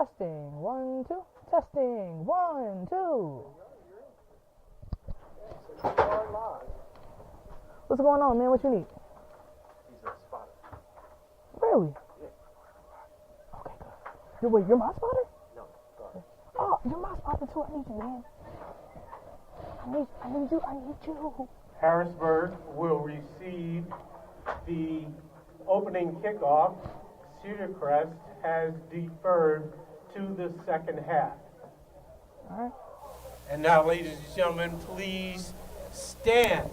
Testing, 1, 2. Testing, 1, 2. What's going on, man? What you need? He's a spotter. Really? Yeah. Okay, good. Wait, you're my spotter? No, guard. Oh, you're my spotter too. I need you, man. I need you. Harrisburg will receive the opening kickoff. Cedar Crest has deferred to the second half. All right. And now, ladies and gentlemen, please stand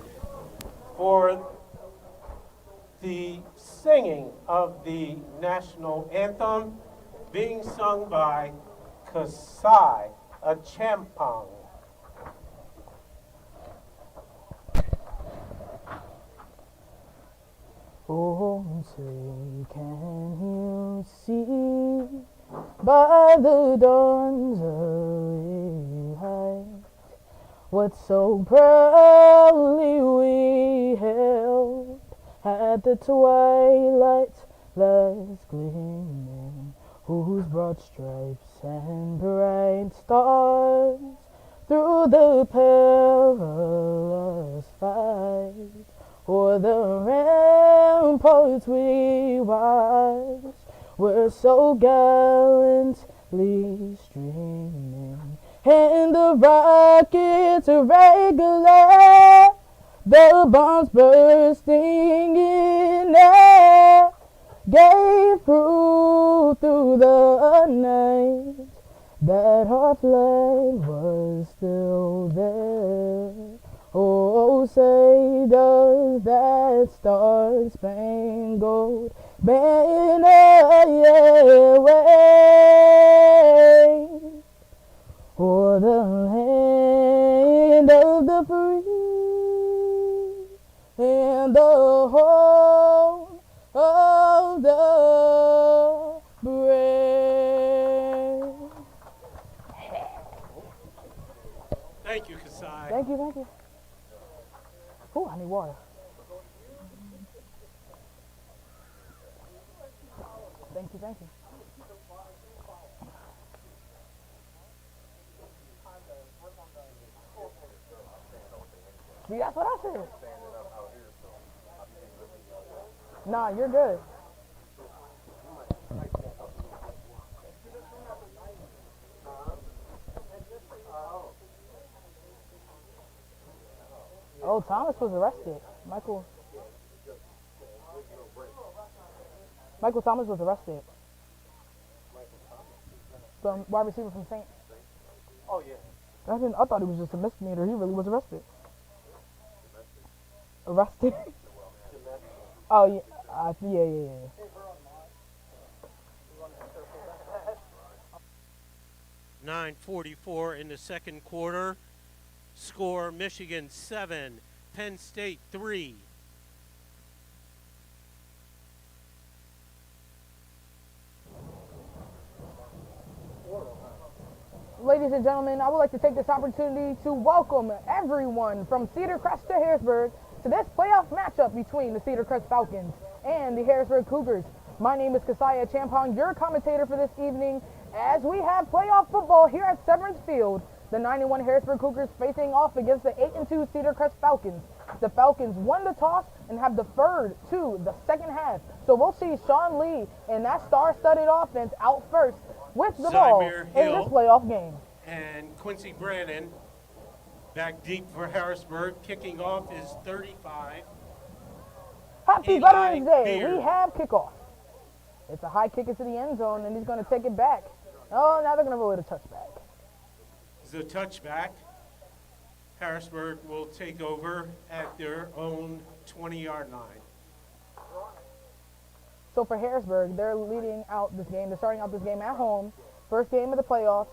for the singing of the national anthem being sung by Kasai Champong. Oh, say, can you see by the dawn's early light what so proudly we held at the twilight's last gleaming, whose broad stripes and bright stars through the perilous fight o'er the ramparts we watched were so gallantly streaming, and the rockets regular, the bombs bursting in air, gave proof through the night that our flag was still there. Oh, say does that star-spangled banner yet wave o'er the land of the free and the home of the brave. Thank you, Kasai. Thank you. Oh, I need water. Thank you. See, that's what I said. Nah, you're good. Oh, Thomas was arrested. Michael Thomas was arrested. The wide receiver from Saints. Oh, yeah. I thought it was just a misdemeanor. He really was arrested. Arrested? Oh, yeah. Yeah. 9:44 in the second quarter. Score Michigan 7, Penn State 3. Ladies and gentlemen, I would like to take this opportunity to welcome everyone from Cedar Crest to Harrisburg to this playoff matchup between the Cedar Crest Falcons and the Harrisburg Cougars. My name is Kasaya Champong, your commentator for this evening, as we have playoff football here at Severance Field. The 9-1 Harrisburg Cougars facing off against the 8-2 Cedar Crest Falcons. The Falcons won the toss and have deferred to the second half. So we'll see Sean Lee and that star-studded offense out first with the ball in this playoff game. And Quincy Brannon back deep for Harrisburg. Kicking off is 35. Happy Veterans Day. We have kickoff. It's a high kick into the end zone, and he's going to take it back. Oh, now they're going to roll it a touchback. The touchback. Harrisburg will take over at their own 20-yard line. So for Harrisburg, they're leading out this game. They're starting out this game at home. First game of the playoffs.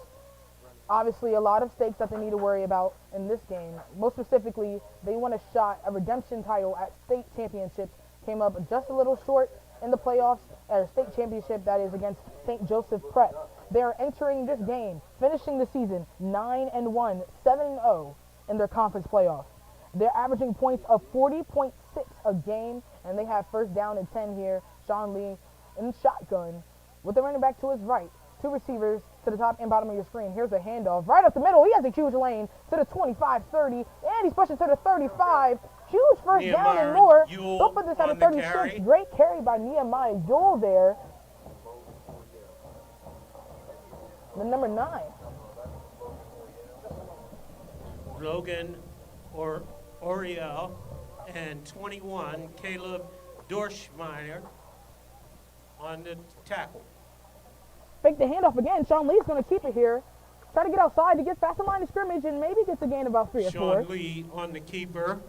Obviously, a lot of stakes that they need to worry about in this game. Most specifically, they want a shot, a redemption title at state championships. Came up just a little short in the playoffs at a state championship, that is against St. Joseph Prep. They are entering this game, finishing the season 9-1, 7-0 in their conference playoffs. They're averaging points of 40.6 a game, and they have first down and 10 here. Sean Lee in shotgun with the running back to his right. Two receivers to the top and bottom of your screen. Here's a handoff right up the middle. He has a huge lane to the 25-30, and he's pushing to the 35. Huge first down and more. They'll put this at a 36. Great carry by Nehemiah Yule there. The number 9. Logan Oriel and 21, Caleb Dorschmeyer on the tackle. Fake the handoff again. Sean Lee's going to keep it here. Try to get outside to get past the line of scrimmage and maybe gets a gain of about 3 or 4. Sean Lee on the keeper.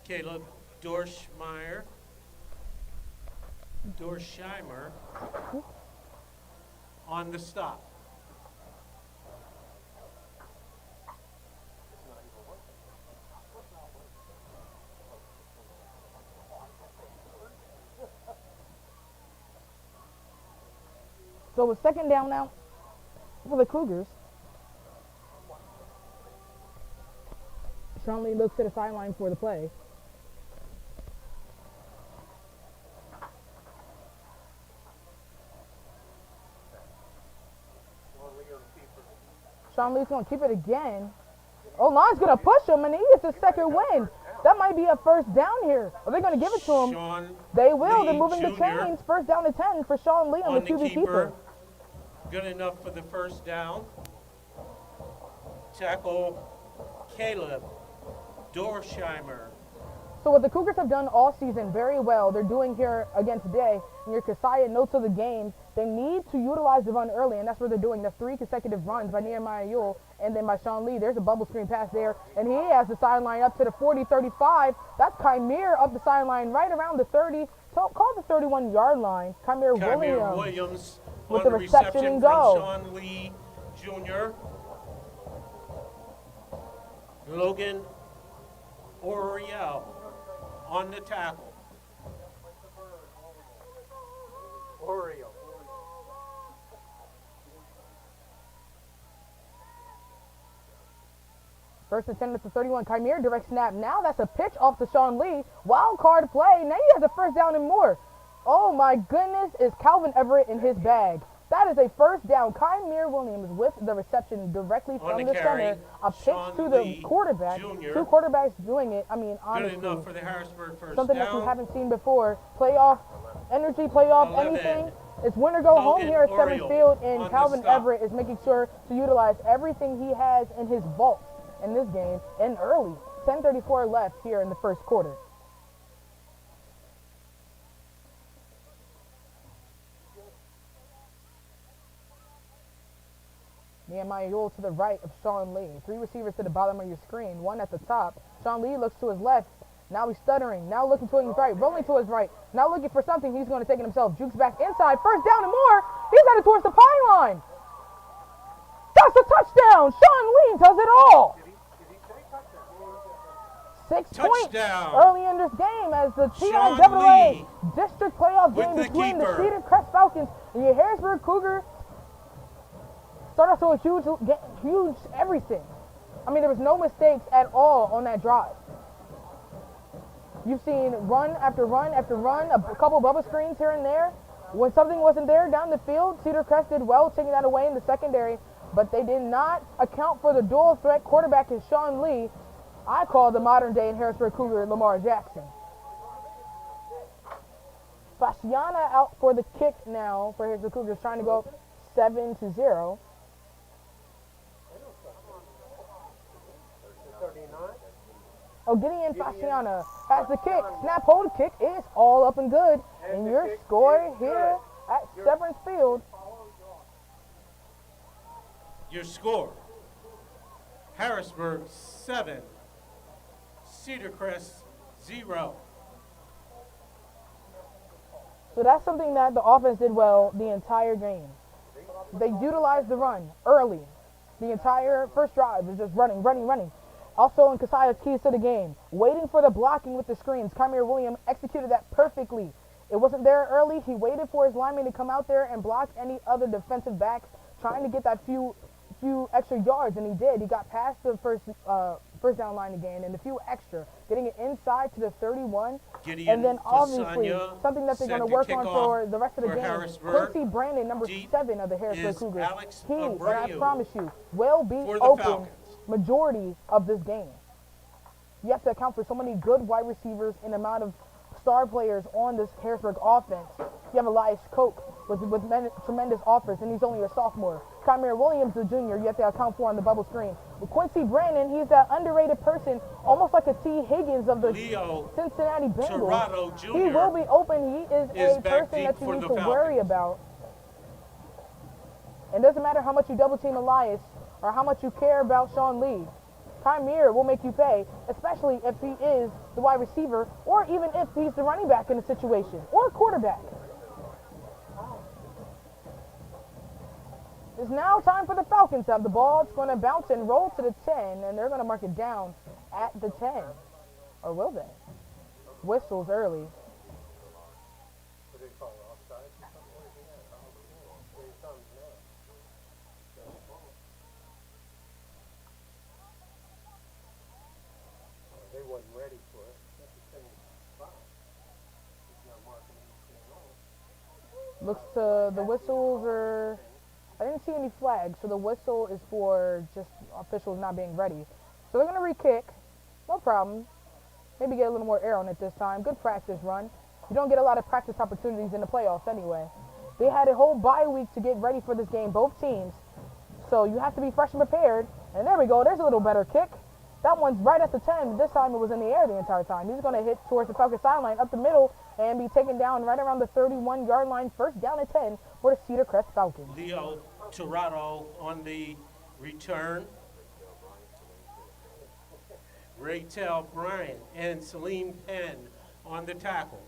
Caleb Dorschmeyer on the stop. So it's second down now for the Cougars. Sean Lee looks to the sideline for the play. Sean Lee's going to keep it again. Oh, line's going to push him, and he gets his second win. That might be a first down here. Are they going to give it to him? Sean They will. Lee They're moving the Jr. chains. First down to 10 for Sean Lee on the QB keeper. Good enough for the first down. Tackle Caleb Dorschmeyer. So what the Cougars have done all season very well, they're doing here again today. In your Kasaya notes of the game, they need to utilize the run early, and that's what they're doing. The 3 consecutive runs by Nehemiah Yule and then by Sean Lee. There's a bubble screen pass there, and he has the sideline up to the 40-35. That's Kymir up the sideline right around the 30, so call the 31-yard line. Kymir Williams with on the reception and go. from Sean Lee Jr. Logan Oriel on the tackle. Oreo. First and 10 at the 31. Kymir direct snap. Now that's a pitch off to Sean Lee. Wild card play. Now he has a first down and more. Oh my goodness, is Calvin Everett in his bag. That is a first down. Kymir Williams with the reception directly from the center. A pitch to the quarterback. Jr. 2 quarterbacks doing it. I mean, honestly, Good enough for the Harrisburg first something down. that you haven't seen before. Playoff energy, playoff 11. anything. It's win or go home Logan here at Seventh Oriel Field, on and the Calvin stop. Everett is making sure to utilize everything he has in his vault in this game and early. 10:34 left here in the first quarter. Nehemiah Yule to the right of Sean Lee. 3 receivers to the bottom of your screen. 1 at the top. Sean Lee looks to his left. Now he's stuttering. Now looking to his right. Rolling to his right. Now looking for something. He's going to take it himself. Jukes back inside. First down and more. He's headed towards the pylon. That's a touchdown. Sean Lee does it all. 6 points early in this game as the PiAA district playoff game between the Cedar Crest Falcons and your Harrisburg Cougars. Start off to a huge everything. I mean, there was no mistakes at all on that drive. You've seen run after run after run, a couple bubble screens here and there. When something wasn't there down the field, Cedar Crest did well taking that away in the secondary, but they did not account for the dual threat quarterback in Sean Lee. I call the modern day in Harrisburg Cougar Lamar Jackson. Fasciana out for the kick now for Harrisburg Cougars, trying to go up 7-0. Oh, Gideon Fasciana has the kick. Snap, hold, kick is all up and good. And your score here at Severance Field. Your score, Harrisburg 7, Cedar Crest 0. So that's something that the offense did well the entire game. They utilized the run early. The entire first drive was just running. Also in Kasaya's keys to the game, waiting for the blocking with the screens. Kymir Williams executed that perfectly. It wasn't there early. He waited for his lineman to come out there and block any other defensive backs, trying to get that few extra yards, and he did. He got past the first first down line again, and a few extra, getting it inside to the 31, Gideon and then obviously Fasanya something that they're going to set work to on kick for off the rest of the for game. Harrisburg. Quincy Brandon, number Deep 7 of the Harrisburg is Cougars. Alex He, and I Abreu promise you, will be for the open Falcons. majority of this game. You have to account for so many good wide receivers and amount of star players on this Harrisburg offense. You have Elias Koch with tremendous offers, and he's only a sophomore. Kymir Williams, the junior, you have to account for on the bubble screen. With Quincy Brandon, he's that underrated person, almost like a T. Higgins of the Leo Cincinnati Bengals. Tirado Jr. He will be open. He is a back person deep that you for need the to worry Falcons. about. It doesn't matter how much you double team Elias or how much you care about Sean Lee. Kymir will make you pay, especially if he is the wide receiver or even if he's the running back in a situation or quarterback. It's now time for the Falcons to have the ball. It's going to bounce and roll to the 10, and they're going to mark it down at the 10. Or will they? Whistles early. What do they call it, offside or something like that? Here he comes now. They wasn't ready for it. That's the same spot. He's not marking anything on. Looks to the whistles are... I didn't see any flags, so the whistle is for just officials not being ready. So they're going to re-kick. No problem. Maybe get a little more air on it this time. Good practice run. You don't get a lot of practice opportunities in the playoffs anyway. They had a whole bye week to get ready for this game, both teams. So you have to be fresh and prepared. And there we go. There's a little better kick. That one's right at the 10. This time it was in the air the entire time. He's going to hit towards the Falcons sideline up the middle and be taken down right around the 31-yard line. First down at 10 for the Cedar Crest Falcons. Leo Tirado on the return. Raytel Bryant and Salim Penn on the tackle.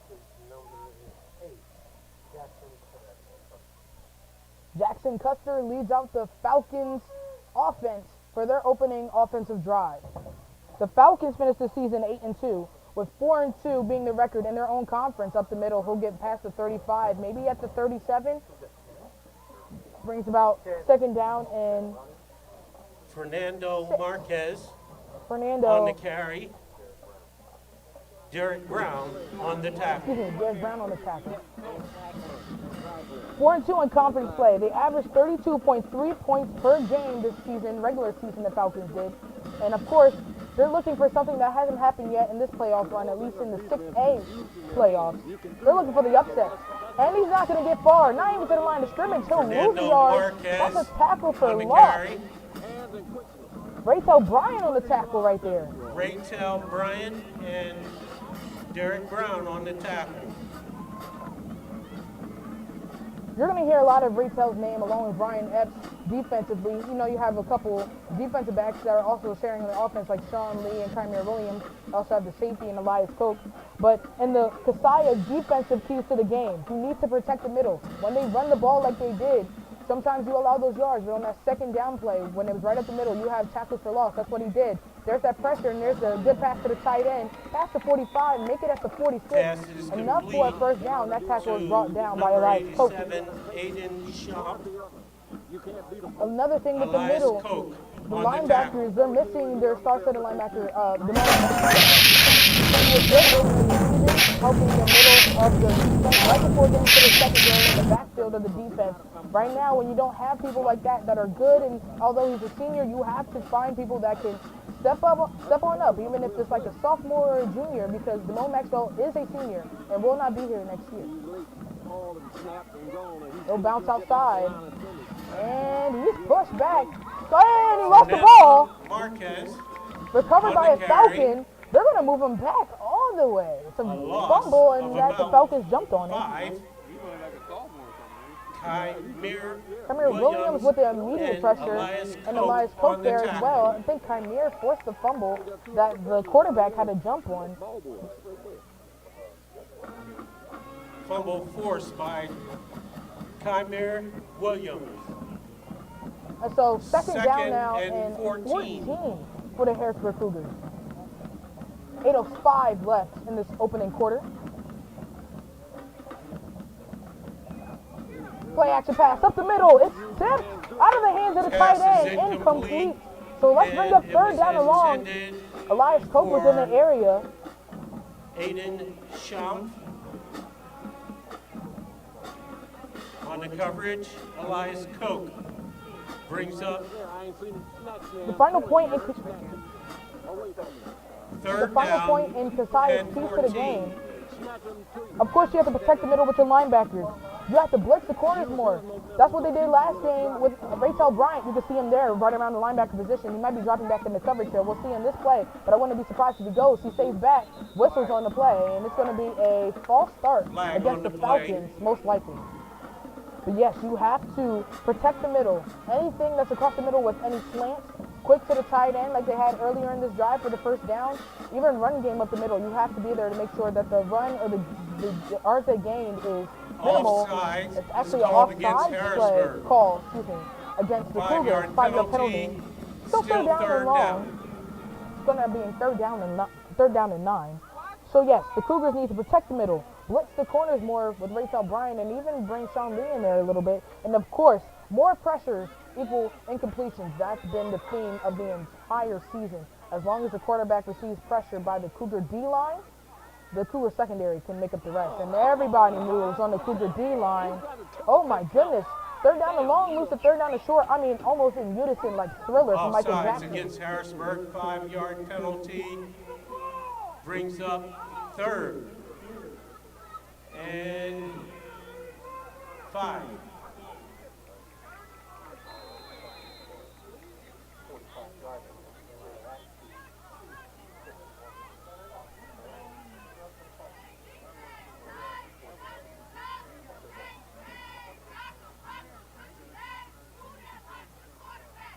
His number is 8. Jackson Jackson Custer leads out the Falcons offense for their opening offensive drive. The Falcons finished the season 8-2, with 4-2 being the record in their own conference up the middle. He'll get past the 35, maybe at the 37. Brings about second down and Fernando Marquez Fernando. on the carry. Derek Brown on the tackle. Excuse me, Derek Brown on the tackle. 4-2 in conference play. They averaged 32.3 points per game this season, regular season the Falcons did. And of course, they're looking for something that hasn't happened yet in this playoff run, at least in the 6A playoffs. They're looking for the upset. And he's not going to get far, not even to the line of scrimmage. He'll lose the yard. That's a tackle for on the loss. carry. Raytel Bryant on the tackle right there. Raytel Bryant and Derek Brown on the tackle. You're going to hear a lot of Raytel's name along with Brian Epps defensively. You know, you have a couple defensive backs that are also sharing the offense, like Sean Lee and Kymir Williams. You also have the safety and Elias Koch. But in the Kasaya defensive keys to the game, you need to protect the middle. When they run the ball like they did, sometimes you allow those yards. But on that second down play, when it was right up the middle, you have tackles for loss. That's what he did. There's that pressure, and there's a good pass to the tight end. Pass to 45, make it at the 46. Enough for a first down. That tackle was brought down by Elias Koch. Aiden Shop. Another thing with the Elias middle, Koch the on the tackle. linebackers, they're missing their star-studded linebacker, helping the middle of the defense right before getting to the secondary in the backfield of the defense. Right now, when you don't have people like that that are good, and although he's a senior, you have to find people that can step on up, even if it's like a sophomore or a junior, because Damone Maxwell is a senior and will not be here next year. He'll bounce outside, and he's pushed back. And he lost the ball. Marquez. Recovered by on a the carry. Falcon. They're going to move him back all the way. It's a loss fumble, of and that the about Falcons jumped on it. 5. Kymir Williams with the immediate and pressure, Elias and Koch Elias on Koch the there as tackle. well. I think Kymir forced the fumble that the quarterback had to jump on. Fumble forced by Kymir Williams. And so second down Second now and and 14. 14 for the Harrisburg Cougars. 8:05 left in this opening quarter. Play action pass up the middle. It's tipped out of the hands of the tight Pass is end. incomplete. Incomplete. So let's bring up And third it down and was long. intended Elias Cope was in the for area. Aiden Schaump. On the coverage, Elias Koch brings up The final point in third down, Kasai's 10, piece to the 14. game. Of course, you have to protect the middle with your linebackers. You have to blitz the corners more. That's what they did last game with Raytel Bryant. You can see him there right around the linebacker position. He might be dropping back into coverage here. We'll see him this play, but I wouldn't be surprised if he goes. He stays back, whistles on the play, and it's going to be a false start Flag against on the the play. Falcons, most likely. But yes, you have to protect the middle. Anything that's across the middle with any slants, quick to the tight end like they had earlier in this drive for the first down, even run game up the middle, you have to be there to make sure that the run or the yards they gained is minimal. Offsides It's actually is an called against offside play Harrisburg. call, against the 5-yard Cougars, 5-yard penalty. penalty. Still Still third down third and long. down. It's going to be in third down and 9. So yes, the Cougars need to protect the middle, blitz the corners more with Raytel Bryant, and even bring Sean Lee in there a little bit. And of course, more pressures equal incompletions. That's been the theme of the entire season. As long as the quarterback receives pressure by the Cougar D-line, the Cougar secondary can make up the rest. And everybody moves on the Cougar D-line. Oh my goodness. Third down and long moves to third down and short. I mean, almost in unison like Thriller from Michael Offsides Jackson. against Harrisburg, 5-yard penalty. Brings up third and 5.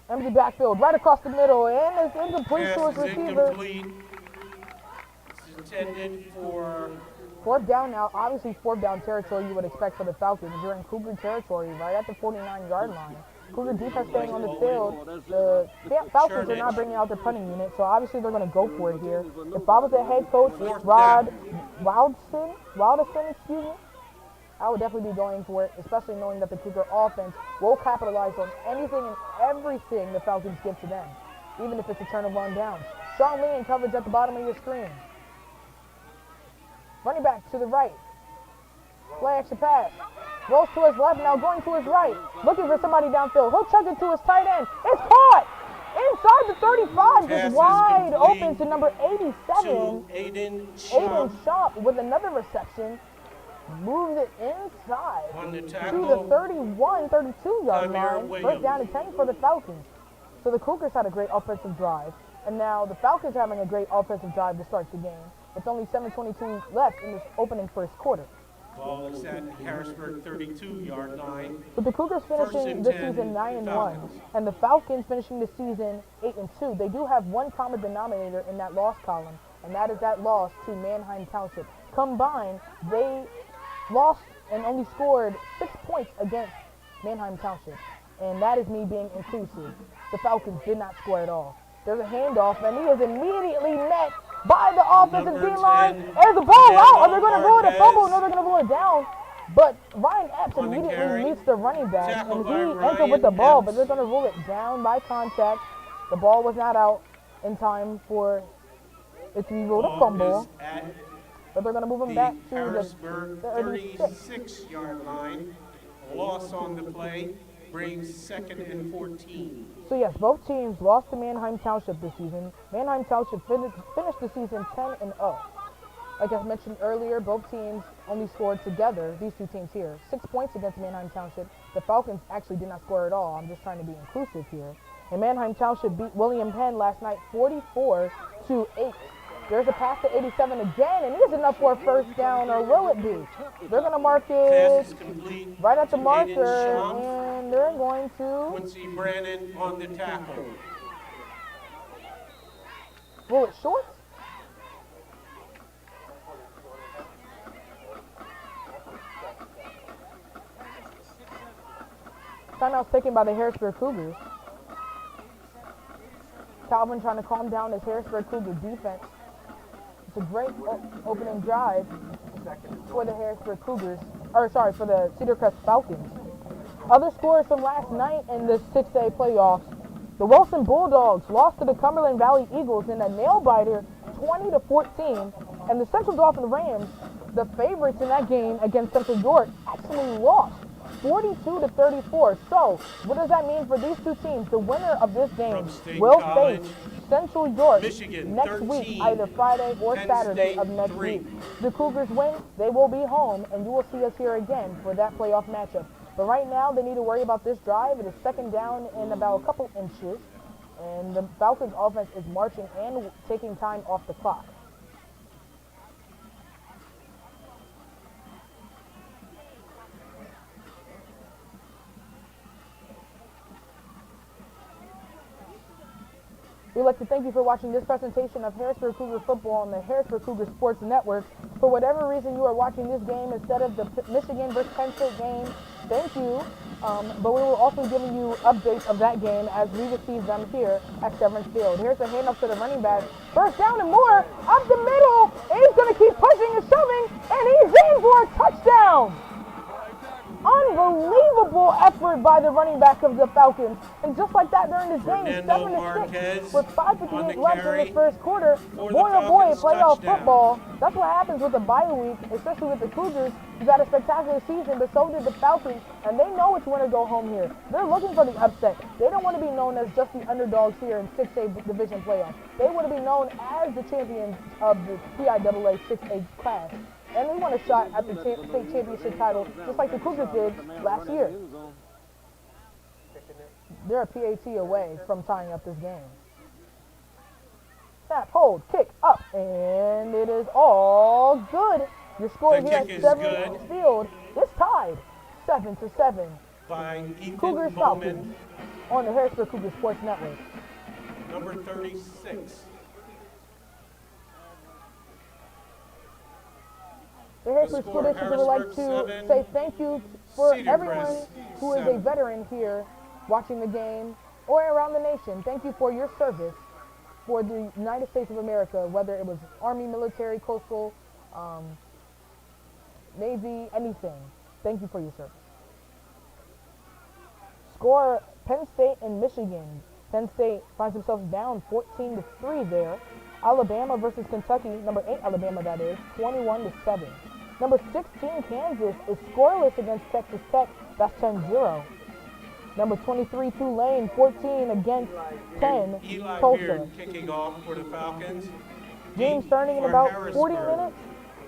Empty backfield, right across the middle, and it's incomplete to his Pass is receiver. incomplete. It's intended for Fourth down now, obviously fourth down territory you would expect for the Falcons. You're in Cougar territory, right at the 49-yard line. Cougar defense staying on the field. The Falcons are not bringing out their punting unit, so obviously they're going to go for it here. If I was the head coach, Rod Wildson, I would definitely be going for it, especially knowing that the Cougar offense will capitalize on anything and everything the Falcons give to them, even if it's a turn of one down. Sean Lee in coverage at the bottom of your screen. Running back to the right. Play action pass. Rolls to his left, now going to his right. Looking for somebody downfield. He'll chuck it to his tight end. It's caught! Inside the 35, Pass just is wide complete open to number 87. to Aiden Aiden Schaump Schaump with another reception. Moves it inside on the to the tackle. 31, 32-yard Tamir line. First down and 10 for the Falcons. So the Cougars had a great offensive drive. And now the Falcons having a great offensive drive to start the game. With only 7:22 left in this opening first quarter. Ball is at Harrisburg 32-yard line. With the Cougars finishing and the 10, season 9-1 Falcons. and the Falcons finishing the season 8-2, they do have one common denominator in that loss column, and that is that loss to Manheim Township. Combined, they lost and only scored 6 points against Manheim Township, and that is me being inclusive. The Falcons did not score at all. There's a handoff, and he is immediately met by the offensive Number D-line. 10, There's the ball out. Are they Daniel going to rule it a Marquez. fumble? No, they're going to rule it down. But Ryan Epps On the immediately carry. meets the running back, Tackled and he by entered with the Ryan ball, Epps. but they're going to rule it down by contact. The ball was not out in time for it to be ruled a Ball fumble, is at but they're going to move him the back to the Harrisburg 36. 36-yard line. Loss on the play brings 2nd and 14. So yes, both teams lost to Manheim Township this season. Manheim Township finished the season 10-0. Like I mentioned earlier, both teams only scored together, these two teams here, 6 points against Manheim Township. The Falcons actually did not score at all. I'm just trying to be inclusive here. And Manheim Township beat William Penn last night 44-8. There's a pass to 87 again, and is enough for a first down, or will it be? They're going to mark it Pass is complete right at the to marker, Aiden Schaump. and they're going to Quincy Brannon on the tackle. roll it short. Timeout's taken by the Harrisburg Cougars. Calvin trying to calm down his Harrisburg Cougar defense. It's a great opening drive for the Harrisburg Cougars, for the Cedar Crest Falcons. Other scores from last night in the 6A playoffs. The Wilson Bulldogs lost to the Cumberland Valley Eagles in a nail-biter 20-14. And the Central Dauphin Rams, the favorites in that game against Central York, actually lost 42-34. So, what does that mean for these two teams? The winner of this game will face Central York Michigan, next 13, week, either Friday or Penn Saturday State, of next 3. week. The Cougars win, they will be home, and you will see us here again for that playoff matchup. But right now, they need to worry about this drive. It is second down in about a couple inches, and the Falcons offense is marching and taking time off the clock. We'd like to thank you for watching this presentation of Harrisburg Cougar football on the Harrisburg Cougar Sports Network. For whatever reason you are watching this game instead of the Michigan versus Penn State game, thank you. But we will also be giving you updates of that game as we receive them here at Severance Field. Here's a handoff to the running back. First down and more, up the middle, and he's going to keep pushing and shoving, and he's in for a touchdown. Unbelievable effort by the running back of the Falcons. And just like that during this game, 7-6 with 5:58 left in the first quarter. Boy, oh boy, playoff football. That's what happens with a bye week, especially with the Cougars, who had a spectacular season, but so did the Falcons, and they know it's when to go home here. They're looking for the upset. They don't want to be known as just the underdogs here in 6A division playoffs. They want to be known as the champions of the PiAA 6A class. And they want a shot at the state championship title, just like the Cougars did last year. They're a PAT away from tying up this game. Snap, hold, kick, up, and it is all good. Your score here at Severance Field is tied 7-7. Cougars Falcons on the Harrisburg Cougar Sports Network. Number 36. The Harrisburg School District would like to say thank you for everyone who is a veteran here watching the game or around the nation. Thank you for your service for the United States of America, whether it was Army, military, coastal, Navy, anything. Thank you for your service. Score Penn State and Michigan. Penn State finds themselves down 14-3 there. Alabama versus Kentucky, number 8 Alabama that is, 21-7. Number 16 Kansas is scoreless against Texas Tech, that's 10-0. Number 23 Tulane, 14 against 10 Eli Tulsa. Beard kicking off for the Falcons. Game starting in about 40 minutes.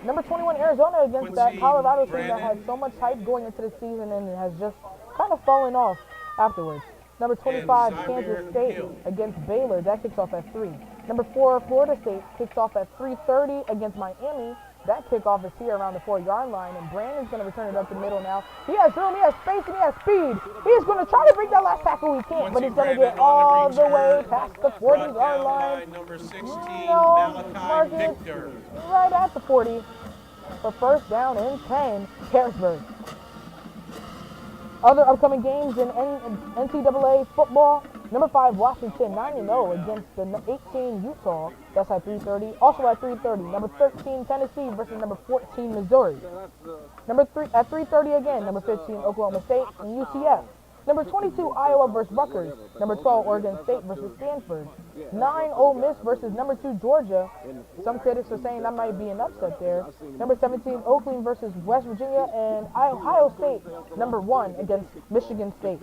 Number 21 Arizona against that Colorado team that had so much hype going into the season and has just kind of fallen off afterwards. Number 25 Kansas State against Baylor, that kicks off at 3. Number 4 Florida State kicks off at 3:30 against Miami. That kickoff is here around the 4-yard line, and Brandon's going to return it up the middle now. He has room, he has space, and he has speed. He's going to try to break that last tackle. He can't, but he's going to get all the way past the 40-yard line. Number 16, No, Malachi Victor. Right at the 40 for first down and 10, Harrisburg. Other upcoming games in NCAA football. Number 5 Washington 9-0 against the 18 Utah. That's at 3:30. Also at 3:30. Number 13 Tennessee versus number 14 Missouri. Number 3 at 3:30 again. Number 15 Oklahoma State and UCF. Number 22 Iowa versus Rutgers. Number 12 Oregon State versus Stanford. 9 Ole Miss versus number 2 Georgia. Some critics are saying that might be an upset there. Number 17 Oakland versus West Virginia, and Ohio State number 1 against Michigan State.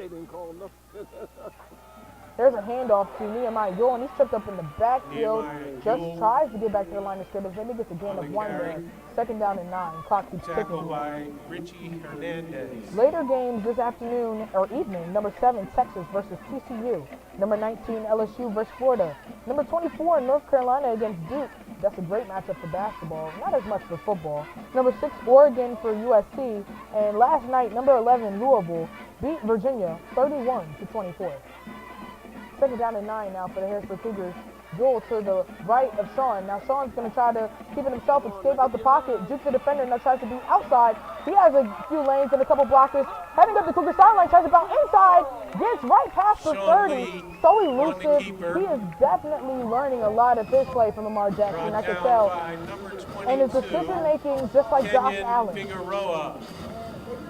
There's a handoff to Nehemiah Yule, and he's tripped up in the backfield. Just tries to get back to the line of scrimmage. Maybe gets a gain of 1 there. Second down and 9. Clock keeps ticking. Tackled by Richie Hernandez. Later games this afternoon or evening. Number 7 Texas versus TCU. Number 19 LSU versus Florida. Number 24 North Carolina against Duke. That's a great matchup for basketball. Not as much for football. Number 6 Oregon for USC. And last night, number 11 Louisville beat Virginia 31-24. Second down and 9 now for the Harrisburg Cougars. Jewel to the right of Sean. Now Sean's going to try to keep it himself, escape out the pocket. Juke the defender, now tries to be outside. He has a few lanes and a couple blockers. Heading up the Cougar sideline, tries to bounce inside. Gets right past the 30. So elusive. He is definitely learning a lot of his play from Lamar Jackson, I can tell. And his decision making just like Josh Allen. Figueroa.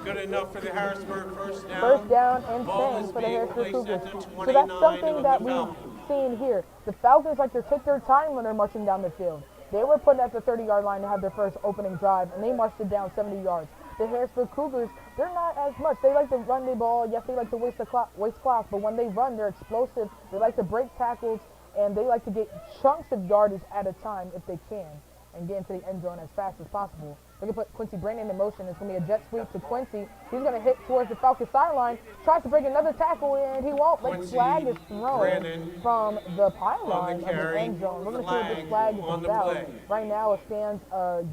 Good enough for the Harrisburg first down. First down and Ball 10 is for the being Harrisburg placed Cougars. at the So that's 29 something of that the we've Falcons. seen here. The Falcons like to take their time when they're marching down the field. They were put at the 30-yard line to have their first opening drive, and they marched it down 70 yards. The Harrisburg Cougars, they're not as much. They like to run the ball. Yes, they like to waste clock, but when they run, they're explosive. They like to break tackles, and they like to get chunks of yardage at a time if they can and get into the end zone as fast as possible. We're going to put Quincy Brandon in motion. It's going to be a jet sweep to Quincy. He's going to hit towards the Falcons sideline, tries to break another tackle, and he won't. But the flag is thrown Brandon from the pylon of the carry. end zone. We're going to see what this flag is On the about. play. Right now it stands a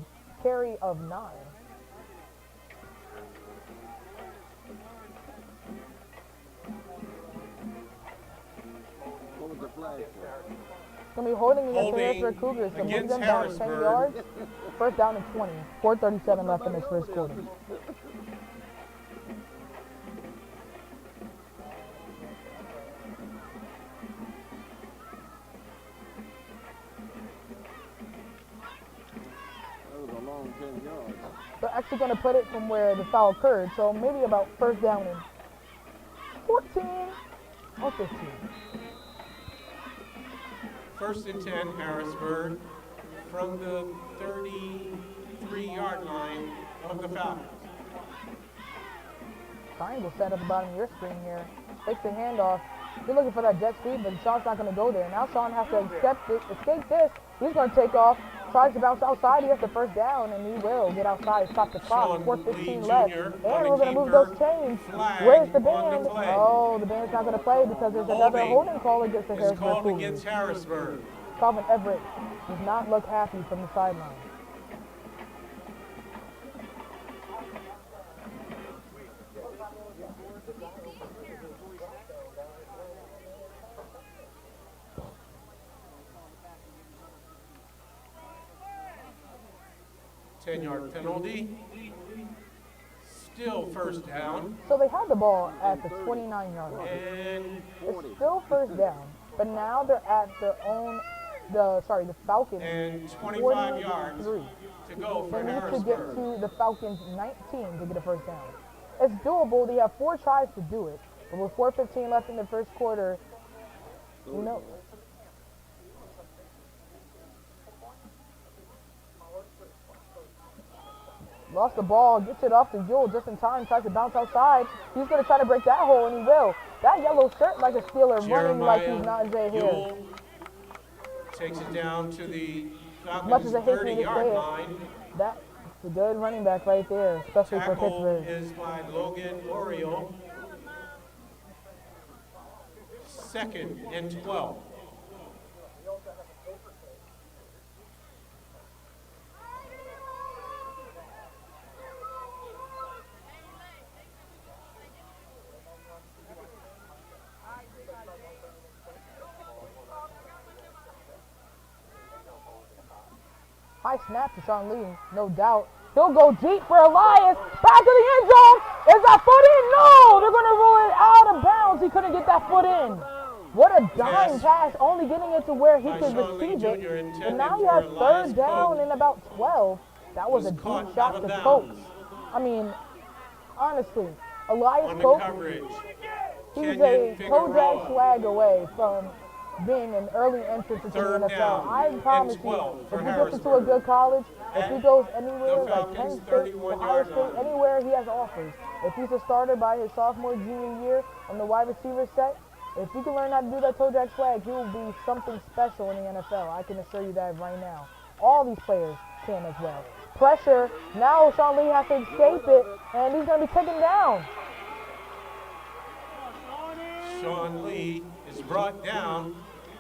carry of 9. What was the flag for? It's going to be holding against the Holding Harrisburg Cougars to move against them down 10 Harrisburg. yards. First down and 20. 4:37 left in this first quarter. That was a long 10 yards. They're actually going to put it from where the foul occurred, so maybe about first down and 14 or 15. First and 10, Harrisburg, from the 33-yard line of the Falcons. Triangle set at the bottom of your screen here. Takes the handoff. You're looking for that jet sweep, but Sean's not going to go there. Now Sean has to escape this. He's going to take off. Tries to bounce outside. He has the first down, and he will get outside, stop the clock. Sean 4:15 Lee left. Jr. And on we're the going to move keeper. those chains. Flag Where's the on band? the play. Oh, the band's not going to play because there's another holding call against the Is Harrisburg called Cougars. against Harrisburg. Calvin Everett does not look happy from the sideline. Ten-yard penalty. Still first down. So they had the ball at the 29-yard line. And It's still first down, but now they're at their own, the Falcons. 25 yards 43. to go for They need to get Harrisburg. to the Falcons 19 to get a first down. It's doable. They have 4 tries to do it, but with 4:15 left in the first quarter, you know. Lost the ball, gets it off the Yule just in time, tries to bounce outside. He's going to try to break that hole, and he will. That yellow shirt like a Steeler, running like he's not Jay Harris. Ewell takes it down to the Much as Falcons' I hate for me to say 30-yard it, line. that's a good running back right there, especially for Tackle Pittsburgh. is by Logan Oriole. Second and 12. High snap to Sean Lee, no doubt. He'll go deep for Elias. Back to the end zone. Is that foot in? No! They're going to roll it out of bounds. He couldn't get that foot in. What a dime pass, only getting it to where he By could Sean Lee receive Jr. it. intended And now he for has Elias third down Pope. and about 12. That was a deep caught shot out to of Cope. bounds. I mean, honestly, Elias On the Pope, coverage. he's Kenyon a Figueroa. Kodak swag away from being an early entrance into Third the NFL. down I and promise you, 12 if for he gets into a Harrisburg. good college, if he goes anywhere the like Penn Falcons' State, Ohio 31-yard State, line. anywhere he has offers. If he's a starter by his sophomore, junior year on the wide receiver set, if he can learn how to do that toe jack swag, he will be something special in the NFL. I can assure you that right now. All these players can as well. Pressure. Now Sean Lee has to escape it, and he's going to be taken down. Sean Lee is brought down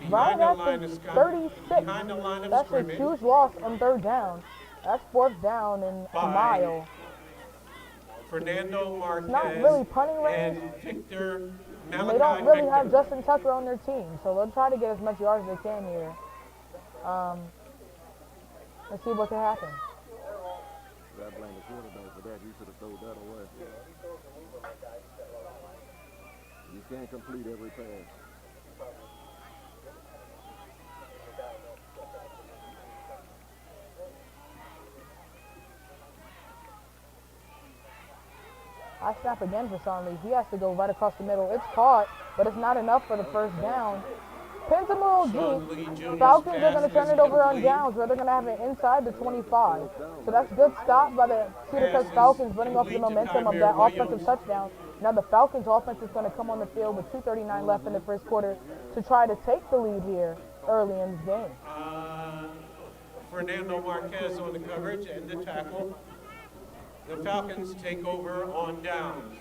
Right behind the at line the of 36. behind the line of That's a scrimmage. huge loss on third down. That's fourth down and a By mile. Fernando Marquez Not really punting range. and Victor They Malachi don't really have Victor. Justin Tucker on their team, so they'll try to get as much yards as they can here. Let's see what can happen. I blame the quarterback for that. He should have thrown that away. You can't complete every pass. High snap again for Sonley. He has to go right across the middle. It's caught, but it's not enough for the first down. Pins him a little deep. Falcons are going to turn it over on downs where they're going to have it inside the 25. So that's a good stop by the Cedar Crest Falcons, running off the momentum of that offensive touchdown. Now the Falcons offense is going to come on the field with 2:39 left in the first quarter to try to take the lead here early in this game. Fernando Marquez on the coverage and the tackle. The Falcons take over on downs.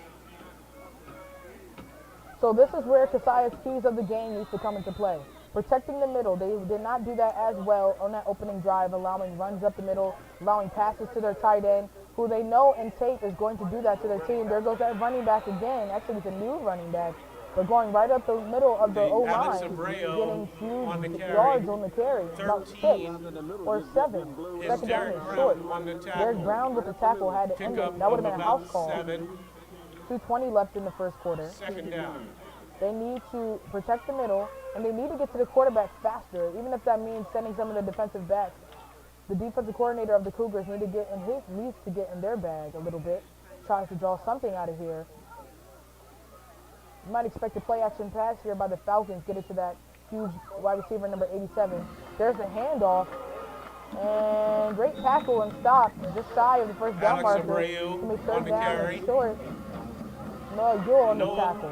So this is where Keziah's keys of the game needs to come into play. Protecting the middle. They did not do that as well on that opening drive, allowing runs up the middle, allowing passes to their tight end, who they know in tape is going to do that to their team. There goes that running back again. Actually, it's a new running back. But going right up the middle of the O-line, getting huge yards on the carry, about 6 or 7. Second down is short. Derek Brown with the tackle had to end it. That would have been a house call. 2:20 left in the first quarter. Second down. They need to protect the middle, and they need to get to the quarterback faster, even if that means sending some of the defensive backs. The defensive coordinator of the Cougars needs to get in their bag a little bit, tries to draw something out of here. You might expect a play-action pass here by the Falcons, get it to that huge wide receiver, number 87. There's a handoff, and great tackle and stop, just shy of the first down marker. Abreu on the carry. Short. Noah Yule on the tackle.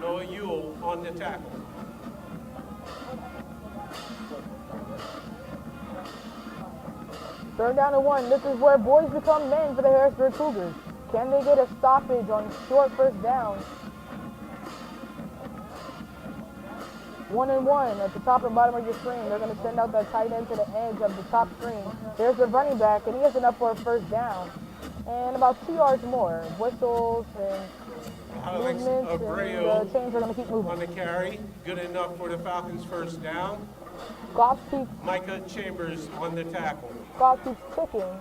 Noah Yule on the tackle. Third down and 1. This is where boys become men for the Harrisburg Cougars. Can they get a stoppage on short first down? 1 and 1 at the top and bottom of your screen. They're going to send out that tight end to the edge of the top screen. There's the running back, and he is enough for a first down. And about 2 yards more. Whistles and movements, and the chains are going to keep moving. On the carry, good enough for the Falcons' first down. Micah Chambers on the tackle. Clock keeps ticking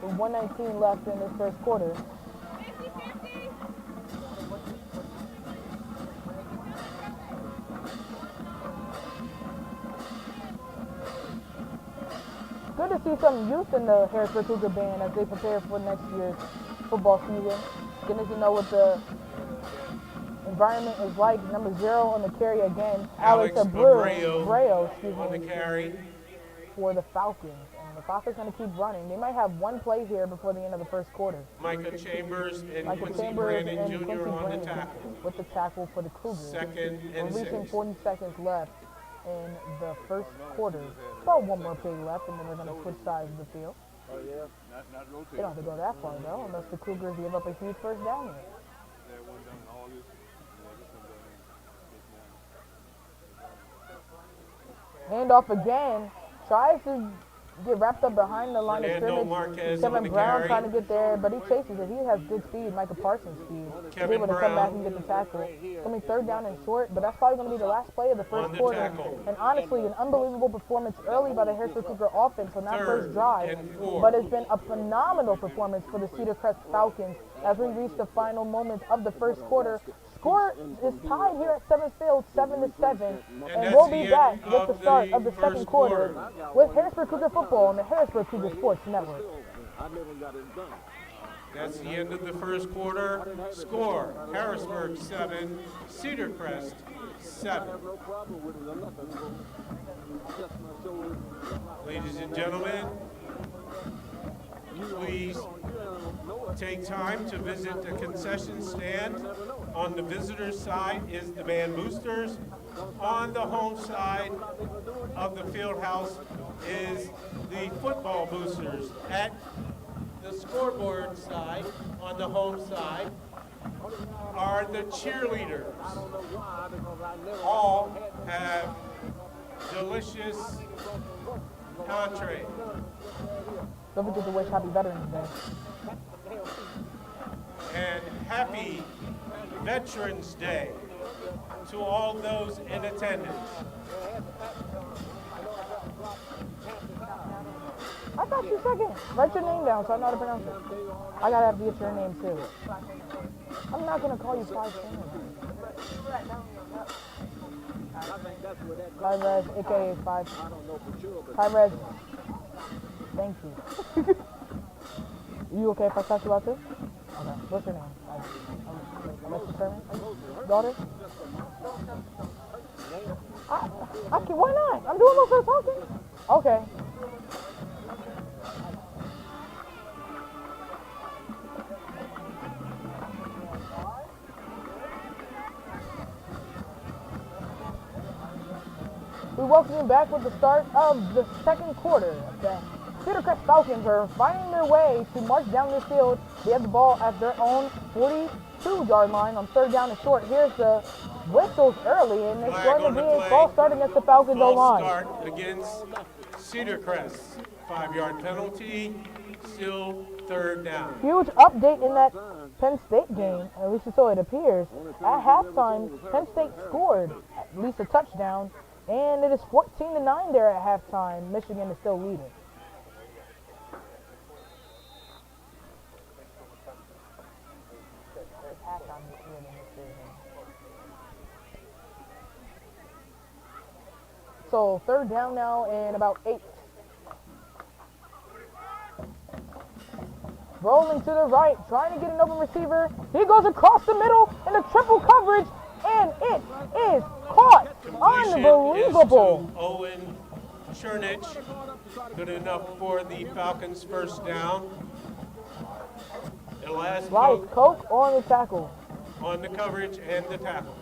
with 1:19 left in this first quarter. Good to see some youth in the Harrisburg Cougar band as they prepare for next year's football season. Getting to know what the environment is like. Number 0 on the carry again. Alex Abreu, on the carry for the Falcons. And the Falcons are going to keep running. They might have one play here before the end of the first quarter. Micah Chambers and Quincy Brandon Jr. on the tackle. With the tackle for the Cougars. Second and 6. We're reaching 40 seconds left in the first quarter. About one more play left, and then they're going to switch sides of the field. They don't have to go that far, though, unless the Cougars give up a huge first down here. Handoff again. Tries to get wrapped up behind the line of scrimmage. Kevin Brown trying to get there, but he chases it. He has good speed, Micah Parsons' speed. He's able to come back and get the tackle. Coming third down and short, but that's probably going to be the last play of the first quarter. And honestly, an unbelievable performance early by the Harrisburg Cougar offense on that first drive. But it's been a phenomenal performance for the Cedar Crest Falcons as we reach the final moments of the first quarter. Score is tied here at 7th Field, 7-7, and we'll be back with the start of the second quarter with Harrisburg Cougar football on the Harrisburg Cougar Sports Network. That's the end of the first quarter. Score, Harrisburg 7, Cedar Crest 7. Ladies and gentlemen, please take time to visit the concession stand. On the visitor side is the band boosters. On the home side of the field house is the football boosters. At the scoreboard side, on the home side, are the cheerleaders. All have delicious entree. Don't forget to wish Happy Veterans Day. And happy Veterans Day to all those in attendance. I thought you second. Write your name down so I know how to pronounce it. I gotta have to get your name too. I'm not gonna call you 5 Tyrez, aka 5. Tyrez. Thank you. You okay if I talk about this? Okay. What's your name? Alexis Sherman? Daughter? I can, why not? I'm doing most of the talking. Okay. We welcome you back with the start of the second quarter. The Cedar Crest Falcons are finding their way to march down this field. They have the ball at their own 42-yard line on third down and short. Here's the whistles early, and it's going to be a false start against the Falcons O-line. False start against Cedar Crest. 5-yard penalty, still third down. Huge update in that Penn State game, at least so it appears. At halftime, Penn State scored at least a touchdown, and it is 14-9 there at halftime. Michigan is still leading. So third down now and about 8. Rolling to the right, trying to get an open receiver. He goes across the middle in a triple coverage, and it is caught. Unbelievable. Is to Owen Chernich. Good enough for the Falcons' first down. Elias Koch on the tackle. On the coverage and the tackle.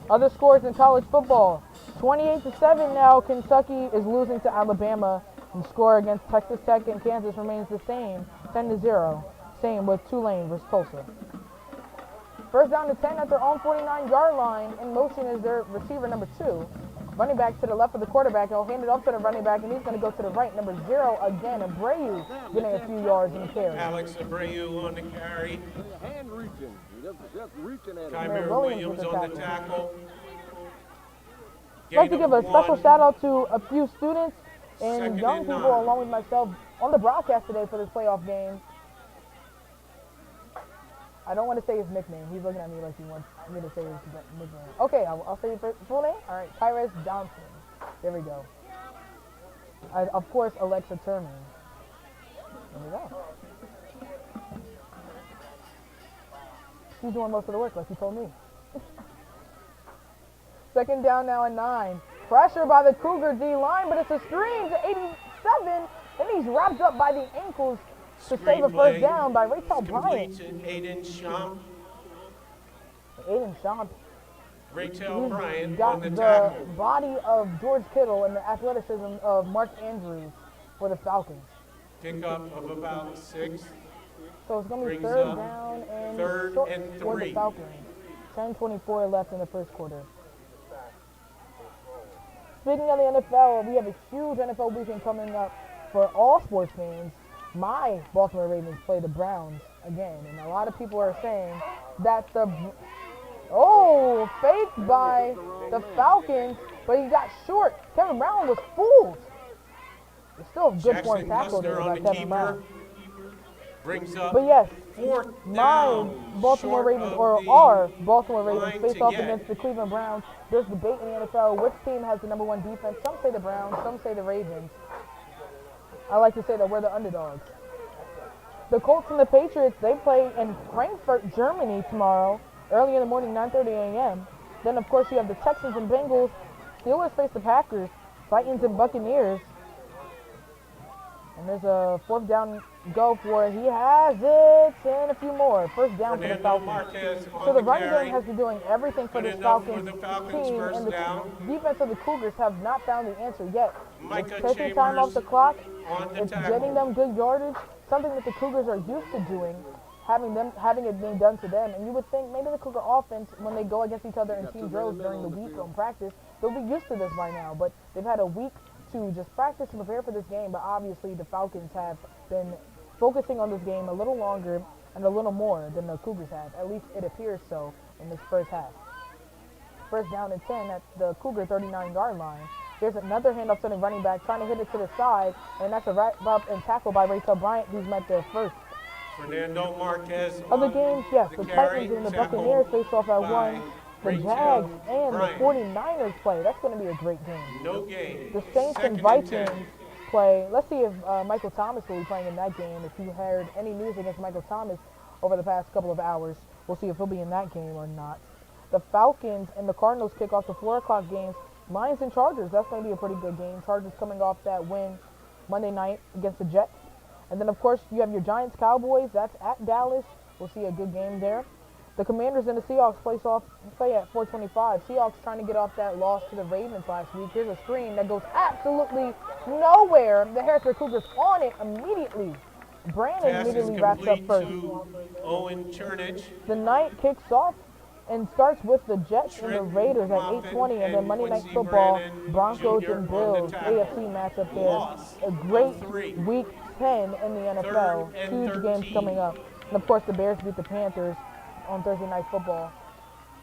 Other scores in college football. 28-7 now, Kentucky is losing to Alabama. And the score against Texas Tech and Kansas remains the same, 10-0. Same with Tulane versus Tulsa. First down to 10 at their own 49-yard line. In motion is their receiver number 2. Running back to the left of the quarterback. He'll hand it off to the running back, and he's going to go to the right. Number 0 again, Abreu getting a few yards in the carry. Alex Abreu on the carry. Hand reaching. Just reaching at it. Kymer Williams on the tackle. I'd like to give a special shout out to a few students and young people along with myself on the broadcast today for this playoff game. I don't want to say his nickname. He's looking at me like he wants me to say his nickname. Okay, I'll say your full name. All right, Tyrese Johnson. There we go. Of course, Alexa Turman. There we go. She's doing most of the work, like he told me. Second down now and 9. Pressure by the Cougar D-line, but it's a screen to 87. Then he's wrapped up by the ankles to save a first down by Rachel Bryant. Aiden Champ. Rachel Bryant got on the the tackle. body of George Kittle and the athleticism of Mark Andrews for the Falcons. Pickup of about 6. So it's going to be Brings third up down and third short and for the 3. Falcons. 10:24 left in the first quarter. Speaking of the NFL, we have a huge NFL weekend coming up for all sports fans. My Baltimore Ravens play the Browns again, and a lot of people are saying that faked by the Falcons, but he got short. Kevin Brown was fooled. It's still a good form tackle there by Kevin Brown. Brings up But yes, fourth my down, Baltimore short Ravens, of or the our Baltimore line Ravens, to face off get. against the Cleveland Browns. There's debate in the NFL. Which team has the number 1 defense? Some say the Browns, some say the Ravens. I like to say that we're the underdogs. The Colts and the Patriots, they play in Frankfurt, Germany tomorrow, early in the morning, 9:30 a.m. Then, of course, you have the Texans and Bengals. Steelers face the Packers. Titans and Buccaneers. And there's a fourth down go for it. He has it, and a few more. First down for the Falcons. So the running game has been doing everything for this Falcons team, and the defense of the Cougars have not found the answer yet. It's taking time off the clock. It's getting them good yardage, something that the Cougars are used to doing, having it being done to them. And you would think maybe the Cougar offense, when they go against each other in team drills during the week on practice, they'll be used to this by now. But they've had a week to just practice and prepare for this game. But obviously the Falcons have been focusing on this game a little longer and a little more than the Cougars have. At least it appears so in this first half. First down and 10 at the Cougar 39-yard line. There's another handoff to the running back, trying to hit it to the side, and that's a wrap up and tackle by Rachel Bryant, who's met there first. Fernando Marquez. Other games, yes, the Titans and the Buccaneers face off at 1. The Jags and the 49ers play. That's going to be a great game. No game. The Saints and Vikings play. Let's see if Michael Thomas will be playing in that game. If you heard any news against Michael Thomas over the past couple of hours, we'll see if he'll be in that game or not. The Falcons and the Cardinals kick off the 4 o'clock games. Lions and Chargers, that's going to be a pretty good game. Chargers coming off that win Monday night against the Jets. And then, of course, you have your Giants-Cowboys. That's at Dallas. We'll see a good game there. The Commanders and the Seahawks play at 4:25. Seahawks trying to get off that loss to the Ravens last week. Here's a screen that goes absolutely nowhere. The Harrisburg Cougars on it immediately. Brandon Pass is immediately wraps up complete first. to Owen Chernich. The night kicks off and starts with the Jets and the Trenton Raiders at Moffitt 8:20, and then and Monday Night Quincy Football, Brennan Broncos Jr. and on the Bills, tackle. AFC matchup there. Loss A great of 3. Week 10 in the NFL. 3rd and Huge 13. games coming up. And of course, the Bears beat the Panthers on Thursday Night Football.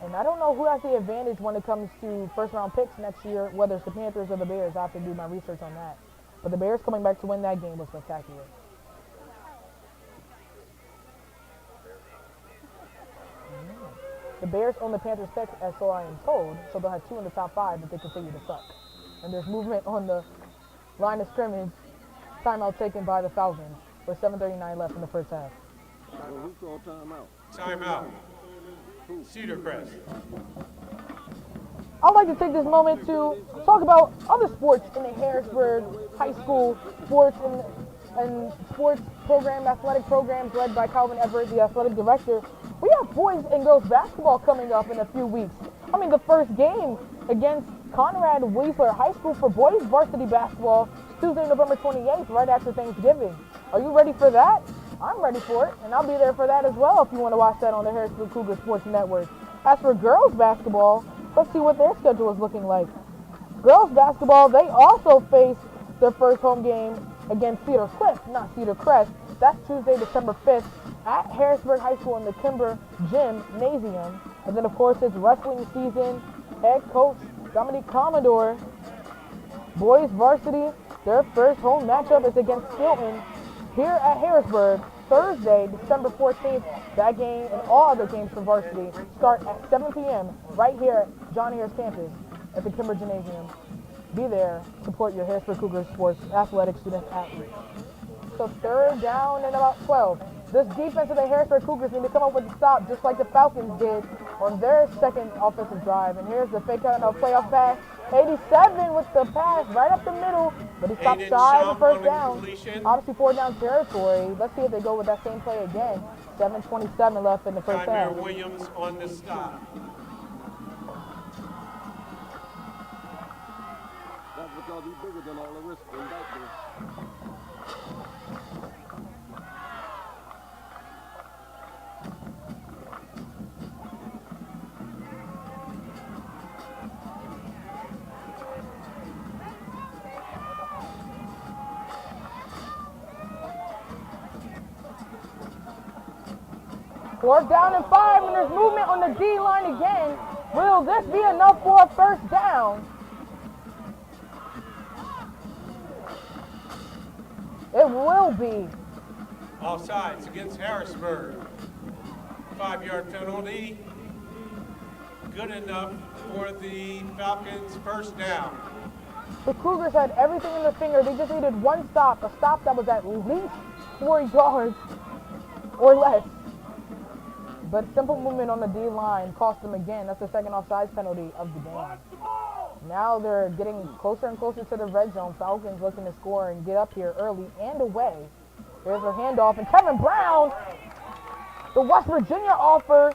And I don't know who has the advantage when it comes to first-round picks next year, whether it's the Panthers or the Bears. I have to do my research on that. But the Bears coming back to win that game was spectacular. The Bears own the Panthers pick, as so I am told, so they'll have 2 in the top 5 if they continue to suck. And there's movement on the line of scrimmage. Timeout taken by the Falcons with 7:39 left in the first half. Who called timeout? Timeout. Cedar Crest. I'd like to take this moment to talk about other sports in the Harrisburg High School sports and sports program, athletic programs led by Calvin Everett, the athletic director. We have boys and girls basketball coming up in a few weeks. I mean, the first game against Conrad Weisler High School for boys varsity basketball, Tuesday, November 28th, right after Thanksgiving. Are you ready for that? I'm ready for it, and I'll be there for that as well if you want to watch that on the Harrisburg Cougars Sports Network. As for girls basketball, let's see what their schedule is looking like. Girls basketball, they also face their first home game against Cedar Crest, not Cedar Crest. That's Tuesday, December 5th at Harrisburg High School in the Kimber Gymnasium. And then, of course, it's wrestling season. Head coach Dominique Commodore. Boys varsity, their first home matchup is against Stilton here at Harrisburg. Thursday, December 14th, that game and all other games for varsity start at 7 p.m. right here at John Harris campus at the Kimber Gymnasium. Be there, support your Harrisburg Cougars sports athletic student athletes. So 3rd down and about 12. This defense of the Harrisburg Cougars need to come up with a stop just like the Falcons did on their second offensive drive. And here's the fake out of playoff pass. 87 with the pass right up the middle, but he stopped shy of the first down. Obviously 4 down territory. Let's see if they go with that same play again. 7:27 left in the first half. Tyler Williams on the stop. That's because he's bigger than all the rest of them back there. Fourth down and 5, and there's movement on the D line again. Will this be enough for a first down? It will be. Offsides against Harrisburg. 5-yard penalty. Good enough for the Falcons' first down. The Cougars had everything in their finger. They just needed one stop, a stop that was at least 4 yards or less. But simple movement on the D-line cost them again. That's the second offsides penalty of the game. Now they're getting closer and closer to the red zone. Falcons looking to score and get up here early and away. There's a handoff, and Kevin Brown, the West Virginia offer,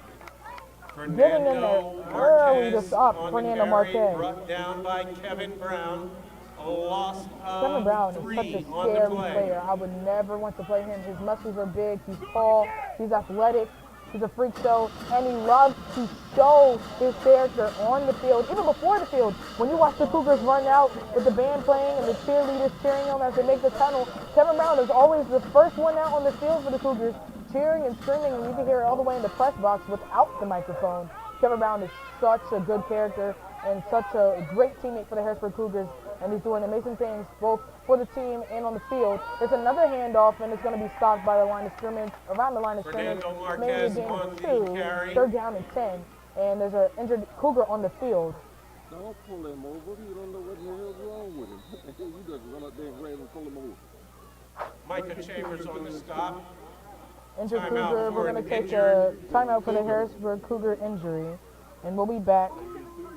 getting in there early to stop Fernando Marquez. Brought down by Kevin Brown. A loss of Kevin Brown is 3 such a on the scary play. player. I would never want to play him. His muscles are big. He's tall. He's athletic. He's a freak show, and he loves to show his character on the field, even before the field. When you watch the Cougars run out with the band playing and the cheerleaders cheering them as they make the tunnel, Kevin Brown is always the first one out on the field for the Cougars, cheering and screaming, and you can hear it all the way in the press box without the microphone. Kevin Brown is such a good character and such a great teammate for the Harrisburg Cougars, and he's doing amazing things both for the team and on the field. There's another handoff, and it's going to be stopped by the line of scrimmage, around the line of scrimmage, Fernando maybe a Marquez game on of the 2, carry. 3rd down and 10, and there's an injured Cougar on the field. Don't pull him over. You don't know what the hell's wrong with him. You just run up there and grab him, pull David Chambers on the stop. Injured Timeout Cougar, for we're going an to take a injured timeout for the Cougar. Harrisburg Cougar injury, and we'll be back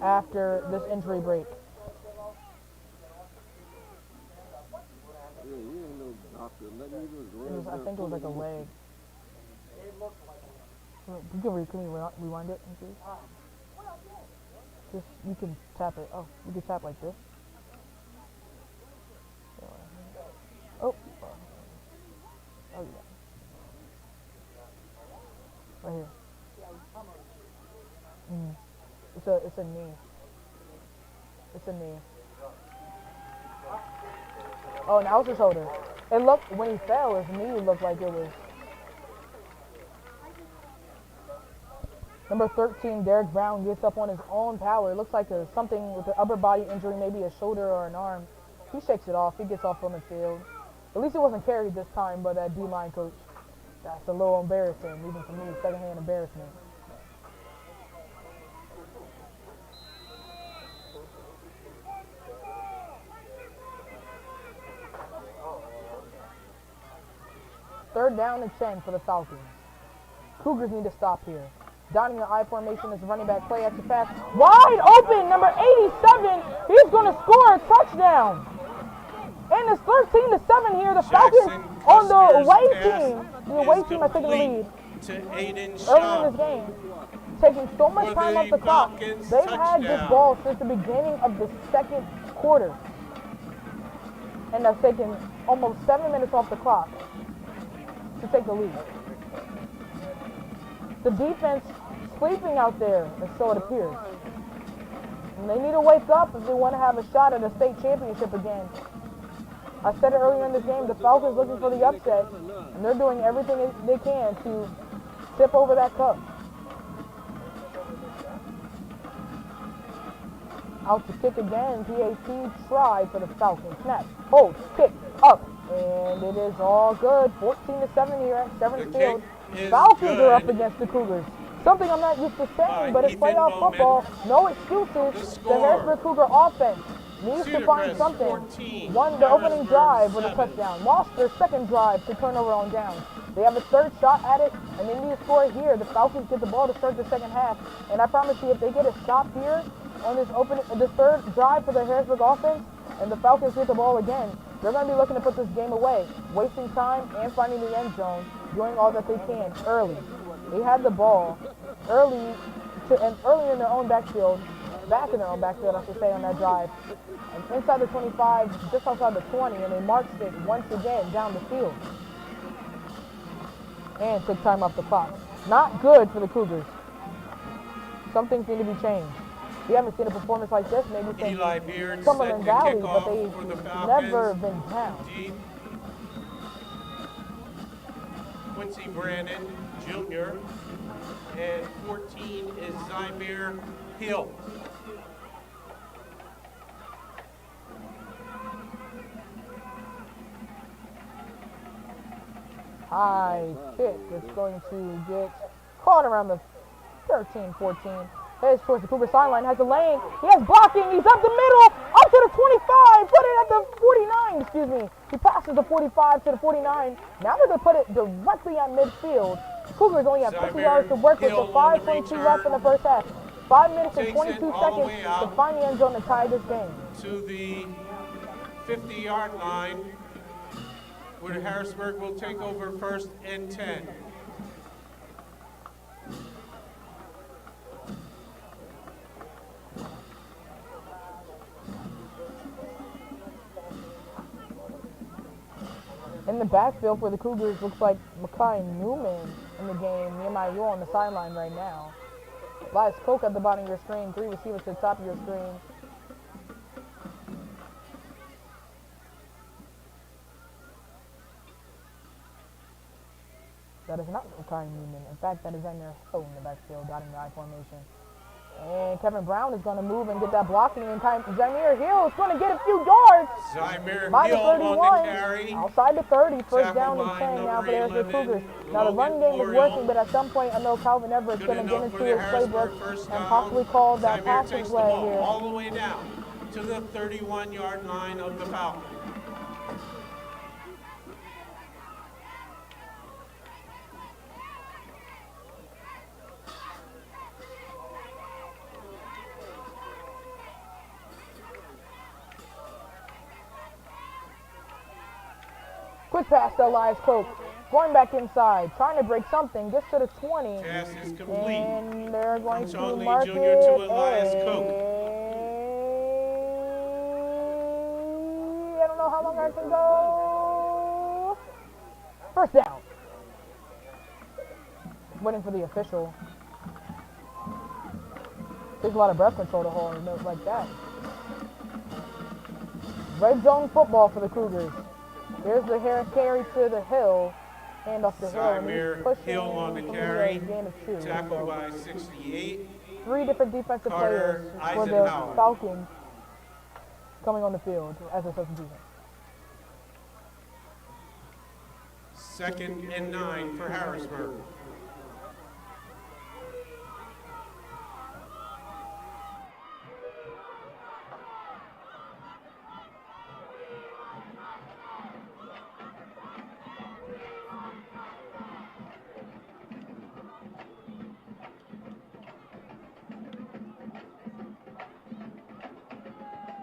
after this injury break. I think it was like a leg. Can we rewind it and see? Just, you can tap it. Oh, you can tap like this. Oh. Oh, yeah. Right here. It's a knee. It's a knee. Oh, now it's his shoulder. It looked, when he fell, his knee looked like it was. Number 13, Derek Brown gets up on his own power. It looks like something with an upper body injury, maybe a shoulder or an arm. He shakes it off. He gets off on the field. At least it wasn't carried this time by that D-line coach. That's a little embarrassing, even for me, secondhand embarrassment. Third down and 10 for the Falcons. Cougars need to stop here. Donning the I formation is running back play action pass. Wide open, number 87. He's going to score a touchdown. And it's 13-7 here. The Falcons on the away team. The away team are taking the lead. Early in this game, taking so much time off the clock. They've had this ball since the beginning of the second quarter. And they've taken almost 7 minutes off the clock to take the lead. The defense sleeping out there, and so it appears. And they need to wake up if they want to have a shot at a state championship again. I said it earlier in this game, the Falcons looking for the upset, and they're doing everything they can to tip over that cup. Out to kick again, PAT try for the Falcons. Snap, hold, kick, up, and it is all good. 14-7 here at Severance Field. Falcons are up against the Cougars. Something I'm not used to saying, but it's playoff football. No excuses. The Harrisburg Cougar offense needs to find something. Won the opening drive with a touchdown. Lost their second drive to turnover on downs. They have a third shot at it, and they need to score here. The Falcons get the ball to start the second half. And I promise you, if they get a stop here on this third drive for the Harrisburg offense, and the Falcons get the ball again, they're going to be looking to put this game away, wasting time and finding the end zone, doing all that they can early. They had the ball early in their own backfield, back in their own backfield, I should say, on that drive. And inside the 25, just outside the 20, and they marched it once again down the field. And took time off the clock. Not good for the Cougars. Some things need to be changed. We haven't seen a performance like this maybe since Cumberland Valley, but they've never been down. Deep. Quincy Brandon, Jr., and 14 is Zymir Hill. High kick is going to get caught around the 13-14. Heads towards the Cougar sideline, has the lane. He has blocking. He's up the middle, up to the 25. Put it at the 49, excuse me. He passes the 45 to the 49. Now they're going to put it directly at midfield. Cougars only have 50 yards to work with, with 5:22 left in the first half. 5 minutes and 22 seconds to find the end zone and tie this game. To the 50-yard line, where Harrisburg will take over first and 10. In the backfield for the Cougars, looks like Makai Newman in the game. Nehemiah, you're on the sideline right now. Elias Koch at the bottom of your screen. 3 receivers to the top of your screen. That is not Makai Newman. In fact, that is Zymir Hill in the backfield, dotting the I formation. And Kevin Brown is going to move and get that blocking in time. Zymir Hill is going to get a few yards. Zymir by the Hill 31, on the carry. Outside the 30, first Tackle down and by 10 now for the number Harrisburg 11, Cougars. Now the run Logan game is Oriole. working, but at some point I know Calvin Everett's going to get into his playbook and possibly call that Zymir passing takes the play ball here. all the way down to the 31-yard line of the Falcons. quick pass to Elias Coke. Going back inside, trying to break something, gets to the 20. Pass is complete. And they're going to Sean Lee mark Jr. it to Elias Coke. I don't know how long I can go. First down. Waiting for the official. Takes a lot of breath control to hold a note like that. Red zone football for the Cougars. Here's the carry to the hill. Hand off the hill. Symir Hill on the carry. Gain of 2. Tackled by 68. 3 different defensive Carter players for the Eisenhower. Falcons coming on the field as a substitution. 2nd and 9 for Harrisburg.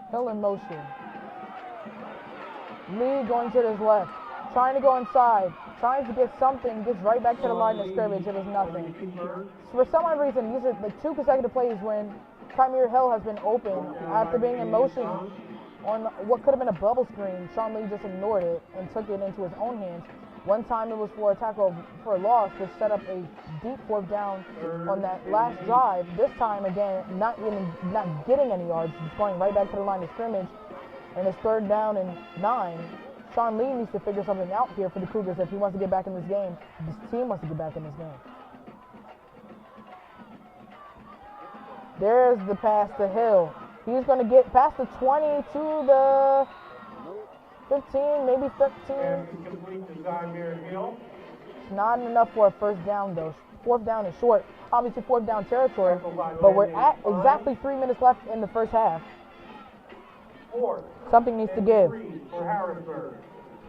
Hill in motion. Lee going to his left. Trying to go inside. Trying to get something. Gets right back to the line of scrimmage. It was nothing. For some odd reason, these are like 2 consecutive plays when Symir Hill has been open after being in motion on what could have been a bubble screen. Sean Lee just ignored it and took it into his own hands. One time it was for a tackle for a loss, which set up a deep 4th down on that last drive. This time, again, not getting any yards, just going right back to the line of scrimmage. And it's 3rd down and 9. Sean Lee needs to figure something out here for the Cougars if he wants to get back in this game. This team wants to get back in this game. There's the pass to Hill. He's going to get past the 20 to the 15, maybe 13. It's not enough for a 1st down, though. 4th down is short. Obviously, 4th down territory. But we're at exactly 3 minutes left in the first half. Something needs to give.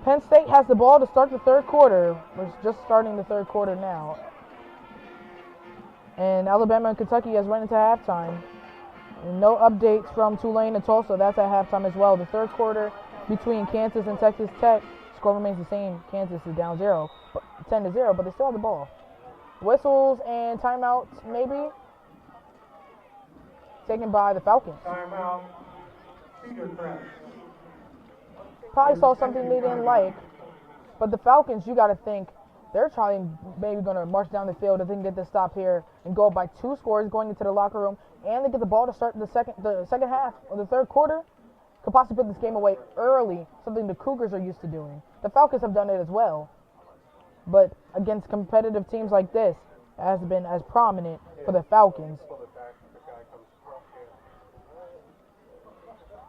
Penn State has the ball to start the 3rd quarter. We're just starting the 3rd quarter now. And Alabama and Kentucky has run into halftime. And no updates from Tulane and Tulsa. That's at halftime as well. The 3rd quarter between Kansas and Texas Tech. Score remains the same. Kansas is down 10-0, but they still have the ball. Whistles and timeouts, maybe. Taken by the Falcons. Timeout. Cedar Crest. Probably saw something they didn't like. But the Falcons, you got to think, they're trying, maybe going to march down the field if they can get this stop here and go up by 2 scores going into the locker room. And they get the ball to start the second half of the 3rd quarter. Could possibly put this game away early, something the Cougars are used to doing. The Falcons have done it as well. But against competitive teams like this, it has been as prominent for the Falcons.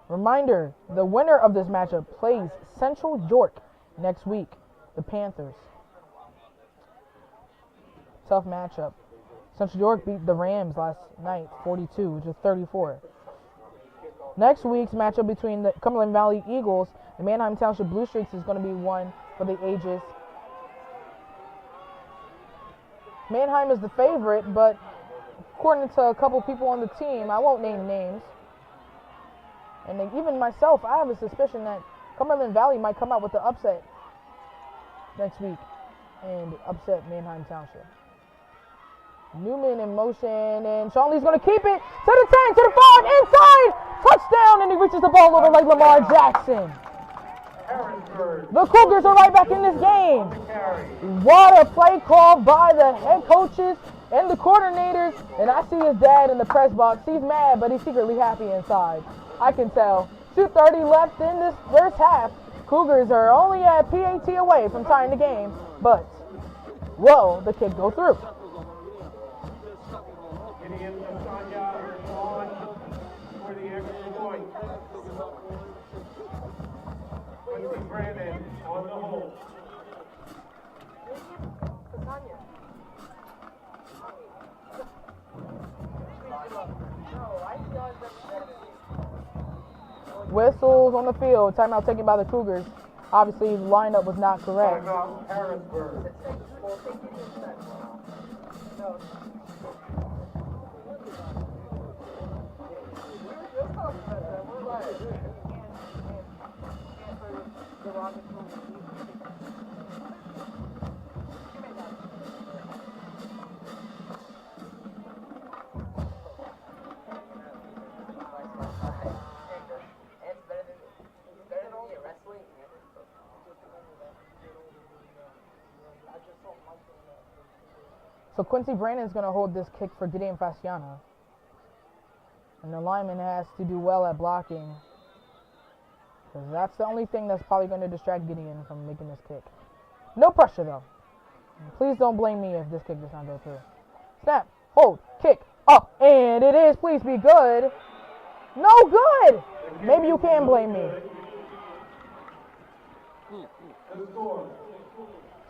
Reminder, the winner of this matchup plays Central York next week, the Panthers. Tough matchup. Central York beat the Rams last night, 42 which is 34. Next week's matchup between the Cumberland Valley Eagles and Manheim Township Blue Streaks is going to be one for the ages. Manheim is the favorite, but according to a couple people on the team, I won't name names, and even myself, I have a suspicion that Cumberland Valley might come out with the upset next week and upset Manheim Township. Newman in motion, and Sean Lee's going to keep it to the 10, to the 5, inside, touchdown, and he reaches the ball over like Lamar Jackson. The Cougars are right back in this game. What a play call by the head coaches and the coordinators, and I see his dad in the press box. He's mad, but he's secretly happy inside. I can tell. 2:30 left in this first half. Cougars are only a PAT away from tying the game, but will the kick go through? Brandon on the hole. Whistles on the field. Timeout taken by the Cougars. Obviously, the lineup was not correct. Timeout Harrisburg. So Quincy Brandon's going to hold this kick for Gideon Fasciana. And the lineman has to do well at blocking. Because that's the only thing that's probably going to distract Gideon from making this kick. No pressure, though. Please don't blame me if this kick does not go through. Snap, hold, kick, up, and it is. Please be good. No good. Maybe you can blame me.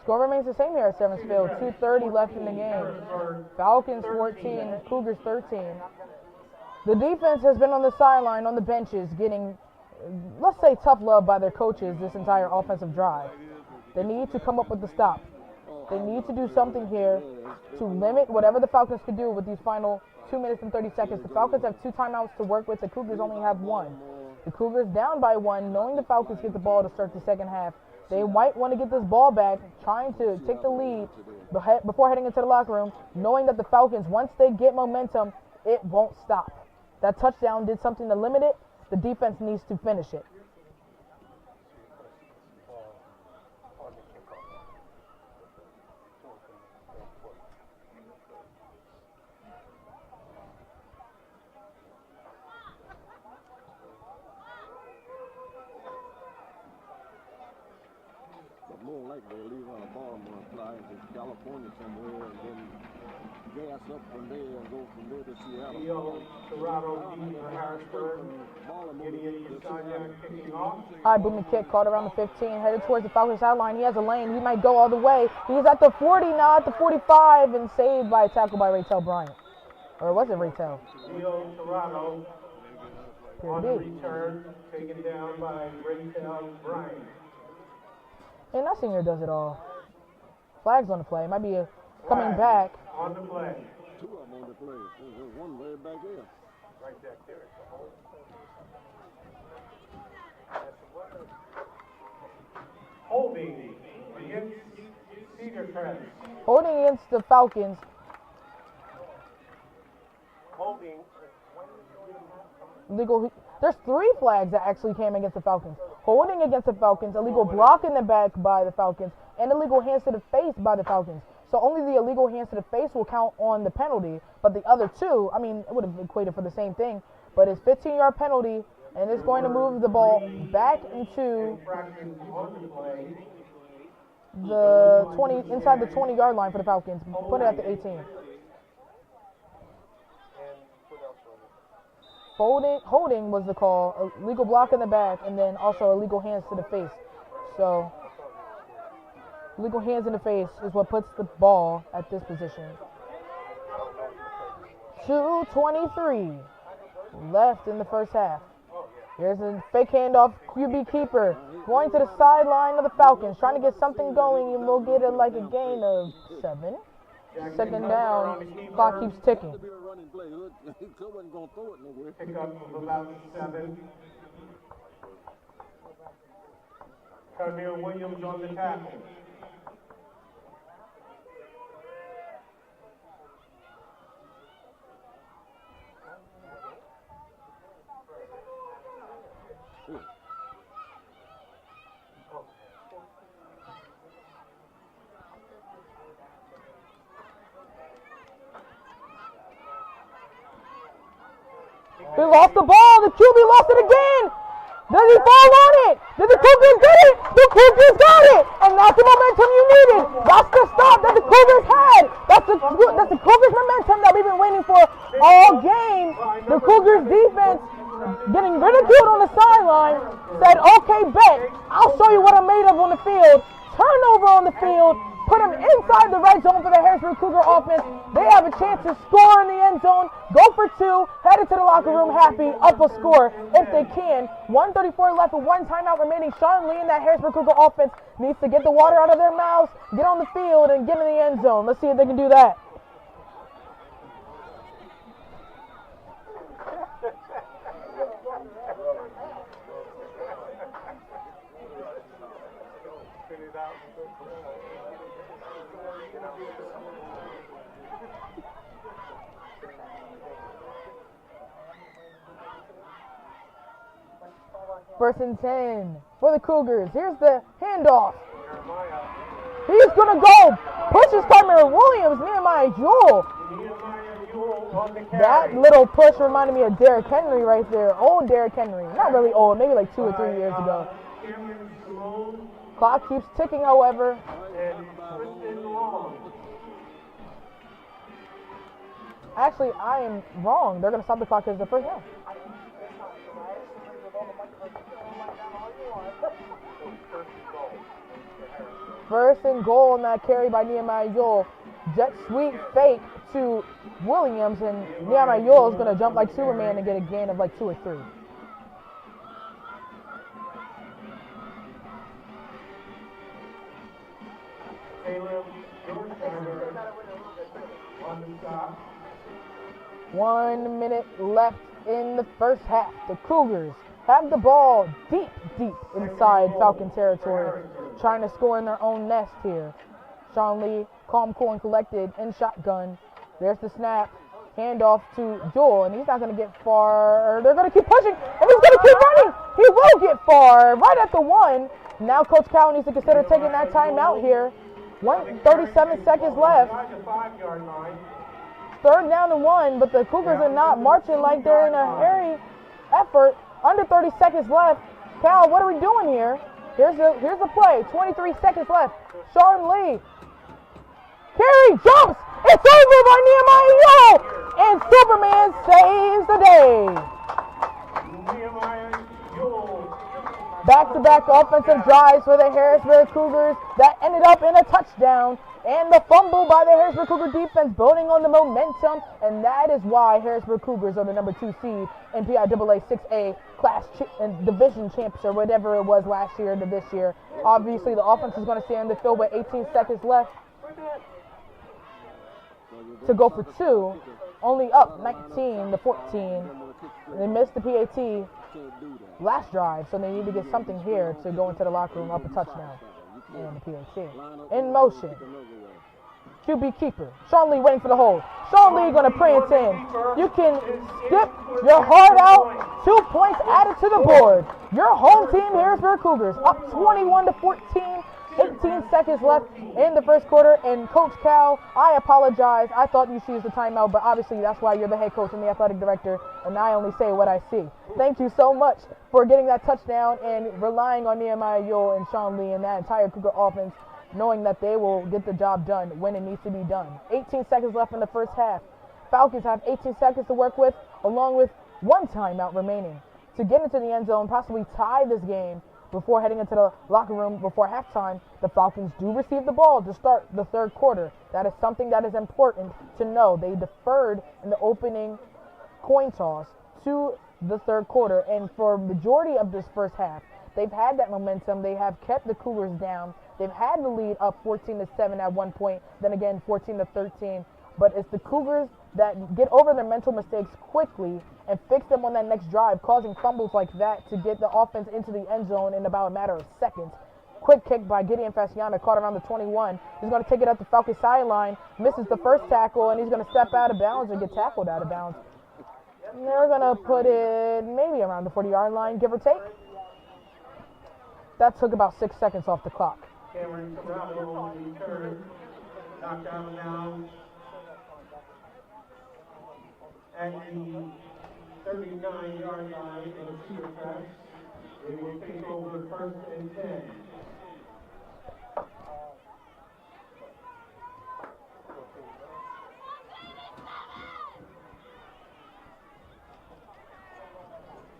Score remains the same here at Severance Field. 2:30 left in the game. Falcons 14, Cougars 13. The defense has been on the sideline, on the benches, getting, let's say, tough love by their coaches this entire offensive drive. They need to come up with the stop. They need to do something here to limit whatever the Falcons could do with these final 2 minutes and 30 seconds. The Falcons have 2 timeouts to work with. The Cougars only have 1. The Cougars down by 1, knowing the Falcons get the ball to start the second half. They might want to get this ball back, trying to take the lead before heading into the locker room, knowing that the Falcons, once they get momentum, it won't stop. That touchdown did something to limit it. The defense needs to finish it. More likely they leave on a Baltimore fly to California somewhere and then gas up from there and go from there to Seattle. Toronto beating Harrisburg. Gideon Fasciana kicking off. High booming kick caught around the 15, headed towards the Falcons sideline. He has a lane. He might go all the way. He's at the 40, now at the 45, and saved by a tackle by Raytel Bryant. Or was it Raytel? Leo Toronto on the return, taken down by Raytel Bryant. And that senior does it all. Flags on the play. Might be coming back. On the play. 2 of them on the play. There's one way back there. Right back there. Holding against Cedar Crest. Holding against the Falcons. Holding. Legal. There's 3 flags that actually came against the Falcons. Holding against the Falcons, illegal block in the back by the Falcons, and illegal hands to the face by the Falcons. So only the illegal hands to the face will count on the penalty, but the other 2, I mean, it would have equated for the same thing, but it's 15-yard penalty, and it's going to move the ball back into the 20, inside the 20-yard line for the Falcons. Put it at the 18. Holding was the call, illegal block in the back, and then also illegal hands to the face. So, illegal hands in the face is what puts the ball at this position. 2:23 left in the first half. Here's a fake handoff, QB keeper going to the sideline of the Falcons, trying to get something going, and we'll get like a gain of 7. Second down, clock keeps ticking. Pick up of about 7. Carmel Williams on the tackle. He lost the ball. The QB lost it again. Does he fall on it? Did the Cougars get it? The Cougars got it. And that's the momentum you needed. That's the stop that the Cougars had. That's the Cougars momentum that we've been waiting for all game. The Cougars defense getting ridiculed on the sideline said, okay, bet. I'll show you what I'm made of on the field. Turnover on the field. Put them inside the red zone for the Harrisburg Cougar offense. They have a chance to score in the end zone. Go for 2. Headed to the locker room happy. Up a score if they can. 1:34 left with 1 timeout remaining. Sean Lee and that Harrisburg Cougar offense needs to get the water out of their mouths, get on the field, and get in the end zone. Let's see if they can do that. First and 10 for the Cougars. Here's the handoff. He's going to go. Pushes Cameron Williams, Nehemiah Jewell. That little push reminded me of Derrick Henry right there. Old Derrick Henry. Not really old, maybe like 2 or 3 years ago. Clock keeps ticking, however. Actually, I am wrong. They're going to stop the clock because the first half. First and goal on that carry by Nehemiah Jewell. Jet sweep fake to Williams, and Nehemiah Jewell is going to jump like Superman and get a gain of like 2 or 3. One minute left in the first half. The Cougars have the ball deep inside Falcon territory, trying to score in their own nest here. Sean Lee, calm, cool, and collected in shotgun. There's the snap. Handoff to Jewell, and he's not going to get far. They're going to keep pushing, and he's going to keep running. He will get far, right at the 1. Now Coach Cowell needs to consider taking that timeout here. 37 seconds left. 3rd down and 1, but the Cougars are not marching like they're in a hurry effort. Under 30 seconds left. Cal, what are we doing here? Here's the play. 23 seconds left. Sean Lee. Carry jumps. It's over by Nehemiah Jewell. And Superman saves the day. Back-to-back offensive drives for the Harrisburg Cougars that ended up in a touchdown. And the fumble by the Harrisburg Cougar defense, building on the momentum, and that is why Harrisburg Cougars are the number 2 seed in PiAA 6A class and division champs, or whatever it was last year to this year. Obviously, the offense is going to stay on the field with 18 seconds left to go for 2, only up 19-14. They missed the PAT last drive, so they need to get something here to go into the locker room up a touchdown. And the PAT. In motion. QB keeper. Sean Lee waiting for the hold. Sean Lee going to prance in. You can skip your heart out. 2 points added to the board. Your home team, Harrisburg Cougars, up 21-14. 18 seconds left in the first quarter. And Coach Cal, I apologize. I thought you should use the timeout, but obviously that's why you're the head coach and the athletic director, and I only say what I see. Thank you so much for getting that touchdown and relying on Nehemiah Jewell and Sean Lee and that entire Cougar offense, knowing that they will get the job done when it needs to be done. 18 seconds left in the first half. Falcons have 18 seconds to work with, along with 1 timeout remaining to get into the end zone, possibly tie this game before heading into the locker room before halftime. The Falcons do receive the ball to start the 3rd quarter. That is something that is important to know. They deferred in the opening coin toss to the 3rd quarter, and for majority of this first half, they've had that momentum. They have kept the Cougars down. They've had the lead up 14-7 at one point, then again 14-13. But it's the Cougars that get over their mental mistakes quickly and fix them on that next drive, causing fumbles like that to get the offense into the end zone in about a matter of seconds. Quick kick by Gideon Fasciana, caught around the 21. He's going to take it up the Falcons sideline, misses the first tackle, and he's going to step out of bounds and get tackled out of bounds. And they're going to put it maybe around the 40-yard line, give or take. That took about 6 seconds off the clock. Cameron Bravo return, knocked out of bounds at the 39-yard line of Cedar Crest. They will take over 1st and 10.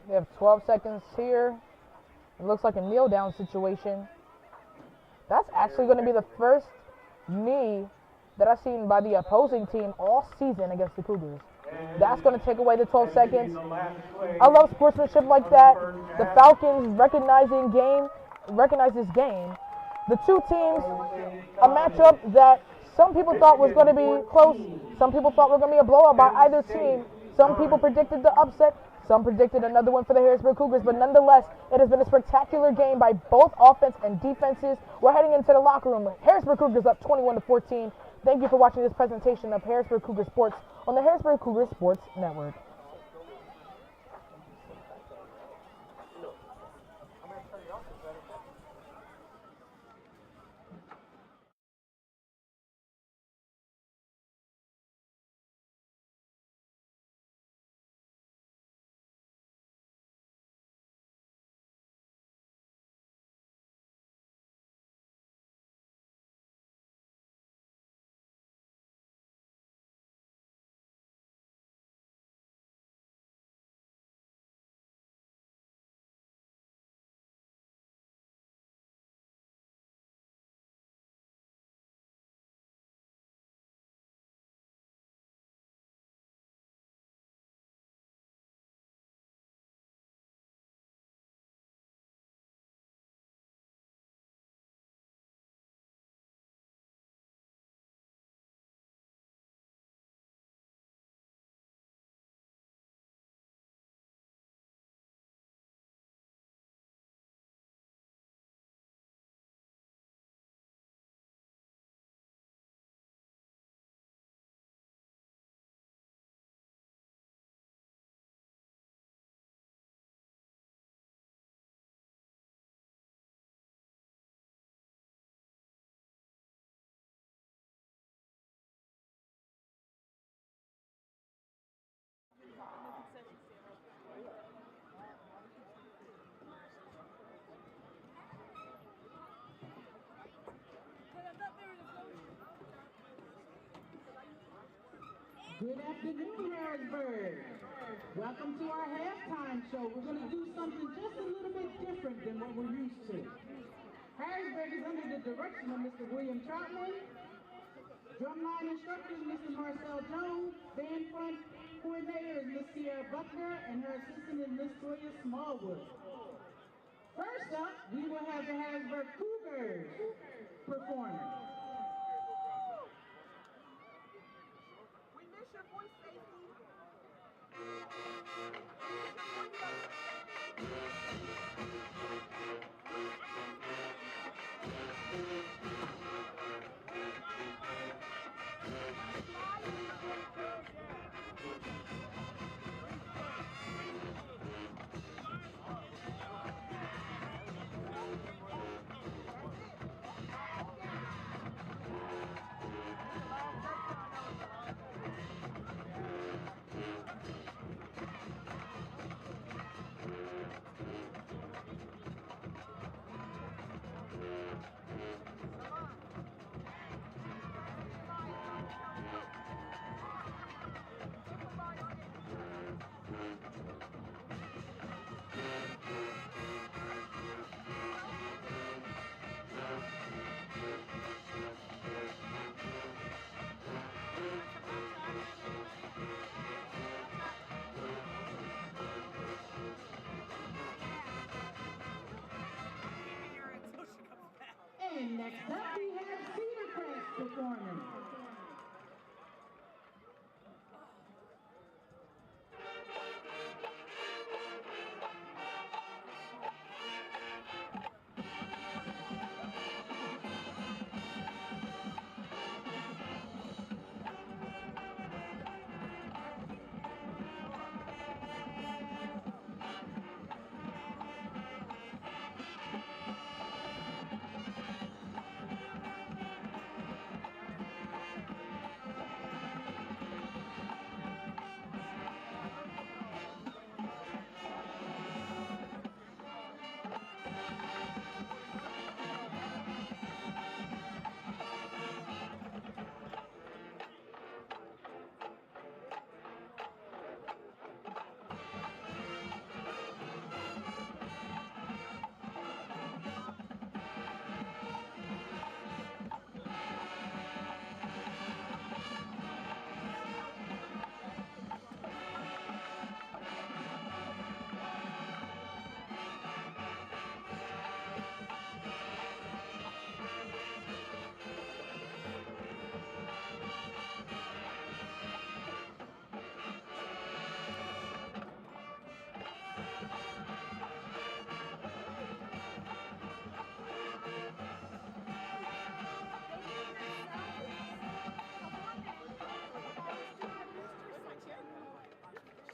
They have 12 seconds here. It looks like a kneel-down situation. That's actually going to be the first knee that I've seen by the opposing team all season against the Cougars. That's going to take away the 12 seconds. I love sportsmanship like that. The Falcons recognize this game. The two teams, a matchup that some people thought was going to be close. Some people thought was going to be a blowout by either team. Some people predicted the upset. Some predicted another one for the Harrisburg Cougars, but nonetheless, it has been a spectacular game by both offense and defenses. We're heading into the locker room. Harrisburg Cougars up 21-14. Thank you for watching this presentation of Harrisburg Cougar Sports on the Harrisburg Cougar Sports Network. Good afternoon, Harrisburg. Welcome to our halftime show. We're going to do something just a little bit different than what we're used to. Harrisburg is under the direction of Mr. William Troutman. Drumline instructor is Mr. Marcel Jones. Band front coordinator is Miss Sierra Buckner, and her assistant is Miss Toya Smallwood. First up, we will have the Harrisburg Cougars performing. We miss your voice, Stacey. And next up we have Cedar Crest performing.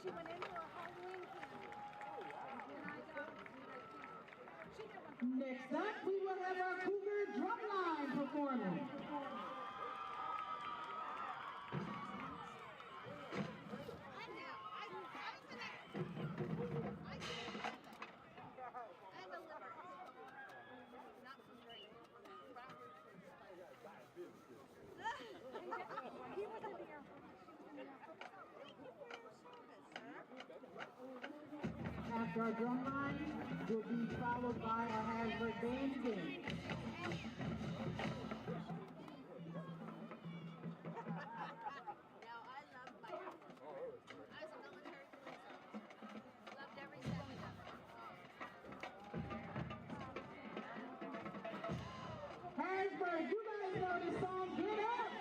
She went into a Halloween camp. Next up, we will have our Cougar drumline performing. I'm a liver. Not from great. He was in the airport. Thank you for your service, sir. After our drumline will be followed by our Harrisburg band game. Now, I love my uniform. I was a military police officer. Loved every second of it. Harrisburg, you guys know this song, Get Up!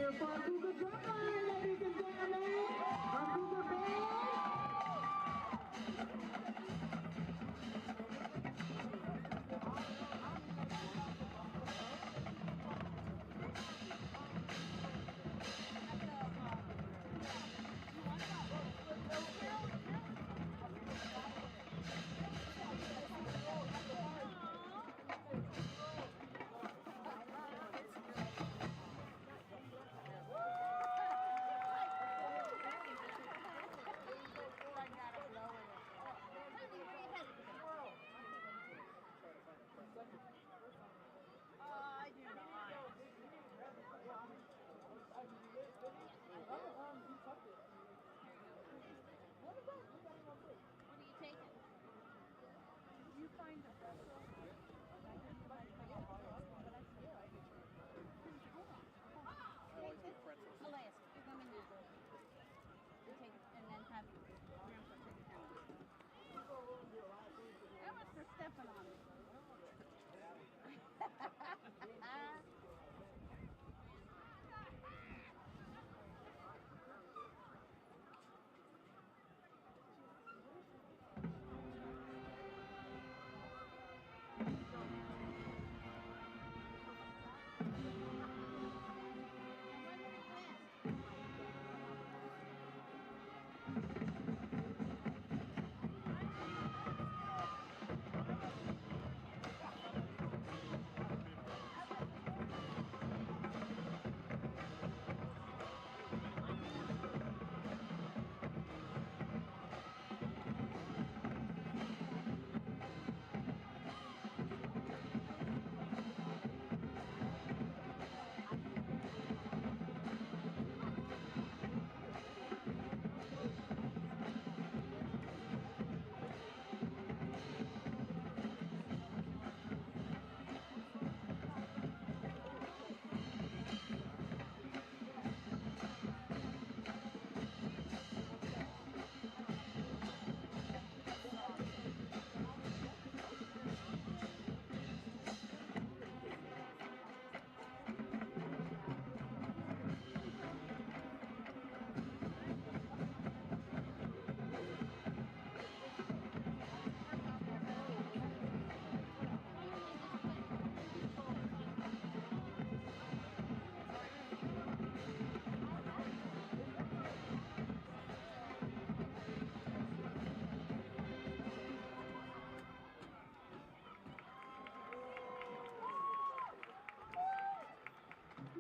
hear for our Cougar drumline, ladies and gentlemen. Our Cougar band. I do not. What are you taking? You find a pretzel. Take this. Elias, give them in there. You take it and then have Grandpa take it down. That was for stepping on it.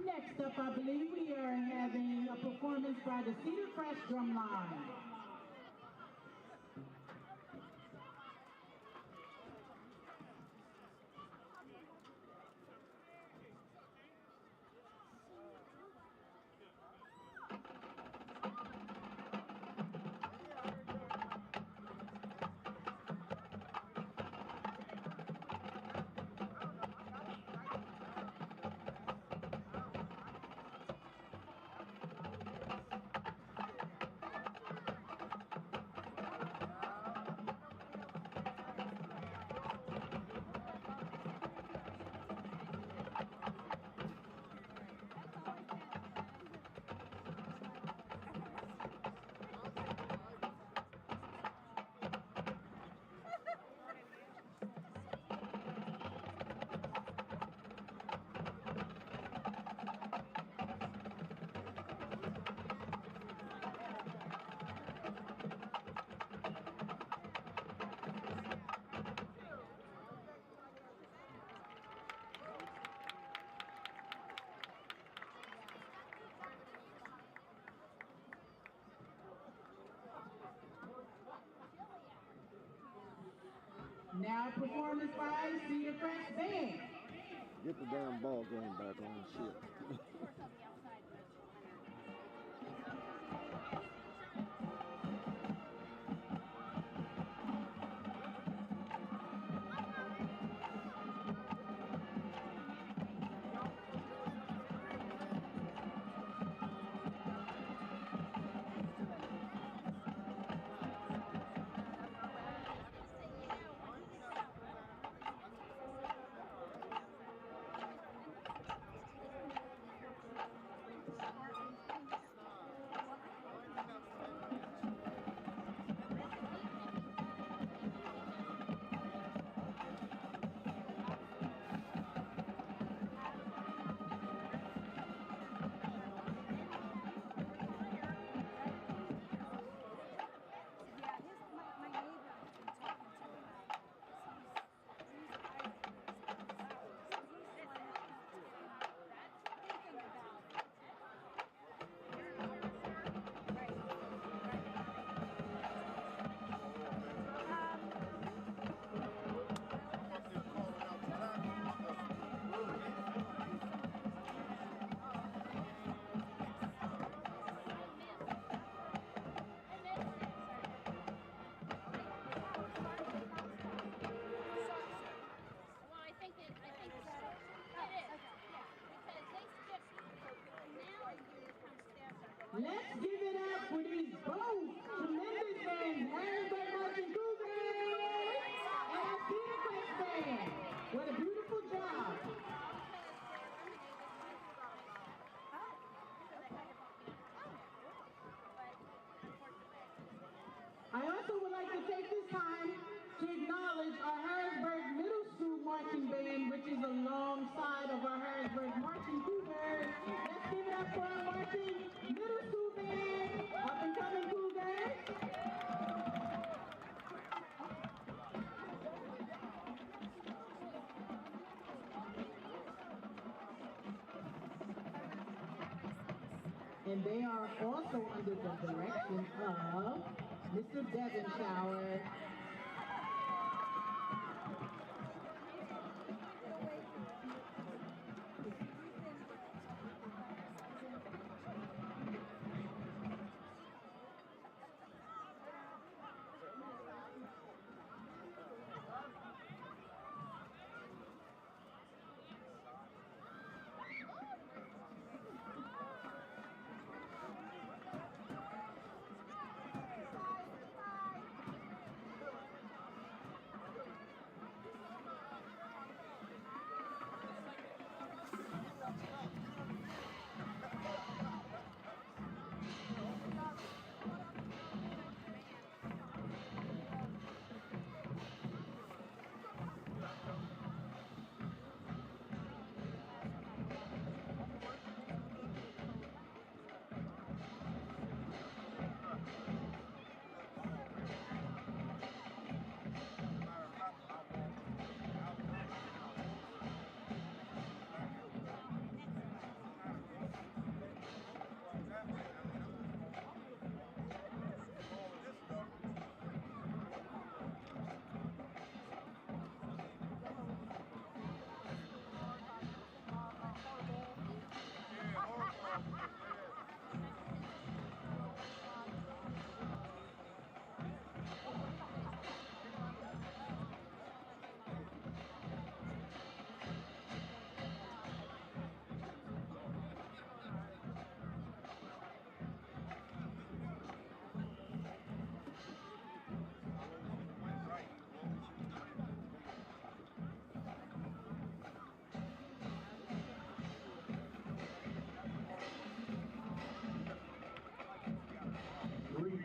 Next up, I believe we are having a performance by the Cedar Crest Drumline. Now performance by Cedar Crest Band. Get the damn ball game back on shit. time to acknowledge our Harrisburg Middle School marching band, which is alongside of our Harrisburg marching Cougars. Let's give it up for our marching middle school band, up and coming Cougars. And they are also under the direction of Mr. Devin Shower.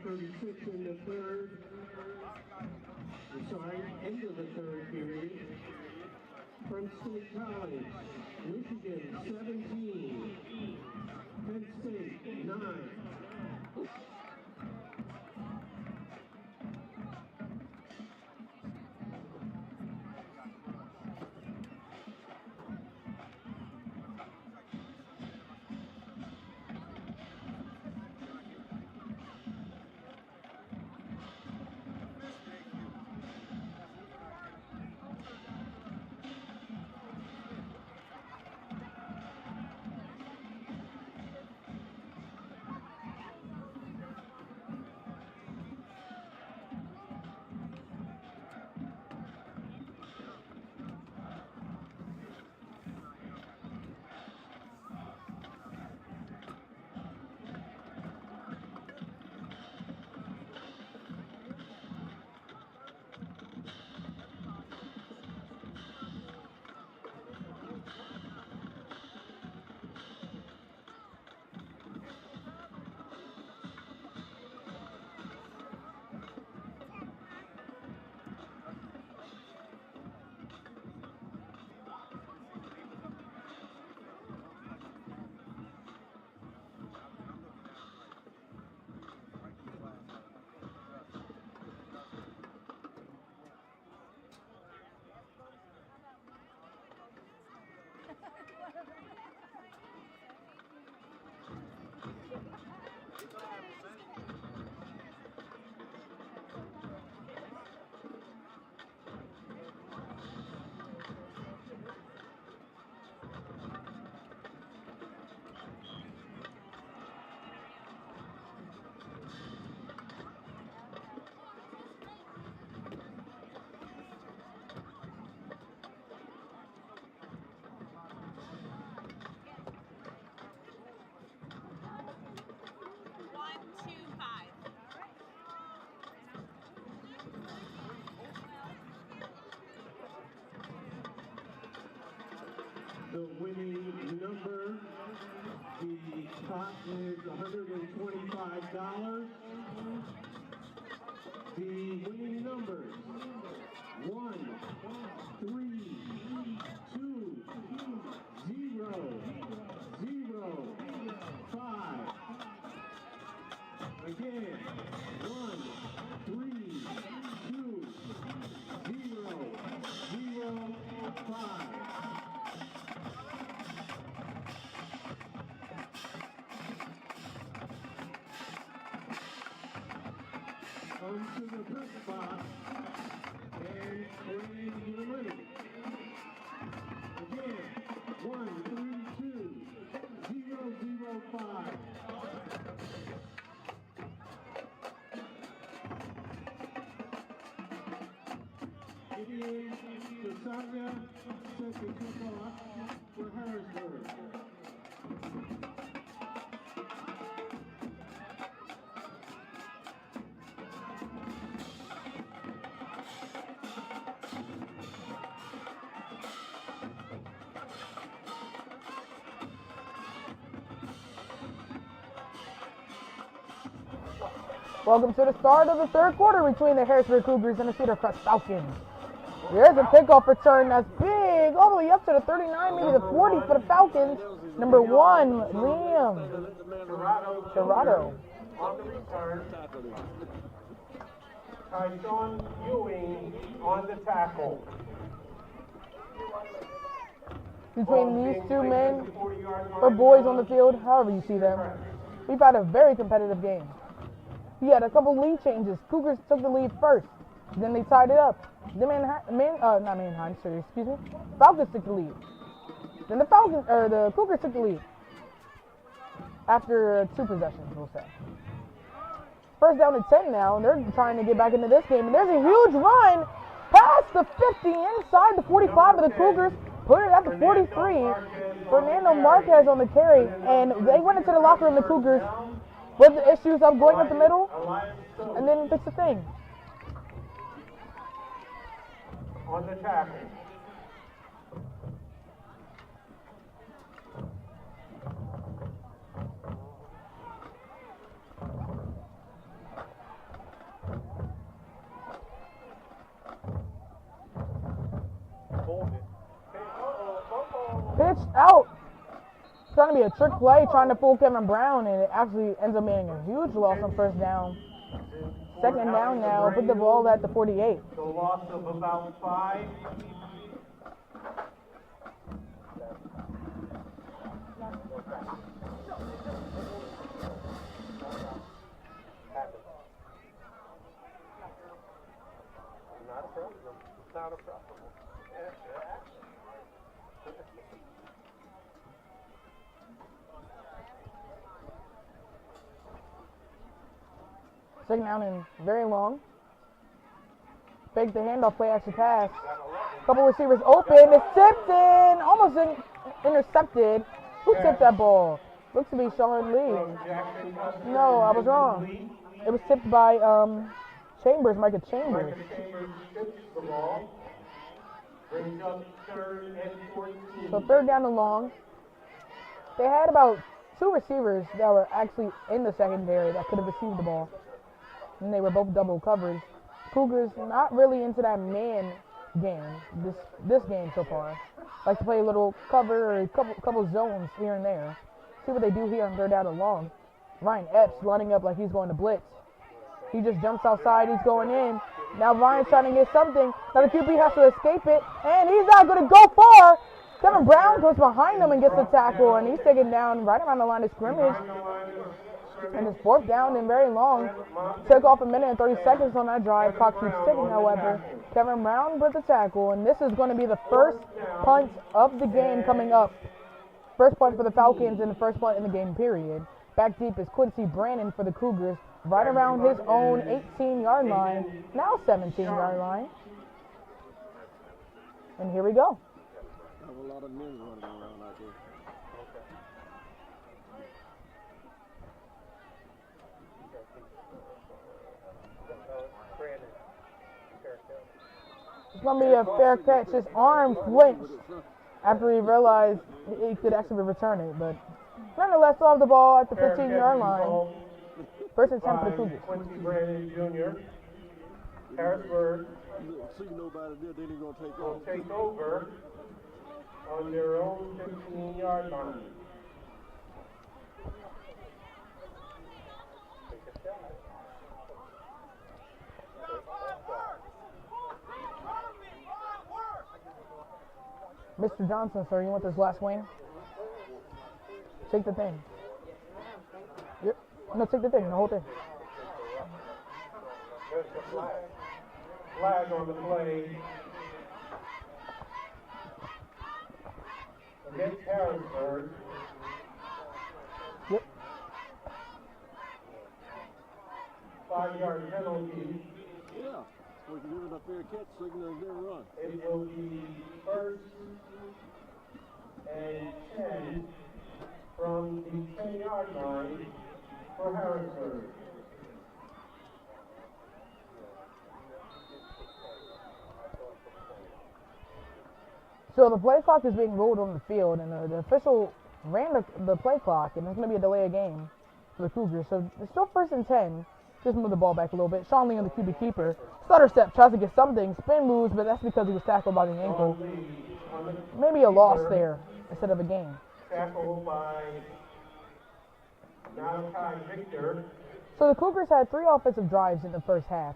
.36 in the third. End of the third period. From State College, Michigan 17, Penn State 9. The winning number, the top is $125. The winning number 1, 3, 2, 0, 0, 5. Again, 1, 3, 2, 0, 0, 5. Come to the press box and claim your money. Again, 1, 3, 2, 0, 0, 5. It is Cassandra set the kickoff for Harrisburg. Welcome to the start of the third quarter between the Harrisburg Cougars and the Cedar Crest Falcons. There's a kickoff return that's big, all the way up to the 39, maybe the 40 for the Falcons. Number 1, Liam Gerardo. On the return, Tyshawn Ewing on the tackle. Between these two men, or boys on the field, however you see them, we've had a very competitive game. We had a couple lead changes. Cougars took the lead first, then they tied it up. Then Falcons took the lead. Then the Cougars took the lead after 2 possessions, we'll say. First down and 10 now, and they're trying to get back into this game. And there's a huge run past the 50, inside the 45 of the Cougars, put it at the 43. Fernando Marquez on the carry, and they went into the locker room, the Cougars, with the issues of going up the middle, and then fix the thing. On the tackle. Pitched out. Trying to be a trick play, trying to fool Kevin Brown, and it actually ends up being a huge loss on first down. Second down now, put the ball at the 48. The loss of about 5. Not a problem. It's not a problem. Second down and very long. Fake the handoff, play action pass. Couple receivers open. It's tipped in. Almost intercepted. Who tipped that ball? Looks to be Sean Lee. No, I was wrong. It was tipped by Chambers, Micah Chambers. The ball. Brings up 3rd and 14. So third down and long. They had about 2 receivers that were actually in the secondary that could have received the ball. And they were both double coverage. Cougars not really into that man game this game so far. Like to play a little cover or a couple zones here and there. See what they do here on third down and long. Ryan Epps lining up like he's going to blitz. He just jumps outside, he's going in. Now Ryan's trying to get something. Now the QB has to escape it, and he's not going to go far. Kevin Brown goes behind him and gets the tackle, and he's taken down right around the line of scrimmage. And it's 4th down and very long. Took off 1 minute and 30 seconds on that drive. Clock keeps ticking, however. Kevin Brown with the tackle, and this is going to be the first punt of the game coming up. First punt for the Falcons and the first punt in the game, period. Back deep is Quincy Brandon for the Cougars, right around his own 18-yard line, now 17-yard line. And here we go. I have a lot of men running around out there. It's going to be a fair catch. His arm flinched after he realized he could actually return it. But nonetheless, still have the ball at the 15-yard line. First attempt for the Cougars. Quincy Brandon Jr. Harrisburg See nobody there, then they're going to take will off. take over on their own 15-yard line. Take a shot. Mr. Johnson, sir, you want this last wing? Take the thing. Yep. No, take the thing, the whole thing. There's the flag. Flag on the play against Harrisburg. Yep. 5-yard penalty. Yeah, we can give it a fair catch, signal and then run. It will be first and 10 from the 10-yard line for Harrisburg. So the play clock is being rolled on the field, and the official ran the play clock, and there's going to be a delay of game for the Cougars. So it's still first and 10. Just move the ball back a little bit. Sean Lee on the QB keeper. Stutter step, tries to get something. Spin moves, but that's because he was tackled by the ankle. Maybe a loss there instead of a gain. Tackled by Malachi Victor. So the Cougars had 3 offensive drives in the first half.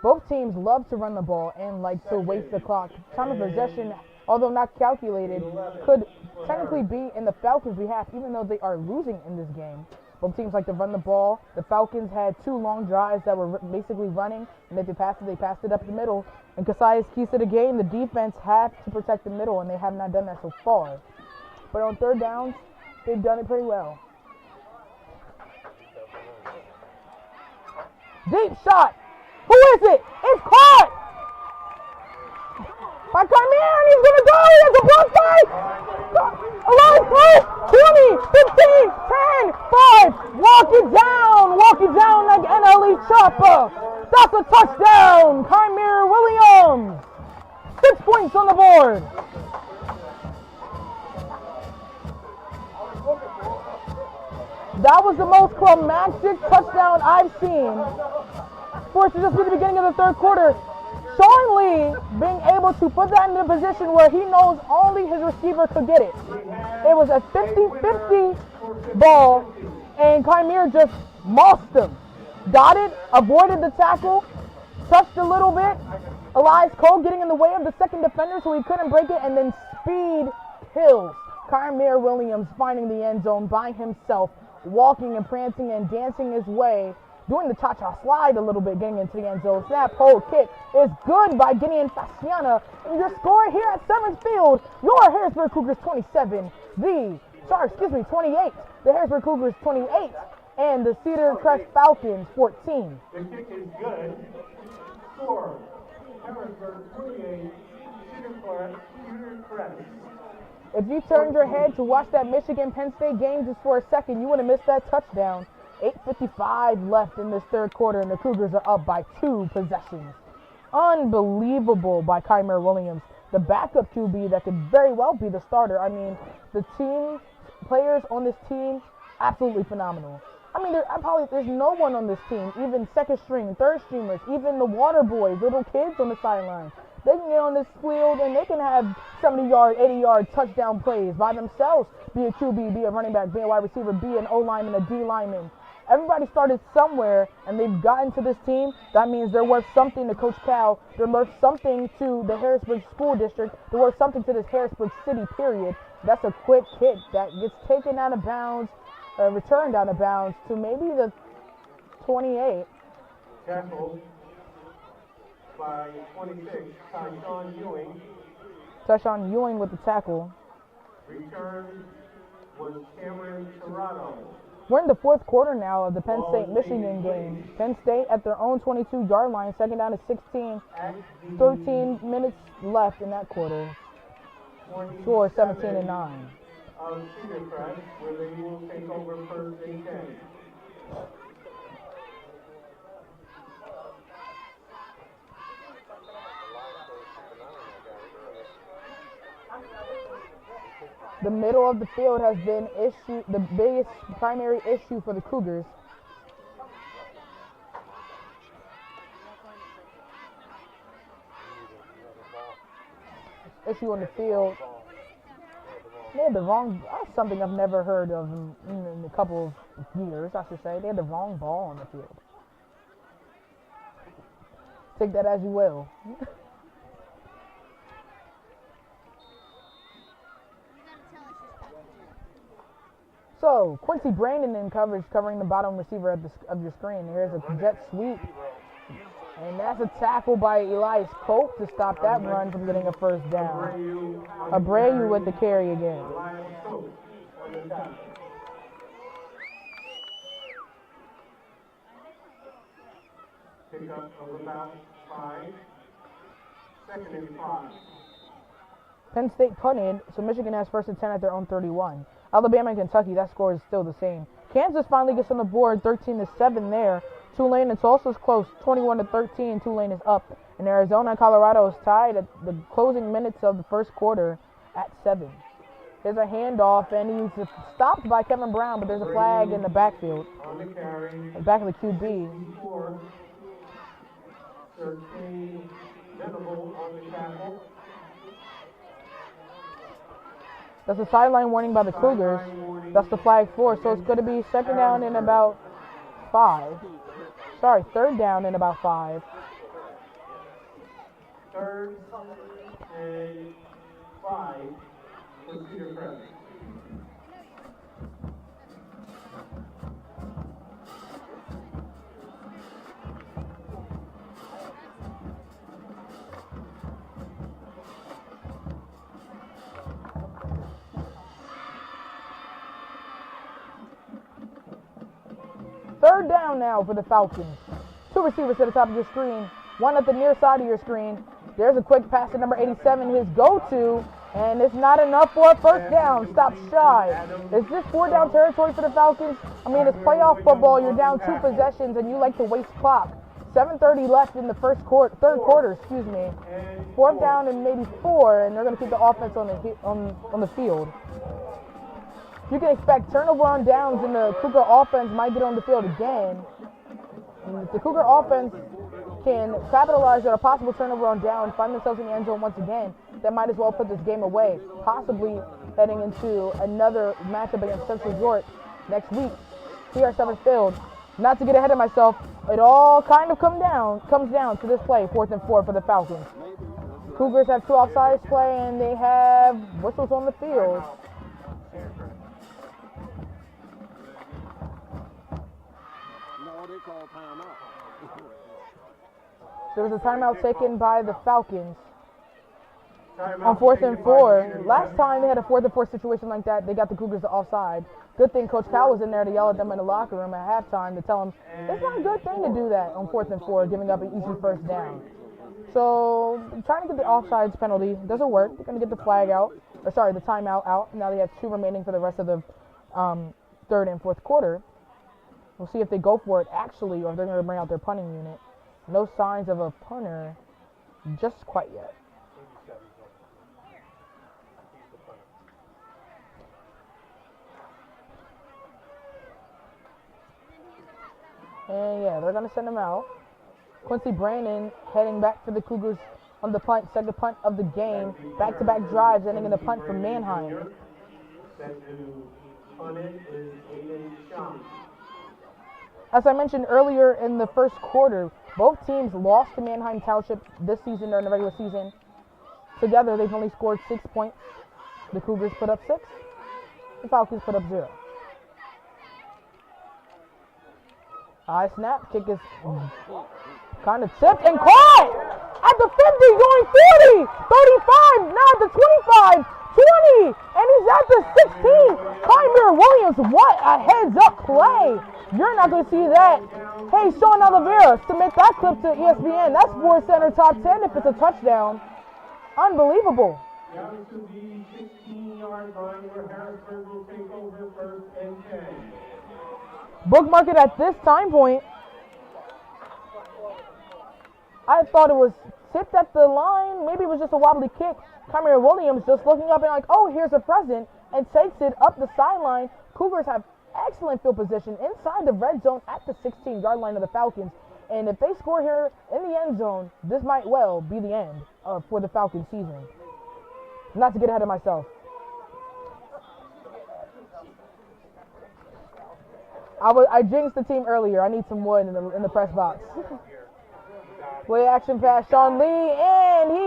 Both teams love to run the ball and like to waste the clock. Time of possession, although not calculated, could technically be in the Falcons' behalf, even though they are losing in this game. Both teams like to run the ball. The Falcons had 2 long drives that were basically running, and if they passed it up the middle. And Kasai's keys to the game, the defense had to protect the middle, and they have not done that so far. But on third downs, they've done it pretty well. Deep shot. Who is it? It's caught by Carmier, and he's going to go. He has a block fight. Alive, close. 20, 15, 10, 5. Walk it down like NLE Chopper. That's a touchdown. Carmier Williams. 6 points on the board. That was the most climactic touchdown I've seen. For it to just be the beginning of the third quarter. Sean Lee being able to put that in a position where he knows only his receiver could get it. It was a 50-50 ball, and Carmier just mossed him. Got it, avoided the tackle, touched a little bit. Elias Cole getting in the way of the second defender so he couldn't break it, and then speed kills. Carmier Williams finding the end zone by himself, walking and prancing and dancing his way, doing the cha-cha slide a little bit, getting into the end zone. Snap, hold, kick is good by Gideon Fasciana. And your score here at Severance Field, your Harrisburg Cougars 27, 28. The Harrisburg Cougars 28, and the Cedar Crest Falcons 14. The kick is good. Score, Harrisburg 28, Cedar Crest. If you turned your head to watch that Michigan-Penn State game just for a second, you would have missed that touchdown. 8:55 left in this third quarter, and the Cougars are up by 2 possessions. Unbelievable by Kymer Williams, the backup QB that could very well be the starter. I mean, the team players on this team, absolutely phenomenal. I mean, there's no one on this team, even second string, third streamers, even the water boys, little kids on the sideline. They can get on this field and they can have 70-yard, 80-yard touchdown plays by themselves. Be a QB, be a running back, be a wide receiver, be an O-lineman, a D-lineman. Everybody started somewhere, and they've gotten to this team. That means they're worth something to Coach Cal. They're worth something to the Harrisburg School District. They're worth something to this Harrisburg City, period. That's a quick kick that gets taken out of bounds, returned out of bounds to maybe the 28. Tackled by 26, Tyshawn Ewing. Tyshawn Ewing with the tackle. Return was Cameron Tirado. We're in the fourth quarter now of the Penn State-Michigan game. Penn State at their own 22-yard line, second down to 16. 13 minutes left in that quarter. Score 17-9. Of Cedar Crest, where they will take over first and 10. The middle of the field has been the biggest primary issue for the Cougars. issue on the field. They had the wrong, that's something I've never heard of in a couple of years, I should say. They had the wrong ball on the field. Take that as you will. So, Quincy Brandon in coverage, covering the bottom receiver of your screen. Here's a jet sweep. And that's a tackle by Elias Cope to stop that run from getting a first down. Abreu with the carry again. Pick up of about 5. Second and 5. Penn State punted, so Michigan has first and 10 at their own 31. Alabama and Kentucky, that score is still the same. Kansas finally gets on the board, 13-7 there. Tulane and Tulsa's close, 21-13. Tulane is up. And Arizona and Colorado is tied at the closing minutes of the first quarter at 7. There's a handoff, and he's stopped by Kevin Brown, but there's a flag in the backfield. On the carry. The back of the QB. 13. Venable on the tackle. That's a sideline warning by the Cougars. That's the flag for. So it's going to be second down in about 5. Sorry, third down in about 5. Third and 5 for Cedar Crest. Third down now for the Falcons. 2 receivers to the top of your screen. 1 at the near side of your screen. There's a quick pass to number 87, his go-to, and it's not enough for a first down. Stop shy. Is this 4-down territory for the Falcons? I mean, it's playoff football. You're down 2 possessions, and you like to waste clock. 7:30 left in the third quarter. 4th down and maybe 4, and they're going to keep the offense on the field. You can expect turnover on downs, and the Cougar offense might get on the field again. And if the Cougar offense can capitalize on a possible turnover on down, find themselves in the end zone once again, that might as well put this game away, possibly heading into another matchup against Central York next week. CR7 field. Not to get ahead of myself, it all kind of comes down to this play, 4th and 4 for the Falcons. Cougars have 2 offsides play, and they have whistles on the field. They call timeout. There was a timeout taken by the Falcons on 4th and 4. Last time they had a 4th and 4 situation like that, they got the Cougars offside. Good thing Coach Cal was in there to yell at them in the locker room at halftime to tell them it's not a good thing to do that on 4th and 4, giving up an easy first down. So trying to get the offsides penalty doesn't work. They're going to get the the timeout out. Now they have 2 remaining for the rest of the 3rd and 4th quarter. We'll see if they go for it actually, or if they're going to bring out their punting unit. No signs of a punter just quite yet. And yeah, they're going to send him out. Quincy Brandon heading back for the Cougars on the punt, second punt of the game. Back-to-back drives ending in the punt from Manheim. Set to punt it is Aiden Shaw. As I mentioned earlier in the first quarter, both teams lost to Manheim Township this season during the regular season. Together, they've only scored 6 points. The Cougars put up 6. The Falcons put up 0. High snap. Kick is kind of tipped and caught at the 50, going 40, 35, now at the 25, 20, and he's at the 16. Kymer Williams, what a heads-up play. You're not going to see that. Hey, Sean Oliveira, submit that clip to ESPN. That's Sports Center top 10 if it's a touchdown. Unbelievable. Down to the 16-yard line where Harrisburg will take over 1st and 10. Bookmark it at this time point. I thought it was tipped at the line. Maybe it was just a wobbly kick. Kymer Williams just looking up and like, oh, here's a present, and takes it up the sideline. Cougars have excellent field position inside the red zone at the 16-yard line of the Falcons. And if they score here in the end zone, this might well be the end for the Falcons season. Not to get ahead of myself. I jinxed the team earlier. I need some wood in the press box. Play action pass, Sean Lee, and he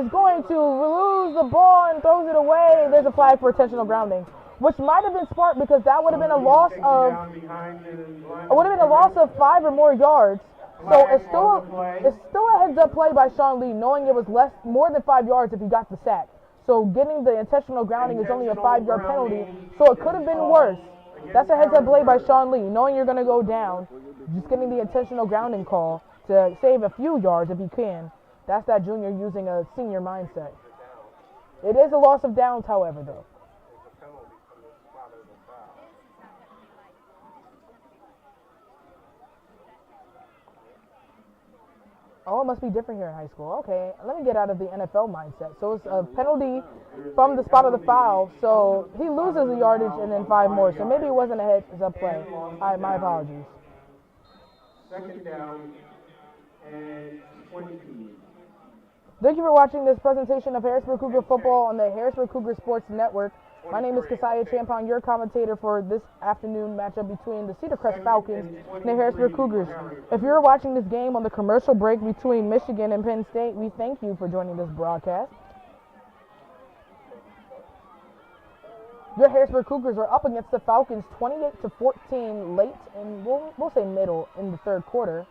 is going to lose the ball and throws it away. There's a flag for intentional grounding, which might have been smart because that would have been a loss of 5 or more yards. So it's still a heads up play by Sean Lee, knowing it was more than 5 yards if he got the sack. So getting the intentional grounding is only a 5-yard penalty, so it could have been worse. That's a heads up play by Sean Lee, knowing you're going to go down, just getting the intentional grounding call to save a few yards if he can. That's that junior using a senior mindset. It is a loss of downs, however, though. Oh, it must be different here in high school. Okay, let me get out of the NFL mindset. So it's a penalty from the spot of the foul. So he loses a yardage and then 5 more. So maybe it wasn't a heads-up play. My apologies. Second down and 22. Thank you for watching this presentation of Harrisburg Cougar football on the Harrisburg Cougar Sports Network. My name is Keziah Champong, your commentator for this afternoon matchup between the Cedar Crest Falcons and the Harrisburg Cougars. If you're watching this game on the commercial break between Michigan and Penn State, we thank you for joining this broadcast. Your Harrisburg Cougars are up against the Falcons 28-14 late, and we'll say middle in the third quarter.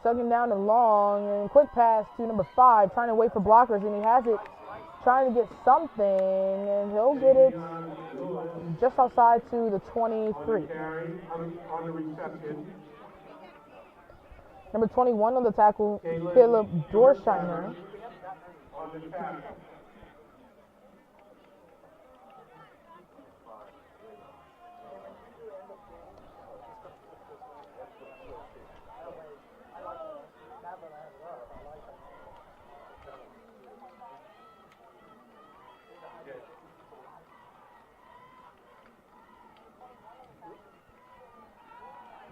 Second down and long, and quick pass to number 5, trying to wait for blockers, and he has it, trying to get something, and he'll get it just outside to the 23. Number 21 on the tackle, Caleb Dorsheimer.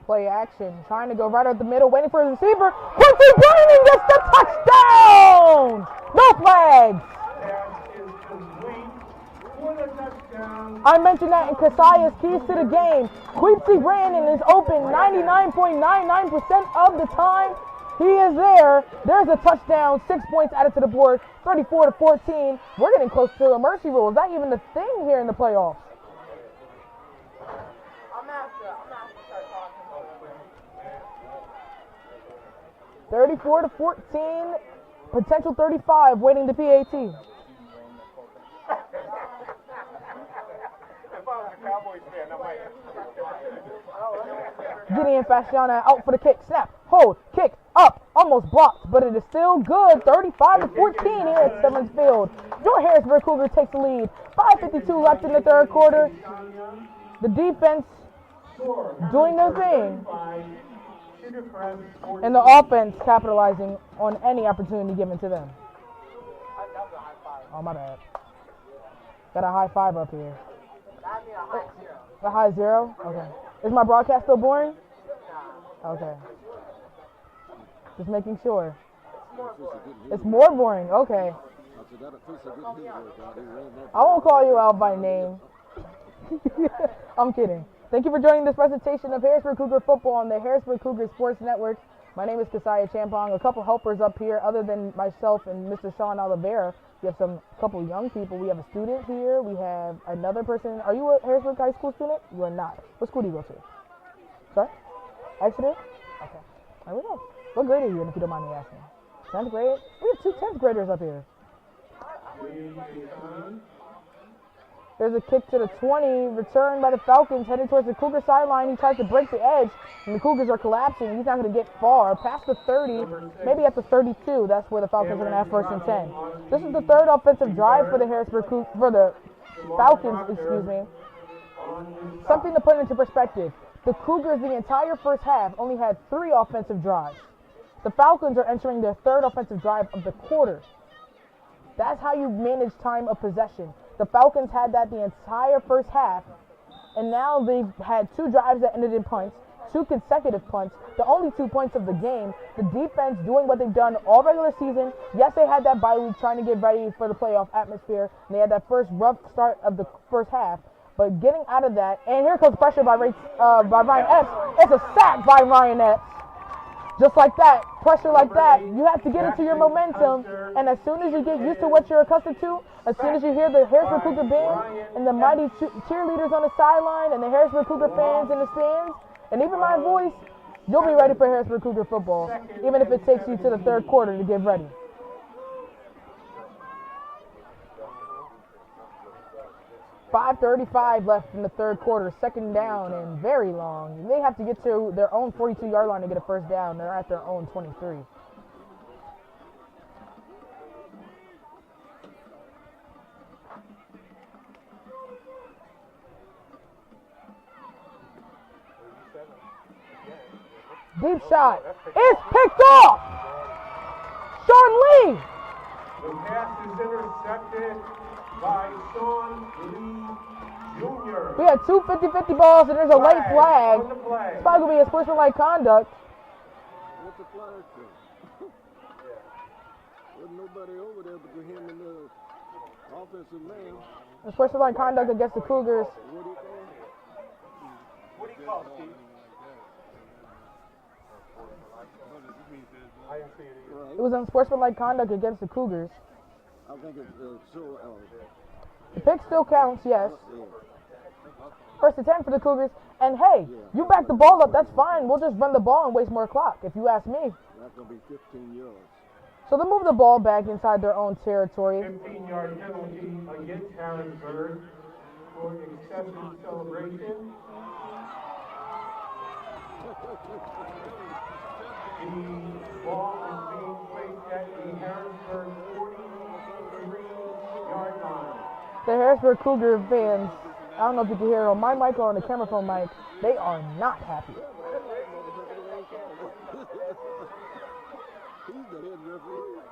Play action, trying to go right up the middle, waiting for the receiver. Quincy Brandon gets the touchdown! No flags! I mentioned that in Keziah's keys to the game. Quincy Brandon is open 99.99% of the time. He is there. There's a touchdown, 6 points added to the board, 34-14. We're getting close to a mercy rule. Is that even a thing here in the playoffs? 34-14, potential 35, waiting the PAT. If I was a Cowboys fan, I might. Gideon Fasciana out for the kick. Snap, hold, kick, up, almost blocked, but it is still good. 35-14 here at Simmons Field. Your Harrisburg Cougar takes the lead. 5:52 left in the third quarter. The defense doing their thing, and the offense capitalizing on any opportunity given to them. Oh, my bad. Got a high 5 up here. The high 0? Okay. Is my broadcast still boring? Okay. Just making sure. It's more boring. Okay. I won't call you out by name. I'm kidding. Thank you for joining this presentation of Harrisburg Cougar football on the Harrisburg Cougar Sports Network. My name is Keziah Champong. A couple helpers up here other than myself and Mr. Sean Oliveira. We have a couple young people. We have a student here. We have another person. Are you a Harrisburg High School student? You are not. What school do you go to? Sorry? Exeter? Okay. There we go. What grade are you in, if you don't mind me asking? 10th grade? We have 2 10th graders up here. There's a kick to the 20, returned by the Falcons, heading towards the Cougar sideline. He tries to break the edge, and the Cougars are collapsing. He's not going to get far. Past the 30, maybe at the 32, that's where the Falcons are going to have 1st and 10. This is the third offensive drive for the Falcons, excuse me. Something to put into perspective. The Cougars, the entire first half, only had 3 offensive drives. The Falcons are entering their 3rd offensive drive of the quarter. That's how you manage time of possession. The Falcons had that the entire first half, and now they've had 2 drives that ended in punts, 2 consecutive punts, the only 2 points of the game. The defense doing what they've done all regular season. Yes, they had that bye week trying to get ready for the playoff atmosphere, and they had that first rough start of the first half. But getting out of that, and here comes pressure by Ryan Epps. It's a sack by Ryan Epps. Just like that, pressure like that, you have to get into your momentum, and as soon as you get used to what you're accustomed to, as soon as you hear the Harrisburg Cougar band and the mighty cheerleaders on the sideline and the Harrisburg Cougar fans in the stands, and even my voice, you'll be ready for Harrisburg Cougar football, even if it takes you to the third quarter to get ready. 5:35 left in the third quarter, second down and very long. They have to get to their own 42-yard line to get a first down. They're at their own 23. Deep shot. It's picked off. Sean Lee. The pass is intercepted by Sean Lee Jr. We had two 50-50 balls, and there's a late flag. On the play. It's probably going to be a sportsmanlike conduct. What's the flag for? Wasn't nobody over there between him and the offensive man. A sportsmanlike conduct against the Cougars. What do you call it, Steve? I didn't see it either. It was unsportsmanlike conduct against the Cougars. I think it's Pick still counts, yes. First and 10 for the Cougars. And hey, you back the ball up, that's fine. We'll just run the ball and waste more clock, if you ask me. That's going to be 15 yards. So they move the ball back inside their own territory. 15-yard penalty against Harrisburg for excessive celebration. The ball is being placed at the Harrisburg 43-yard line. The Harrisburg Cougar fans, I don't know if you can hear it on my mic or on the camera phone mic, they are not happy. He's the head referee.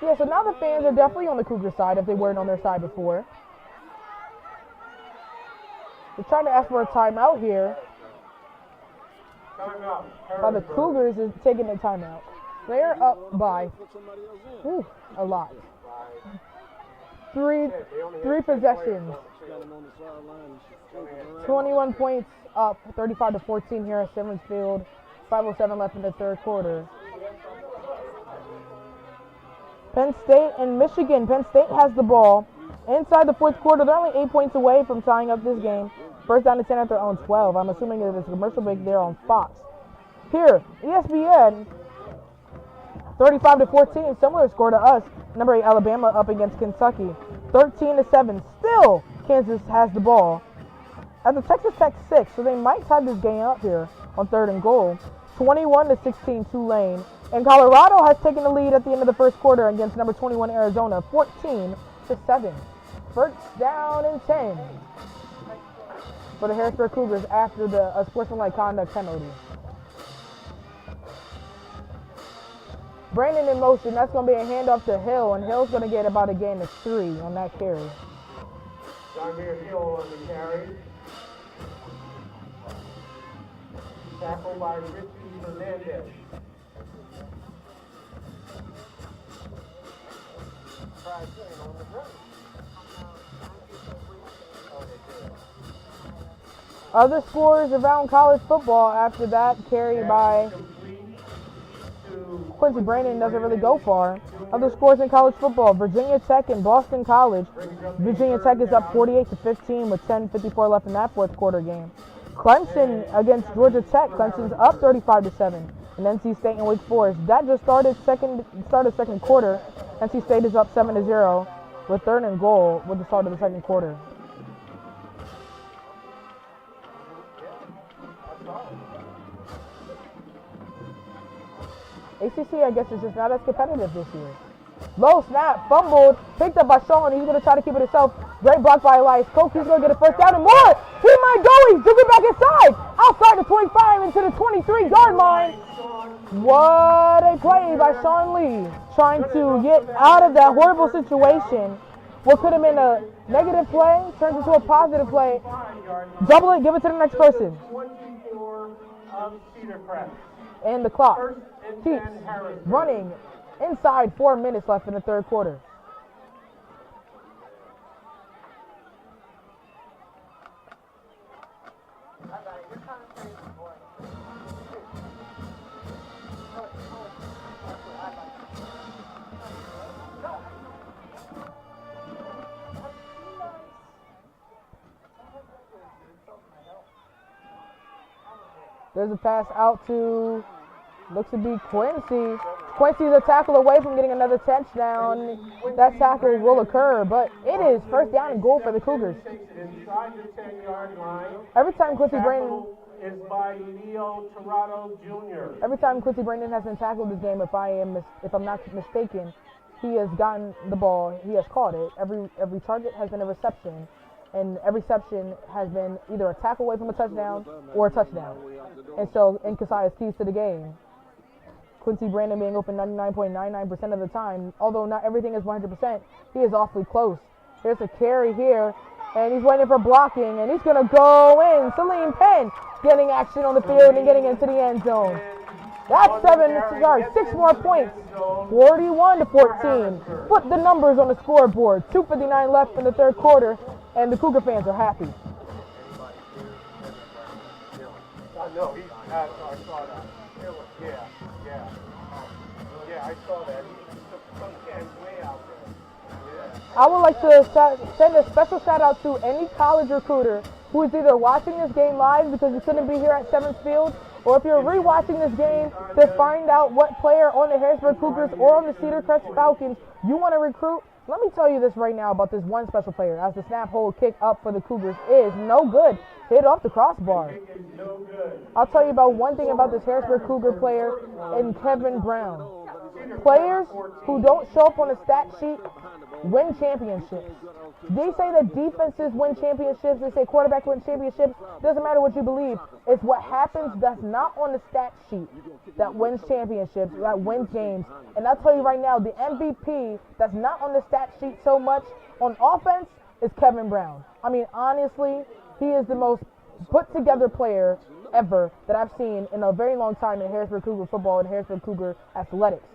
Yeah, so now the fans are definitely on the Cougar side if they weren't on their side before. They're trying to ask for a timeout here. Timeout. While the Cougars is taking the timeout. They're up by a lot. Three possessions. 21 points up, 35-14 here at Simmons Field. 5:07 left in the third quarter. Penn State and Michigan. Penn State has the ball. Inside the fourth quarter, they're only 8 points away from tying up this game. First down to 10 at their own 12. I'm assuming that there's a commercial break there on Fox. Here, ESPN, 35-14, similar score to us. Number 8 Alabama up against Kentucky, 13-7. Still, Kansas has the ball at the Texas Tech 6, so they might tie this game up here on third and goal. 21-16 Tulane, and Colorado has taken the lead at the end of the first quarter against number 21 Arizona, 14-7. First down and 10 for the Harrisburg Cougars after the sportsmanlike conduct penalty. Brandon in motion. That's going to be a handoff to Hill, and Hill's going to get about a gain of 3 on that carry. Jamir Hill on the carry. Tackled by Richie Hernandez. Other scores around college football after that carry by Quincy Brandon doesn't really go far. Other scores in college football, Virginia Tech and Boston College. Virginia Tech is up 48-15 with 10:54 left in that fourth quarter game. Clemson against Georgia Tech. Clemson's up 35-7. And NC State and Wake Forest. That just started second quarter. NC State is up 7-0 with third and goal with the start of the second quarter. ACC, I guess, is just not as competitive this year. Low snap, fumbled, picked up by Sean. He's going to try to keep it himself. Great block by Elias Koch. He's going to get a first down and more. He might go. He's digging back inside. Outside the 25 into the 23-yard line. What a play by Sean Lee, trying to get out of that horrible situation. What could have been a negative play turns into a positive play. Double it, give it to the next person. 24 of Cedar Crest. And the clock First and keeps 10 Harrisburg. running inside 4 minutes left in the third quarter. There's a pass out to, looks to be Quincy. Quincy's a tackle away from getting another touchdown. That tackle will occur, but it is first down and goal for the Cougars. Inside the 10-yard line. Every time Quincy Brandon, Is by Leo Torado Jr. every time Quincy Brandon has been tackled this game, if I'm not mistaken, he has gotten the ball, he has caught it. Every target has been a reception, and every reception has been either a tackle away from a touchdown or a touchdown. And so, Nkasai is keys to the game. Quincy Brandon being open 99.99% of the time, although not everything is 100%, he is awfully close. Here's a carry here, and he's waiting for blocking, and he's going to go in. Salim Penn getting action on the field and getting into the end zone. That's 6 more points, 41-14. Flip the numbers on the scoreboard. 2:59 left in the third quarter, and the Cougar fans are happy. No, I saw that. Yeah, I saw that. He took some hands way out there. Yeah. I would like to send a special shout out to any college recruiter who is either watching this game live because you couldn't be here at 7th Field, or if you're rewatching this game to find out what player on the Harrisburg Cougars or on the Cedar Crest Falcons you want to recruit. Let me tell you this right now about this one special player, as the snap hold kick up for the Cougars is no good. Hit off the crossbar. I'll tell you about one thing about this Harrisburg Cougar player and Kevin Brown. Players who don't show up on a stat sheet win championships. They say that defenses win championships. They say quarterbacks win championships. Doesn't matter what you believe. It's what happens that's not on the stat sheet that wins championships, that wins games. And I'll tell you right now, the MVP that's not on the stat sheet so much on offense is Kevin Brown. I mean, honestly, he is the most put-together player ever that I've seen in a very long time in Harrisburg Cougar football and Harrisburg Cougar athletics.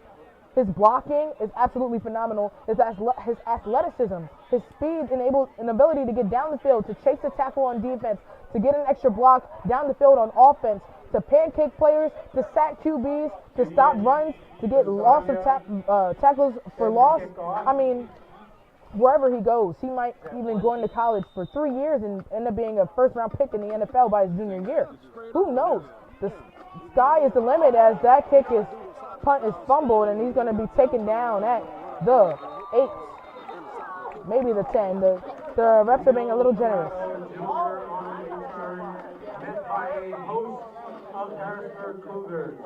His blocking is absolutely phenomenal. His athleticism, his speed, and ability to get down the field, to chase the tackle on defense, to get an extra block down the field on offense, to pancake players, to sack QBs, to stop runs, to get loss of tackles for loss. I mean, wherever he goes, he might even go into college for 3 years and end up being a first-round pick in the NFL by his junior year. Who knows? The sky is the limit, as that punt is fumbled, and he's going to be taken down at the 8, maybe the 10. The refs are being a little generous. Met by a host of Harrisburg Cougars.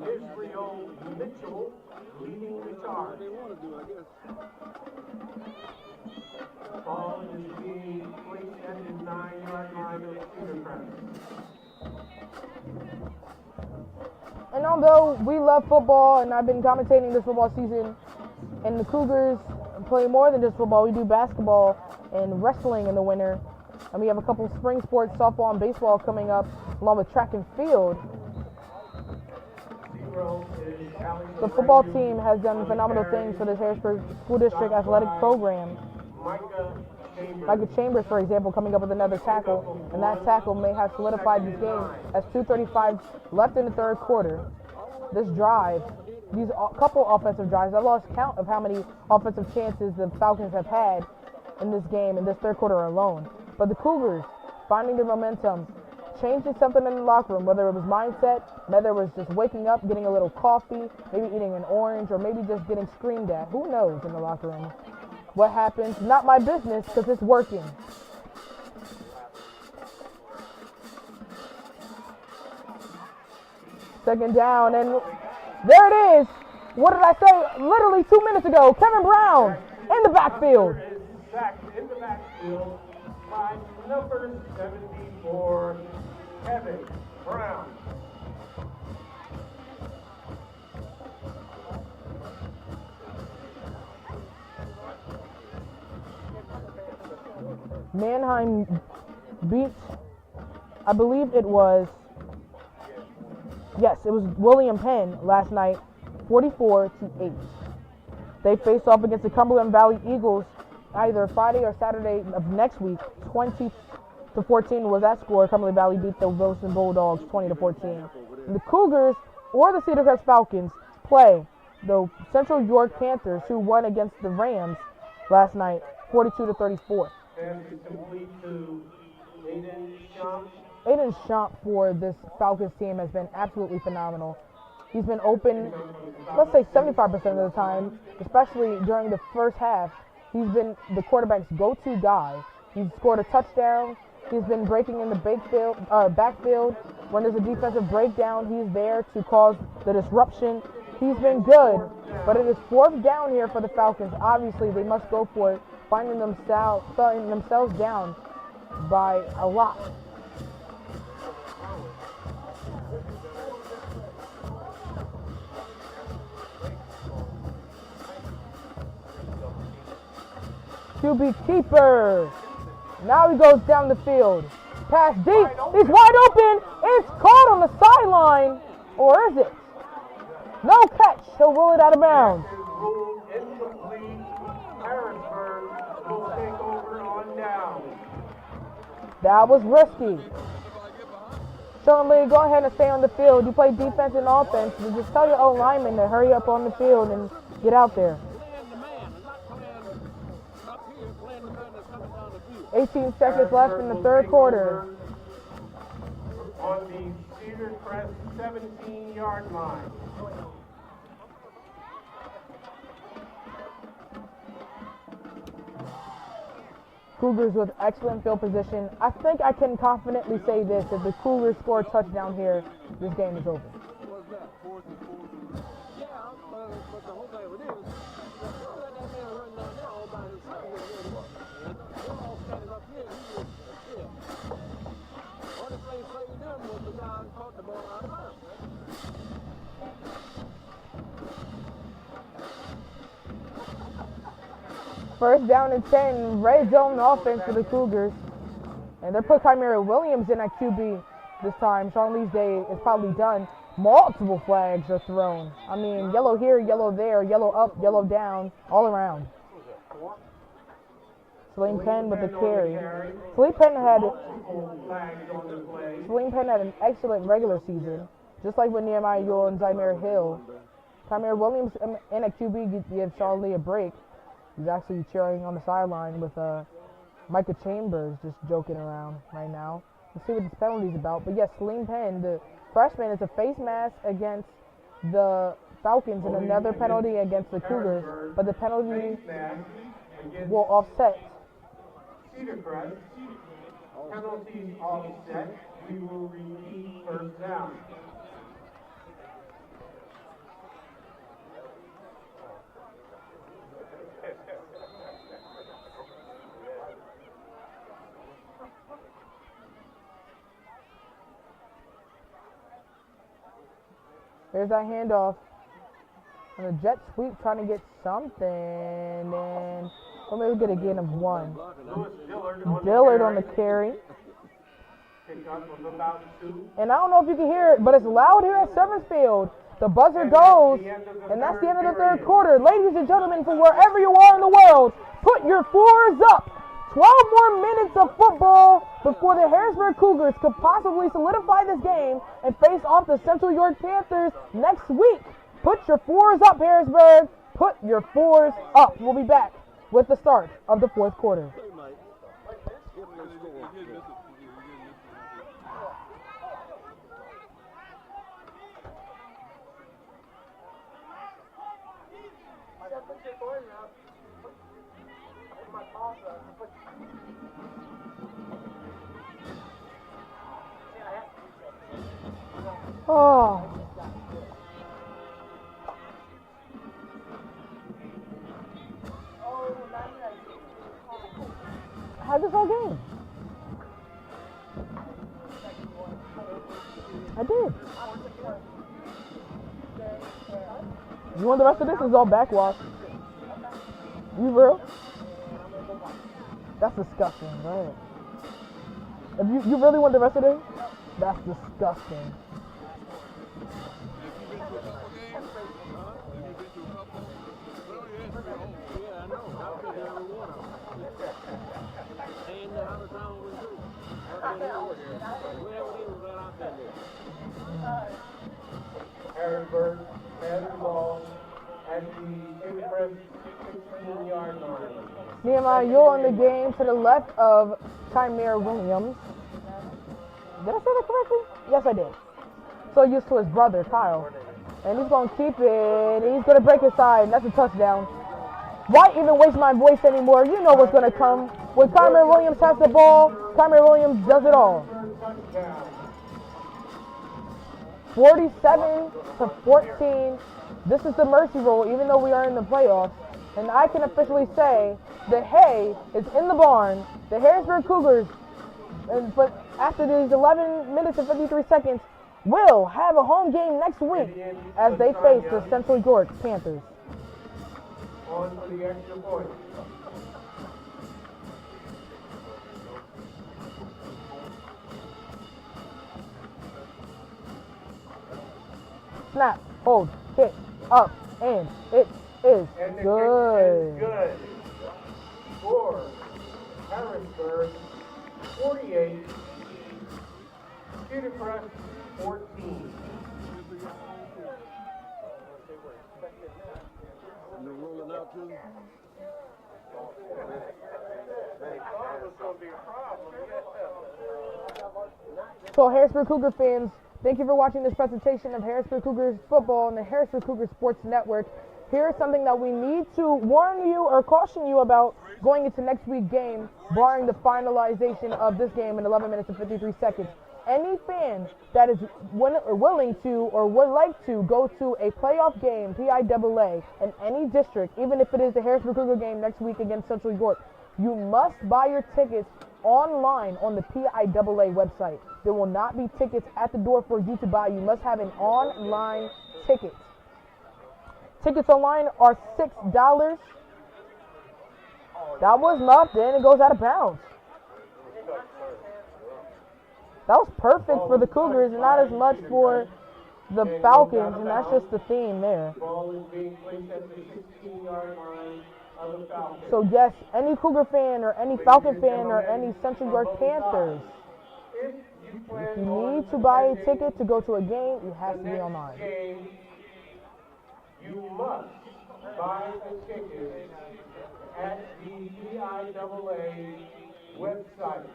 Israel Mitchell leading the charge. They want to do, I guess. Ball is being placed at the 9-yard line of Cedar Crest. And although we love football, and I've been commentating this football season, and the Cougars play more than just football, we do basketball and wrestling in the winter, and we have a couple spring sports, softball and baseball coming up, along with track and field. The football team has done phenomenal things for this Harrisburg School District athletic program. Micah Chambers, for example, coming up with another tackle, and that tackle may have solidified this game as 2:35 left in the third quarter. This drive, these couple offensive drives, I lost count of how many offensive chances the Falcons have had in this game, in this third quarter alone. But the Cougars finding their momentum, changing something in the locker room, whether it was mindset, whether it was just waking up, getting a little coffee, maybe eating an orange, or maybe just getting screamed at. Who knows in the locker room? What happens? Not my business, because it's working. Second down, and there it is. What did I say literally 2 minutes ago? Kevin Brown in the backfield. sacked in the backfield by number 74, Kevin Brown. Mannheim beat, I believe it was, yes, it was William Penn last night, 44-8. They face off against the Cumberland Valley Eagles either Friday or Saturday of next week. 20-14 was that score. Cumberland Valley beat the Wilson Bulldogs 20-14. And the Cougars or the Cedar Crest Falcons play the Central York Panthers, who won against the Rams last night, 42-34. And it's complete to Aiden Schomp. Aiden Schomp for this Falcons team has been absolutely phenomenal. He's been open, let's say 75% of the time, especially during the first half. He's been the quarterback's go-to guy. He's scored a touchdown. He's been breaking in the backfield. When there's a defensive breakdown, he's there to cause the disruption. He's been good, but it is fourth down here for the Falcons. Obviously, they must go for it, finding themselves down by a lot. QB keeper. Now he goes down the field. Pass deep. He's wide open. It's caught on the sideline. Or is it? No catch. He'll roll it out of bounds. Ruled incomplete. Harrisburg will take over on down. That was risky. Sean Lee, go ahead and stay on the field. You play defense and offense. You just tell your own lineman to hurry up on the field and get out there. 18 seconds left in the third quarter. On the Cedar Crest 17-yard line. Cougars with excellent field position. I think I can confidently say this: if the Cougars score a touchdown here, this game is over. What's that? 4th and 4. Yeah, but the whole thing with it is, let that man run down there all by himself. We're all standing up here. He was here. Only thing saved them was the guy who caught the ball out of bounds. First down and 10, red zone offense for the Cougars. And they put Chimera Williams in at QB this time. Sean Lee's day is probably done. Multiple flags are thrown. I mean, yellow here, yellow there, yellow up, yellow down, all around. Celine Penn with the carry. Celine Penn had an excellent regular season, just like with Nehemiah Ewell and Zymir Hill. Chimera Williams in at QB gives Sean Lee a break. He's actually cheering on the sideline with Micah Chambers just joking around right now. Let's see what this penalty is about. But yes, Celine Penn, the freshman, is a face mask against the Falcons and another penalty against the Cougars. But the penalty will offset. Cedar Crest. Penalties offset. We will repeat first down. There's that handoff. And a jet sweep trying to get something. And we'll maybe get a gain of one. Dillard on the carry. And I don't know if you can hear it, but it's loud here at Service Field. The buzzer goes, and that's the end of the third quarter. Ladies and gentlemen, from wherever you are in the world, put your fours up. 12 more minutes of football before the Harrisburg Cougars could possibly solidify this game and face off the Central York Panthers next week. Put your fours up, Harrisburg. Put your fours up. We'll be back with the start of the fourth quarter. Oh. had this whole game. I did. You want the rest of this? It's all backwash. You real? That's disgusting. Go ahead. If you really want the rest of this? That's disgusting. Harrisburg has the ball at the Cedar Crest 16-yard line. Nehemiah, you're on the game to the left of Chimere Williams. Did I say that correctly? Yes, I did. So used to his brother, Kyle. And he's going to keep it. He's going to break his side. And that's a touchdown. Why even waste my voice anymore? You know what's going to come. When Chimere Williams has the ball, Chimere Williams does it all. 47-14. This is the mercy roll, even though we are in the playoffs. And I can officially say the hay is in the barn. The Harrisburg Cougars, but after these 11 minutes and 53 seconds, will have a home game next week as they face the Central York Panthers. On for the extra point. Snap, hold, kick, up, and it is And the good. kick is good. Score, Harrisburg 48, Cedar Crest 14. You're rolling out too? So Harrisburg Cougar fans, thank you for watching this presentation of Harrisburg Cougars football on the Harrisburg Cougars Sports Network. Here's something that we need to warn you or caution you about going into next week's game, barring the finalization of this game in 11 minutes and 53 seconds. Any fan that is willing to or would like to go to a playoff game, PiAA, in any district, even if it is the Harrisburg Cougar game next week against Central York, you must buy your tickets online on the PiAA website. There will not be tickets at the door for you to buy. You must have an online ticket. Tickets online are $6. That was muffed in. It goes out of bounds. That was perfect for the Cougars and not as much for the Falcons, and that's just the theme there. Ball is being placed at the 16-yard line of the Falcons. So yes, any Cougar fan or any Falcon fan or any Central York Panthers, If you plan if you on need to buy a ticket to go to a game, it has to be next online. game, you must buy the ticket at the PiAA website.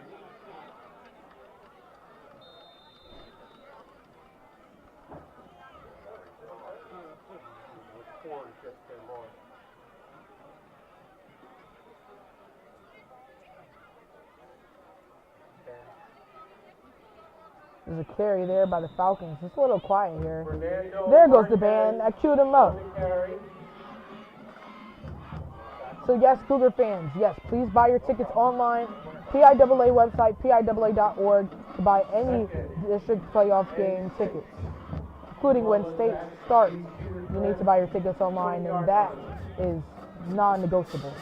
There's a carry there by the Falcons. It's a little quiet here. Fernando There goes the Marquez band. I queued him up. on the carry. So yes, Cougar fans, yes, please buy your tickets online. PiAA website, PiAA.org, to buy any district playoff game tickets, including when state starts. You need to buy your tickets online, and that is non-negotiable.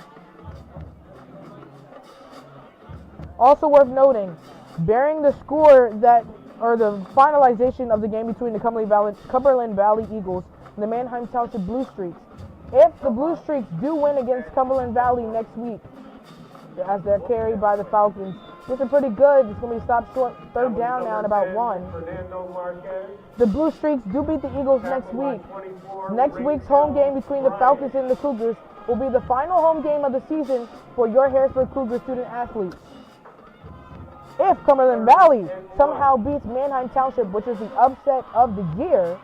Also worth noting, bearing the score that, or the finalization of the game between the Cumberland Valley Eagles and the Manheim Township Blue Streaks. If the Blue Streaks do win against Cumberland Valley next week, as they're carried by the Falcons, this is pretty good. It's going to be stopped short, third down now at about 1. Fernando Marquez. The Blue Streaks do beat the Eagles next week. Next week's home game between the Falcons and the Cougars will be the final home game of the season for your Harrisburg Cougar student athletes. If Cumberland Valley somehow beats Manheim Township, which is the upset of the year,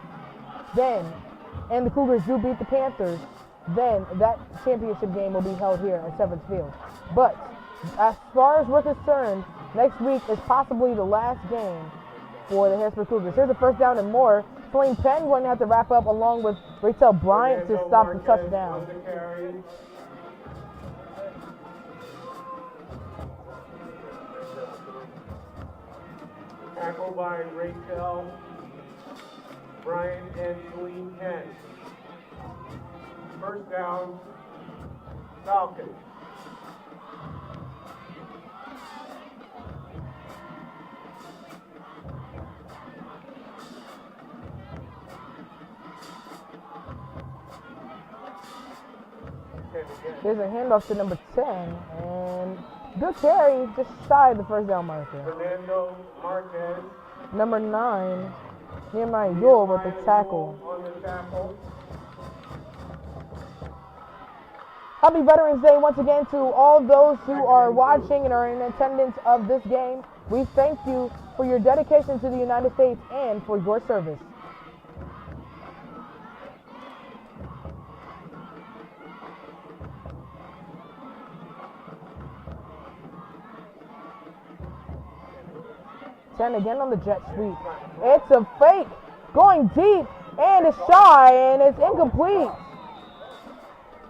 then, and the Cougars do beat the Panthers, then that championship game will be held here at Severance Field. But as far as we're concerned, next week is possibly the last game for the Harrisburg Cougars. Here's a first down and more. Celine Penn going to have to wrap up along with Rachel Bryant to stop the touchdown. Tackle by Rachel, Brian, and Celine Kent. First down, Falcons. There's a handoff to number 10, and good carry, just shy of the first down marker. Fernando Marquez. Number 9, Nehemiah Yule with the tackle. On the tackle. Happy Veterans Day once again to all those who are watching and are in attendance of this game. We thank you for your dedication to the United States and for your service. Again on the jet sweep. It's a fake, going deep, and it's shy, and it's incomplete.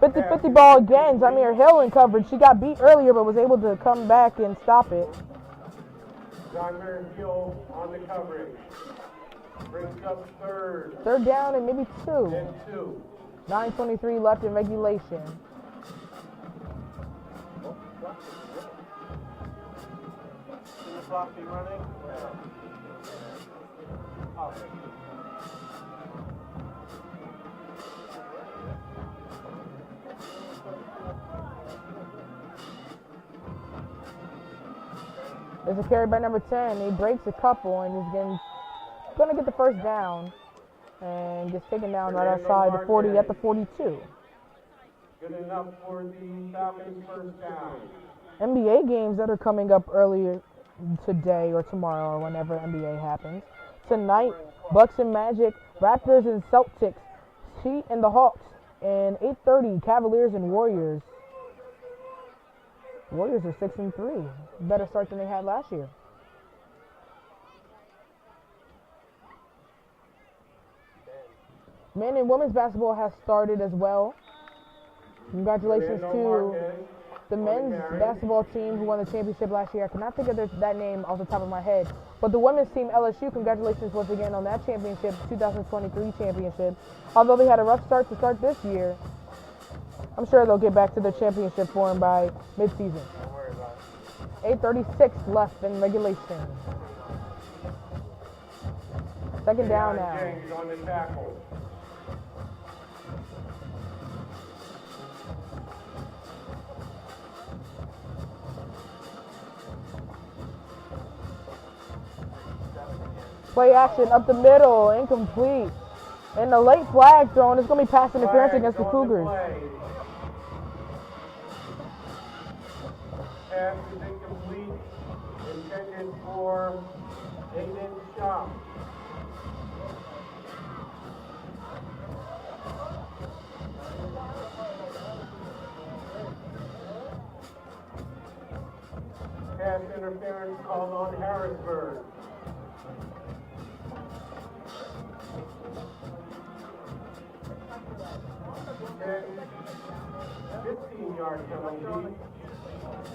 50-50 ball again. Zamir Hill in coverage. She got beat earlier, but was able to come back and stop it. Zamir Hill on the coverage. Brings up third. Third down and maybe 2. And 2. 9:23 left in regulation. Clock be running? Okay. There's a carry by number 10. He breaks a couple and is going to get the first down and gets taken down right outside the 40 at the 42. Good enough for the Falcons' first down. NBA games that are coming up earlier today or tomorrow or whenever NBA happens. Tonight, Bucks and Magic, Raptors and Celtics, Heat and the Hawks, and 8:30 Cavaliers and Warriors. Warriors are 6-3. Better start than they had last year. Men and women's basketball has started as well. Congratulations to the men's basketball team who won the championship last year. I cannot think of that name off the top of my head. But the women's team, LSU, congratulations once again on that championship, 2023 championship. Although they had a rough start to start this year, I'm sure they'll get back to their championship form by midseason. Don't worry about it. 8:36 left in regulation. Second down now. James on the tackle. Play action up the middle, incomplete. And the late flag thrown is going to be pass interference against the Cougars. Pass is incomplete, intended for Aiden Shaw. Pass interference called on Harrisburg. And 15-yard penalty.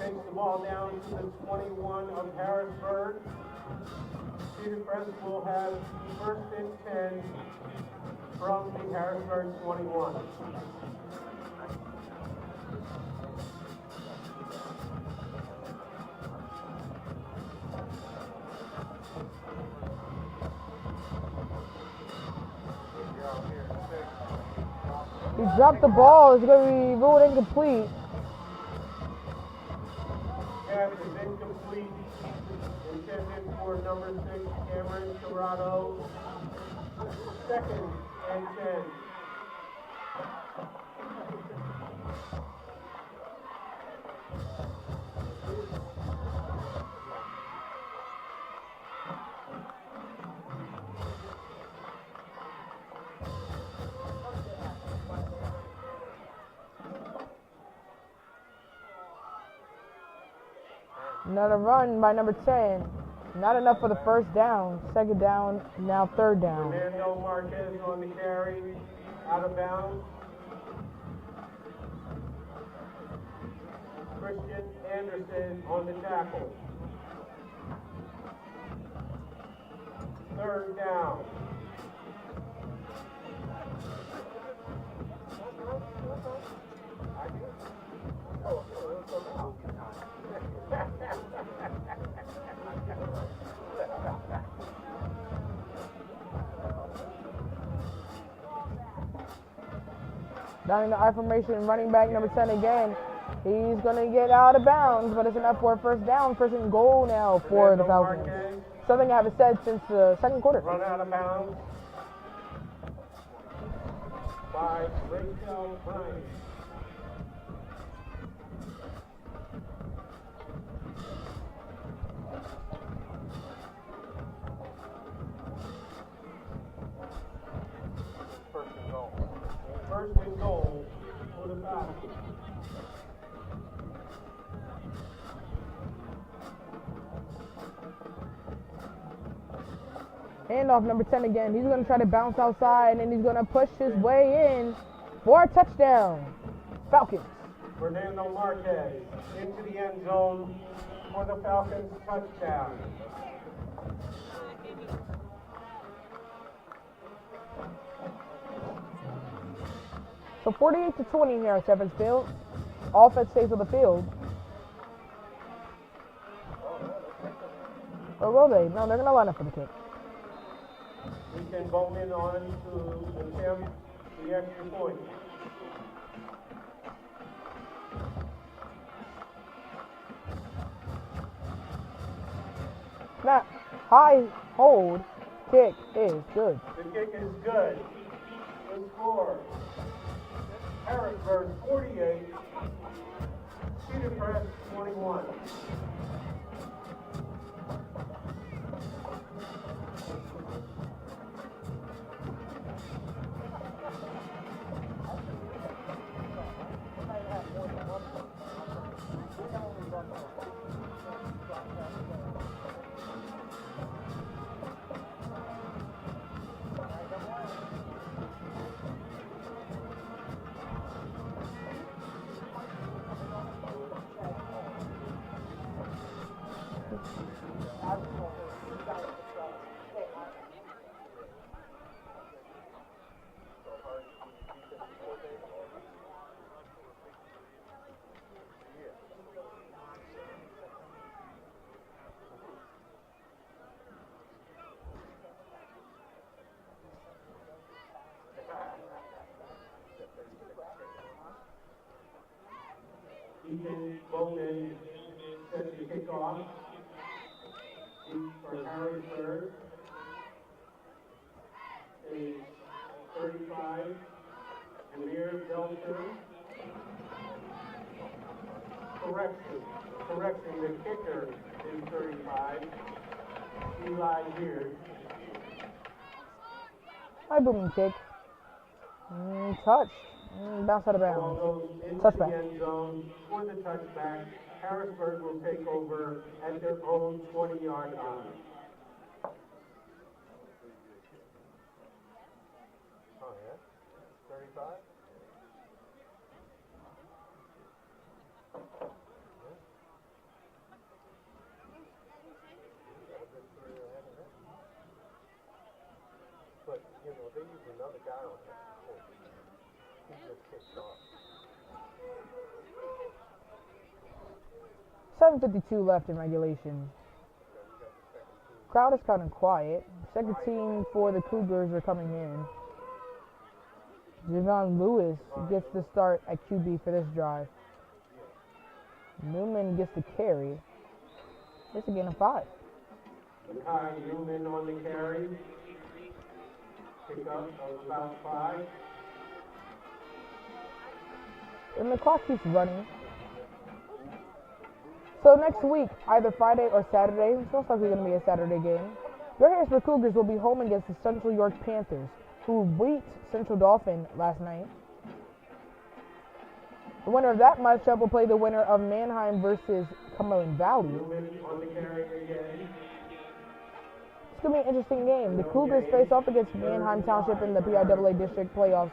Takes the ball down to the 21 of Harrisburg. Cedar Crest will have first and 10 from the Harrisburg 21. He dropped the ball. It's going to be ruled incomplete. Pass is incomplete. Intended for number 6, Cameron Tirado. Second and 10. Another run by number 10. Not enough for the first down. Second down, now third down. Fernando Marquez on the carry, out of bounds. Christian Anderson on the tackle. Third down. Down in the I formation, running back number 10 again. He's going to get out of bounds, but it's enough for a first down. First and goal now for the Falcons. Something I haven't said since the second quarter. Run out of bounds by Rachel Bryant. First and goal. First and goal for the Falcons. Handoff number 10 again. He's going to try to bounce outside, and he's going to push his way in for a touchdown. Falcons. Fernando Marquez into the end zone for the Falcons touchdown. So 48-20 here at Shepard's Field. Offense stays on the field. Or will they? No, they're going to line up for the kick. We can go in on to attempt the extra point. Snap. High hold. Kick is good. The kick is good. The score: Harrisburg 48, Cedar Crest 21. Ethan Bowman sets the kickoff. For Harrisburg is 35. Amir Belcher. Correction, the kicker is 35. Eli here. High booming kick. Touch. Bounce out of bounds. Touchback. The end zone for the touchback. Harrisburg will take over at their own 20-yard line. Oh, yeah? 35? But, you know, they use another guy on that. He just kicked off. 7:52 left in regulation. Crowd is kind of quiet. Second team for the Cougars are coming in. Javon Lewis gets the start at QB for this drive. Newman gets the carry. It's a gain of 5. Makai Newman on the carry. Pick up of about 5. And the clock keeps running. So next week, either Friday or Saturday, it's most likely going to be a Saturday game, your Harrisburg Cougars will be home against the Central York Panthers, who beat Central Dauphin last night. The winner of that matchup will play the winner of Manheim versus Cumberland Valley. It's going to be an interesting game. The Cougars face off against Manheim Township in the PiAA district playoffs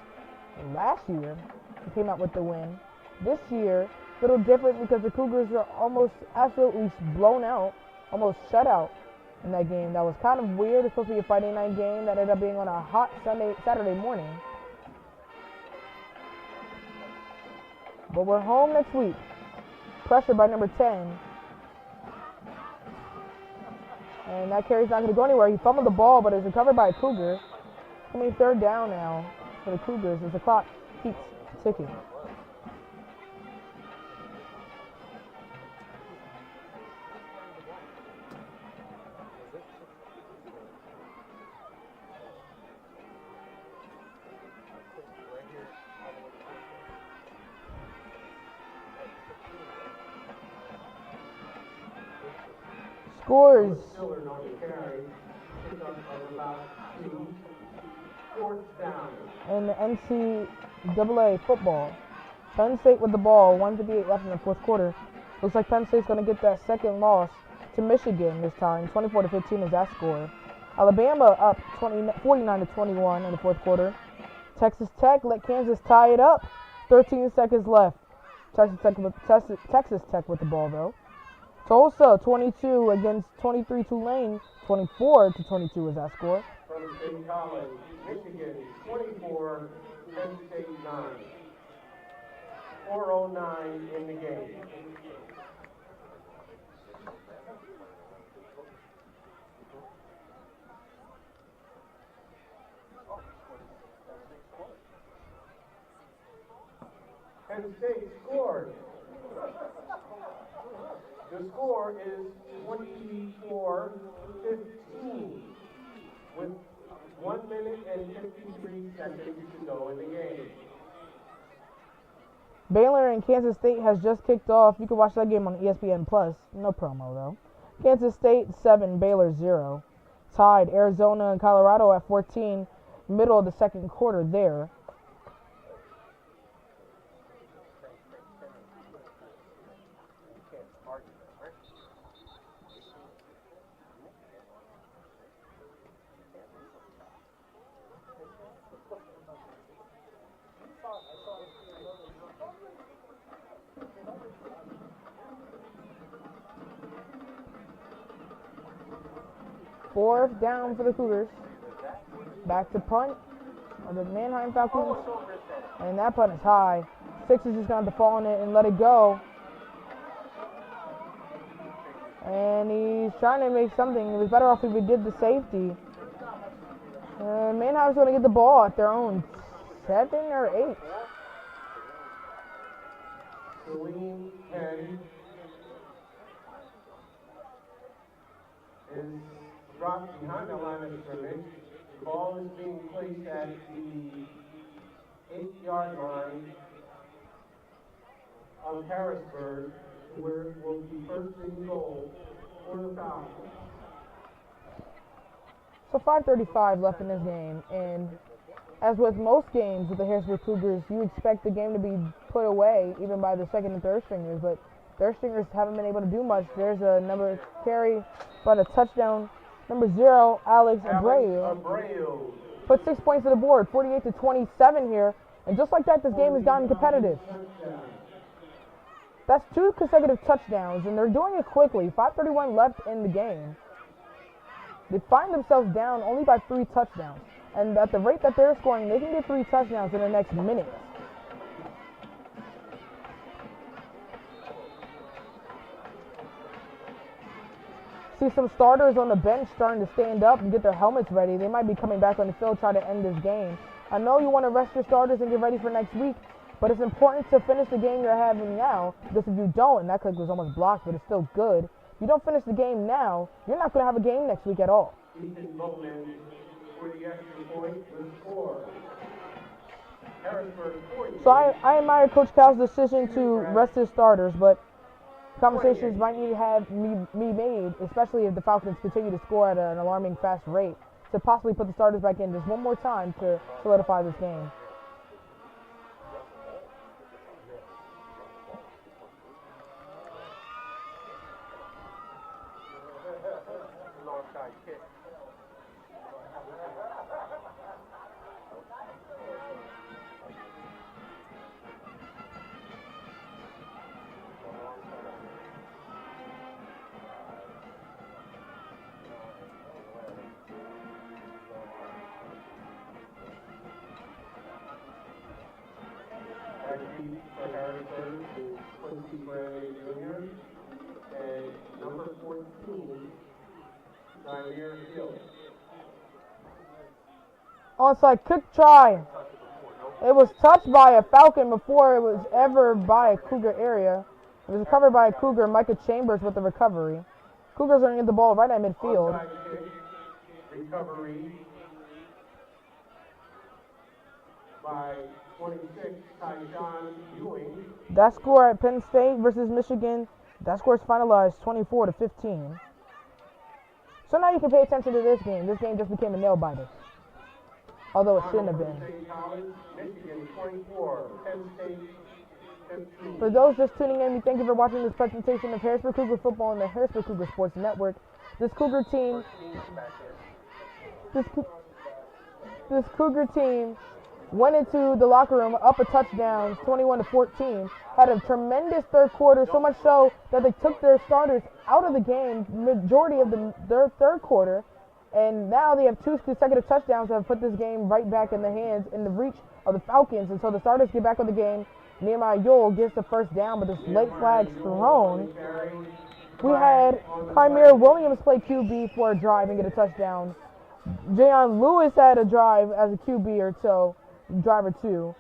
last year. They came out with the win. This year, a little different because the Cougars are almost absolutely blown out, almost shut out in that game. That was kind of weird. It's supposed to be a Friday night game that ended up being on a hot Saturday morning. But we're home next week. Pressure by number 10. And that carry's not going to go anywhere. He fumbled the ball, but it's recovered by a Cougar. It's going to be third down now for the Cougars as the clock keeps ticking. Scores. Stillard on the carry. Pickup of about 2. Fourth down. In the NCAA football. Penn State with the ball, 1:58 left in the fourth quarter. Looks like Penn State's going to get that second loss to Michigan this time. 24-15 is that score. Alabama up 49-21 in the fourth quarter. Texas Tech let Kansas tie it up. 13 seconds left. Texas Tech with the ball though. Tulsa 22 against 23 Tulane. 24-22 is that score. From State College, Michigan 24, Penn State 9. 4:09 in the game. Penn State scored. The score is 24-15 with 1 minute and 53 seconds to go in the game. Baylor and Kansas State has just kicked off. You can watch that game on ESPN Plus. No promo though. Kansas State 7, Baylor 0. Tied Arizona and Colorado at 14. Middle of the second quarter there. Fourth down for the Cougars. Back to punt of the Manheim Falcons. And that punt is high. Six is just going to have to fall on it and let it go. And he's trying to make something. It was better off if he did the safety. And Manheim's going to get the ball at their own 7 or 8. Celine 10 is dropped behind the line of scrimmage. The ball is being placed at the 8-yard line of Harrisburg, where it will be first and goal for the Falcons. So 5:35 left in this game, and as with most games with the Harrisburg Cougars, you expect the game to be put away even by the second and third stringers, but third stringers haven't been able to do much. There's a number carry, but a touchdown. Number 0, Alex Abreu. Put 6 points to the board, 48-27 here, and just like that, this game has gotten competitive. That's 2 consecutive touchdowns, and they're doing it quickly. 5:31 left in the game. They find themselves down only by 3 touchdowns. And at the rate that they're scoring, they can get 3 touchdowns in the next minute. See some starters on the bench starting to stand up and get their helmets ready. They might be coming back on the field trying to end this game. I know you want to rest your starters and get ready for next week, but it's important to finish the game you're having now, because if you don't, and that click was almost blocked, but it's still good. If you don't finish the game now, you're not going to have a game next week at all. Ethan Bowman for the extra point to score. Harrisburg 40. So I admire Coach Cal's decision to rest his starters, but conversations might need to have me made, especially if the Falcons continue to score at an alarming fast rate, to possibly put the starters back in just one more time to solidify this game. Keith for Harrisburg is Quincy Gray Jr. and number 14, Jair Hill. Onside kick try. It was touched by a Falcon before it was ever by a Cougar area. It was recovered by a Cougar, Micah Chambers with the recovery. Cougars are going to get the ball right at midfield. Onside kick, recovery by 26, Tyshawn Ewing. That score at Penn State versus Michigan, that score is finalized 24-15. So now you can pay attention to this game. This game just became a nail biter. Although it shouldn't have been. Michigan 24, Penn State 15. For those just tuning in, we thank you for watching this presentation of Harrisburg Cougar football on the Harrisburg Cougar Sports Network. This Cougar team, this Cougar team went into the locker room up a touchdown, 21-14. Had a tremendous third quarter, so much so that they took their starters out of the game majority of their third quarter. And now they have 2 consecutive touchdowns that have put this game right back in the hands, in the reach of the Falcons. And so the starters get back on the game. Nehemiah Yule gets the first down, but this late flag's thrown. We had Chimera Williams play QB for a drive and get a touchdown. Jayon Lewis had a drive as a QB or so, drive or two.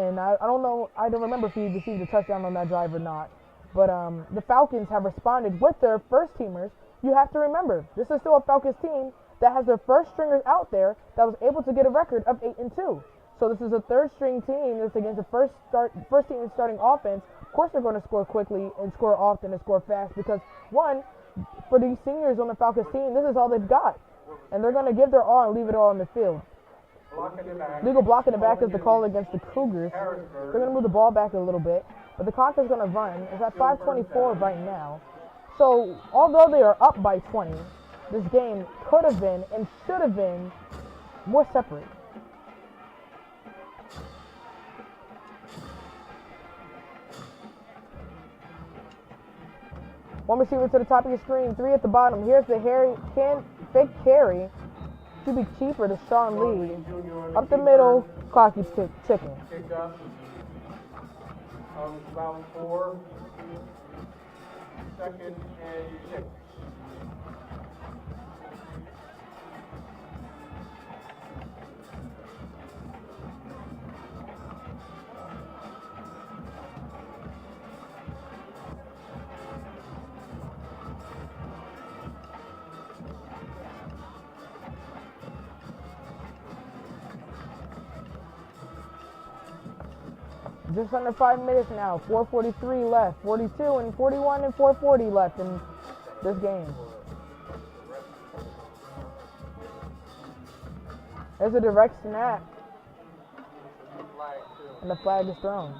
And I don't know, I don't remember if he received a touchdown on that drive or not. But the Falcons have responded with their first teamers. You have to remember, this is still a Falcons team that has their first stringers out there that was able to get a record of 8-2. So this is a third string team that's against the first team starting offense. Of course they're going to score quickly and score often and score fast because, one, for these seniors on the Falcons team, this is all they've got. And they're going to give their all and leave it all in the field. Legal block in the back is the call against the Cougars. They're going to move the ball back a little bit. But the clock is going to run. It's at 5:24 right now. So although they are up by 20, this game could have been and should have been more separate. One receiver to the top of your screen, 3 at the bottom. Here's the fake carry. Should be cheaper to Sean Lee. Up the middle, clock keeps ticking. Kick up of about 4, second and 6. Just under 5 minutes now. 4:43 left. 42 and 41 and 4:40 left in this game. There's a direct snap. And the flag is thrown.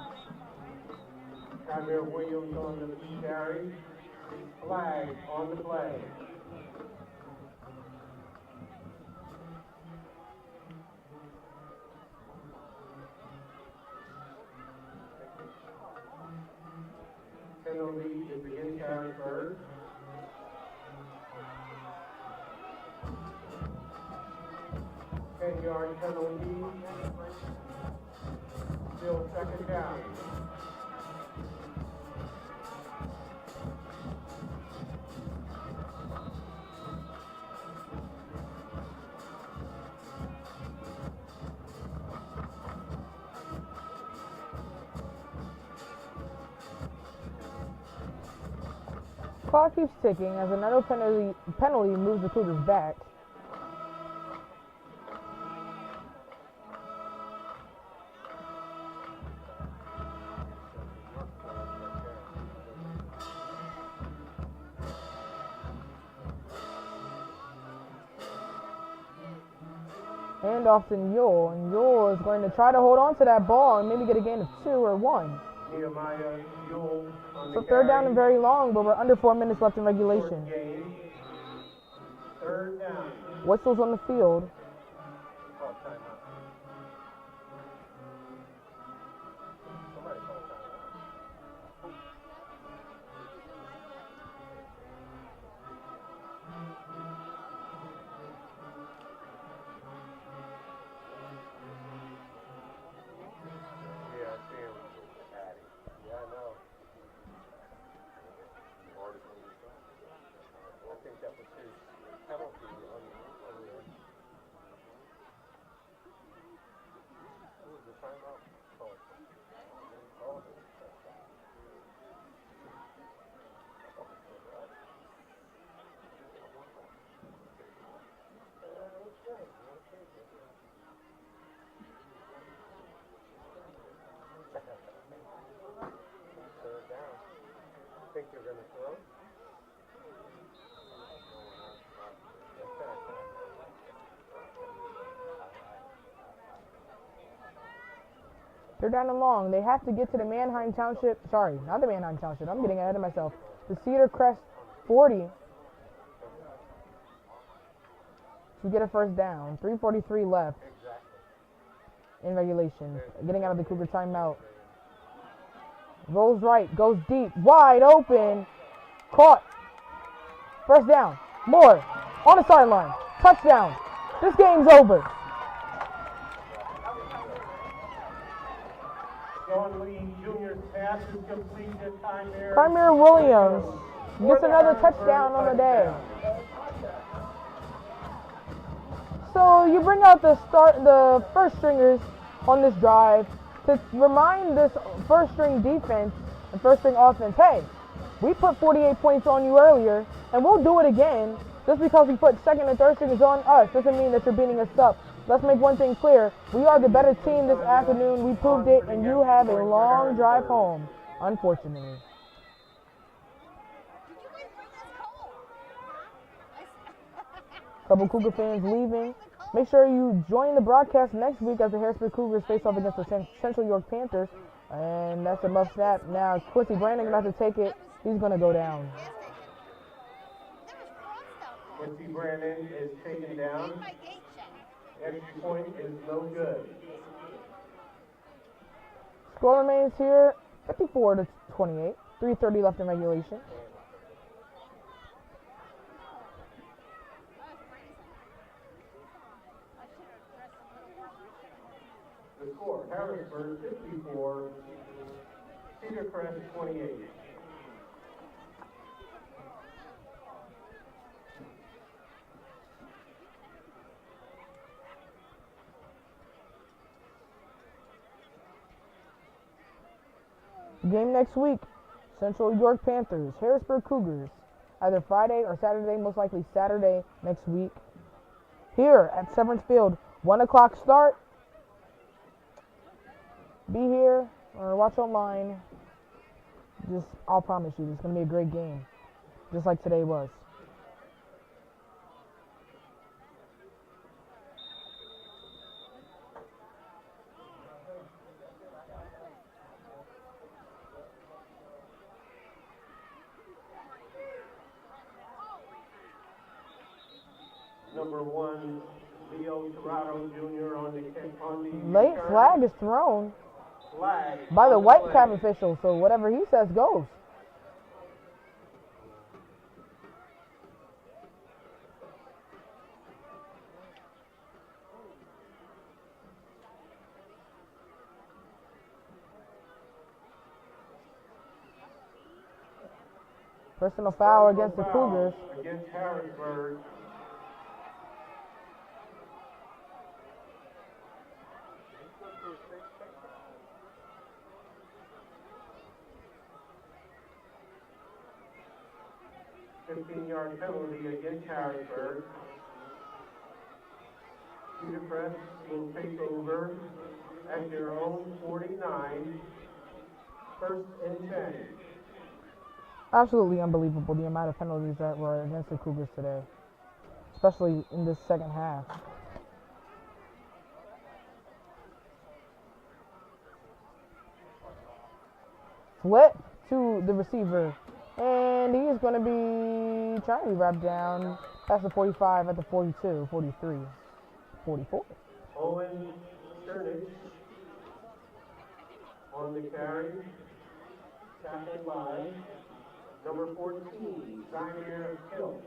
Chimera Williams on the carry. Flag on the play. Penalty is against Harrisburg. Yard penalty. Still second down. Clock keeps ticking as another penalty moves the Cougars back. Handoff to Yule, and Yule is going to try to hold on to that ball and maybe get a gain of 2 or 1. Nehemiah Yule on So the third down carry. and very long, but we're under 4 minutes left in regulation. Game. Third down. Whistles on the field. Call timeout. Somebody call timeout. Yeah, I see him. Think you're going to throw? They're down and long. They have to get to the Manheim Township. Sorry, not the Manheim Township. I'm getting ahead of myself. The Cedar Crest 40 to get a first down. 3:43 left in regulation. Getting out of the Cougar timeout. Rolls right, goes deep, wide open. Caught. First down. More on the sideline. Touchdown. This game's over. John Lee Jr.'s pass is completed. Primary Williams gets another touchdown on the day. So you bring out the first stringers on this drive to remind this first string defense and first string offense, hey, we put 48 points on you earlier, and we'll do it again. Just because we put second and third stringers on us doesn't mean that you're beating us up. Let's make one thing clear. We are the better team this afternoon. We proved it, and you have a long drive home, unfortunately. Couple Cougar fans leaving. Make sure you join the broadcast next week as the Harrisburg Cougars face off against the Central York Panthers. And that's a muff snap. Now, Quincy Brandon going to have to take it. He's going to go down. Quincy Brandon is taken down. Extra point is no good. Score remains here 54-28. 3:30 left in regulation. The score, Harrisburg 54, Cedar Crest 28. Game next week, Central York Panthers, Harrisburg Cougars. Either Friday or Saturday, most likely Saturday next week. Here at Severance Field, 1 o'clock start. Be here or watch online. I'll promise you, it's going to be a great game, just like today was. Number 1, Leo Torado Jr. on the Late flag is thrown flag by the white cap official, so whatever he says goes. Personal foul against the Cougars. Against Harrisburg. Yard penalty against Harrisburg. Cedar Crest will take over at their own 49, first and 10. Absolutely unbelievable the amount of penalties that were against the Cougars today, especially in this second half. Flip to the receiver. And he's going to be trying to be wrapped down past the 45 at the 42, 43, 44. Owen Sternich on the carry. Tackled by number 14, Zaire Hill.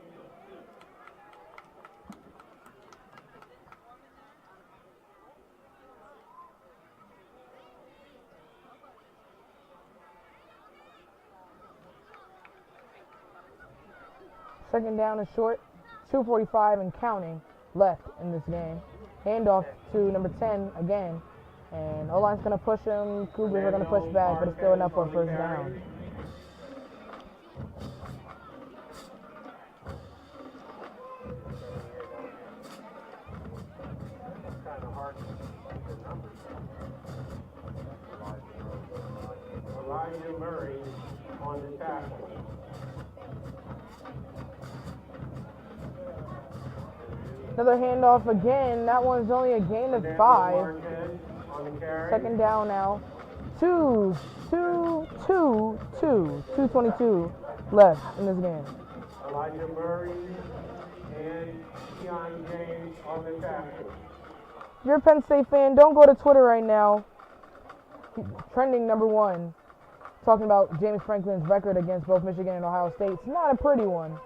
Second down is short, 2:45 and counting left in this game. Handoff to number 10 again. And O-line's going to push him. Cougars are going to push back, but it's still enough for a first down. Elijah Murray on the tackle. Another handoff again. That one's only a gain of 5. Second down now. 2:22 left in this game. Elijah Murray and Keon James on the tackle. If you're a Penn State fan, don't go to Twitter right now. Trending #1. Talking about James Franklin's record against both Michigan and Ohio State. It's not a pretty one.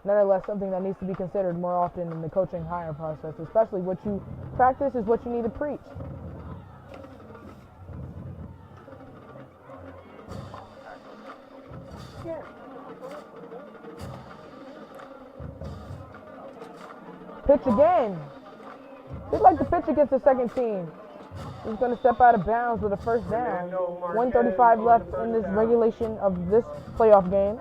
Nonetheless, something that needs to be considered more often in the coaching hire process, especially what you practice is what you need to preach. Pitch again. They'd like to pitch against the second team. He's going to step out of bounds with a first down. 1:35 left in this regulation of this playoff game.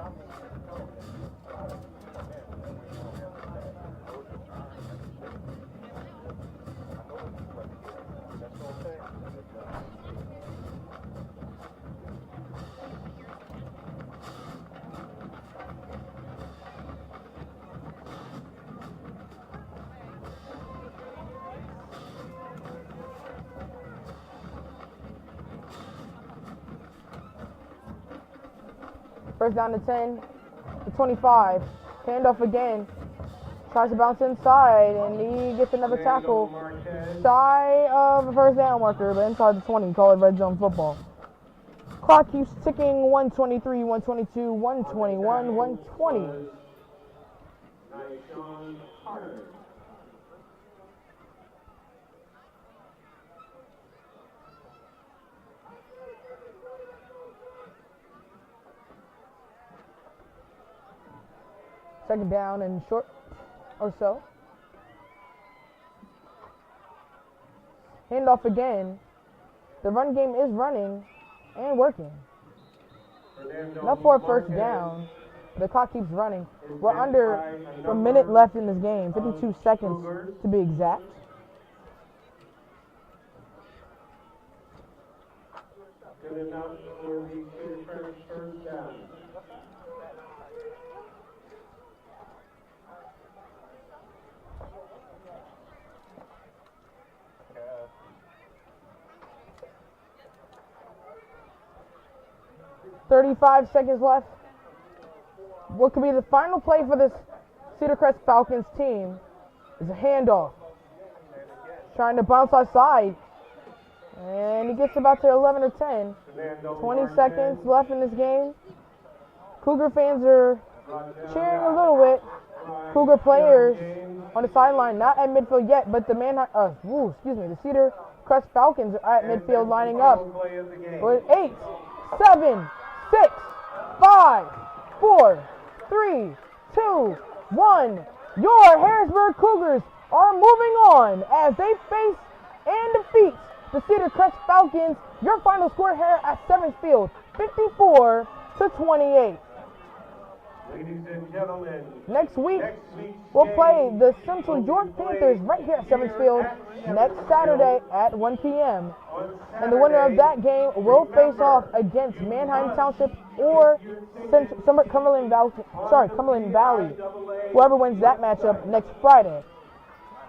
First down to 10, to 25. Handoff again. Tries to bounce inside, and he gets another tackle. Shy of a first down marker, but inside the 20. Call it red zone football. Clock keeps ticking. 1:23, 1:22, 1:21, 1:20. Second down and short or so. Handoff again. The run game is running and working. Enough for a first down. The clock keeps running. We're under a minute left in this game. 52 seconds to be exact. Good enough for the Cedar Crest first down. .35 seconds left. What could be the final play for this Cedar Crest Falcons team is a handoff. Trying to bounce outside. And he gets about to 11 or 10. 20 seconds left in this game. Cougar fans are cheering a little bit. Cougar players on the sideline, not at midfield yet, but the the Cedar Crest Falcons are at midfield lining up. With 8, 7, 6, 5, 4, 3, 2, 1. Your Harrisburg Cougars are moving on as they face and defeat the Cedar Crest Falcons. Your final score here at 7th Field, 54-28. Ladies and gentlemen, Next week, we'll play the Central York Panthers right here at 7th Field next Saturday at 1 p.m. And the winner of that game will face off against Manheim Township or Cumberland Valley. Whoever wins that matchup next Friday.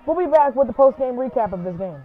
We'll be back with the post-game recap of this game.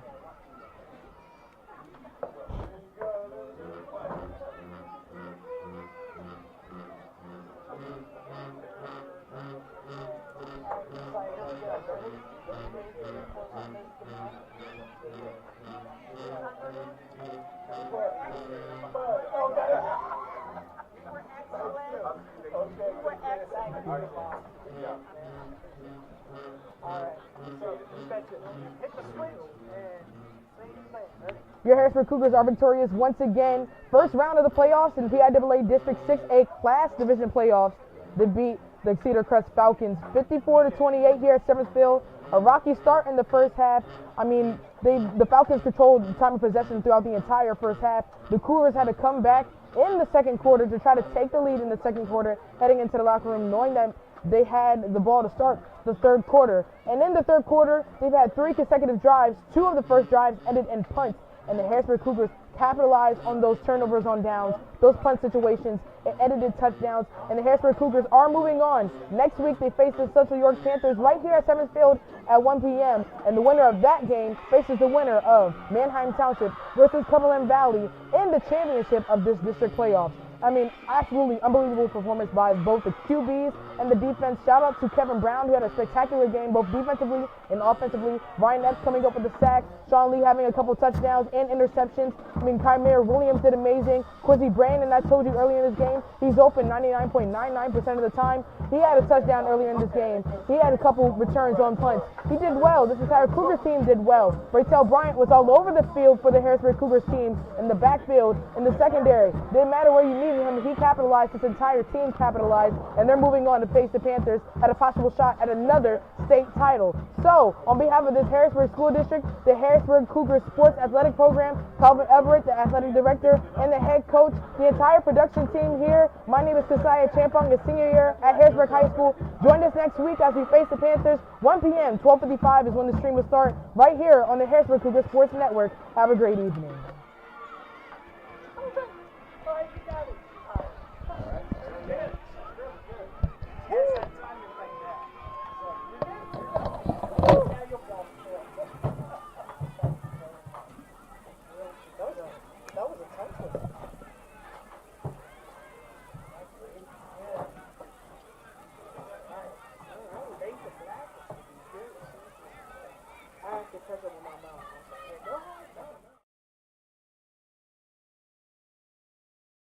Your Harrisburg Cougars are victorious once again. First round of the playoffs in PiAA District 6A Class Division playoffs. They beat the Cedar Crest Falcons 54-28 here at 7th Field. A rocky start in the first half. I mean, The Falcons controlled the time of possession throughout the entire first half. The Cougars had to come back in the second quarter to try to take the lead in the second quarter, heading into the locker room, knowing that they had the ball to start the third quarter. And in the third quarter, they've had 3 consecutive drives. 2 of the first drives ended in punts, and the Harrisburg Cougars capitalized on those turnovers on downs, those punt situations, and edited touchdowns, and the Harrisburg Cougars are moving on. Next week, they face the Central York Panthers right here at 7th Field at 1 p.m., and the winner of that game faces the winner of Manheim Township versus Cumberland Valley in the championship of this district playoffs. I mean, absolutely unbelievable performance by both the QBs and the defense. Shout out to Kevin Brown, who had a spectacular game, both defensively and offensively. Ryan Epps coming up with the sack. Sean Lee having a couple touchdowns and interceptions. I mean, Kymere Williams did amazing. Quizzy Brandon, I told you earlier in this game, he's open 99.99% of the time. He had a touchdown earlier in this game. He had a couple returns on punts. He did well. This entire Cougars team did well. Raytel Bryant was all over the field for the Harrisburg Cougars team, in the backfield, in the secondary. Didn't matter where you needed him, he capitalized. His entire team capitalized, and they're moving on to face the Panthers at a possible shot at another state title. So, on behalf of this Harrisburg School District, the Harrisburg Cougars Sports Athletic Program, Calvin Everett, the athletic director, and the head coach, the entire production team here, my name is Kasaya Champong, a senior year at Harrisburg High School. Join us next week as we face the Panthers. 1 p.m., 12:55 is when the stream will start, right here on the Harrisburg Cougars Sports Network. Have a great evening.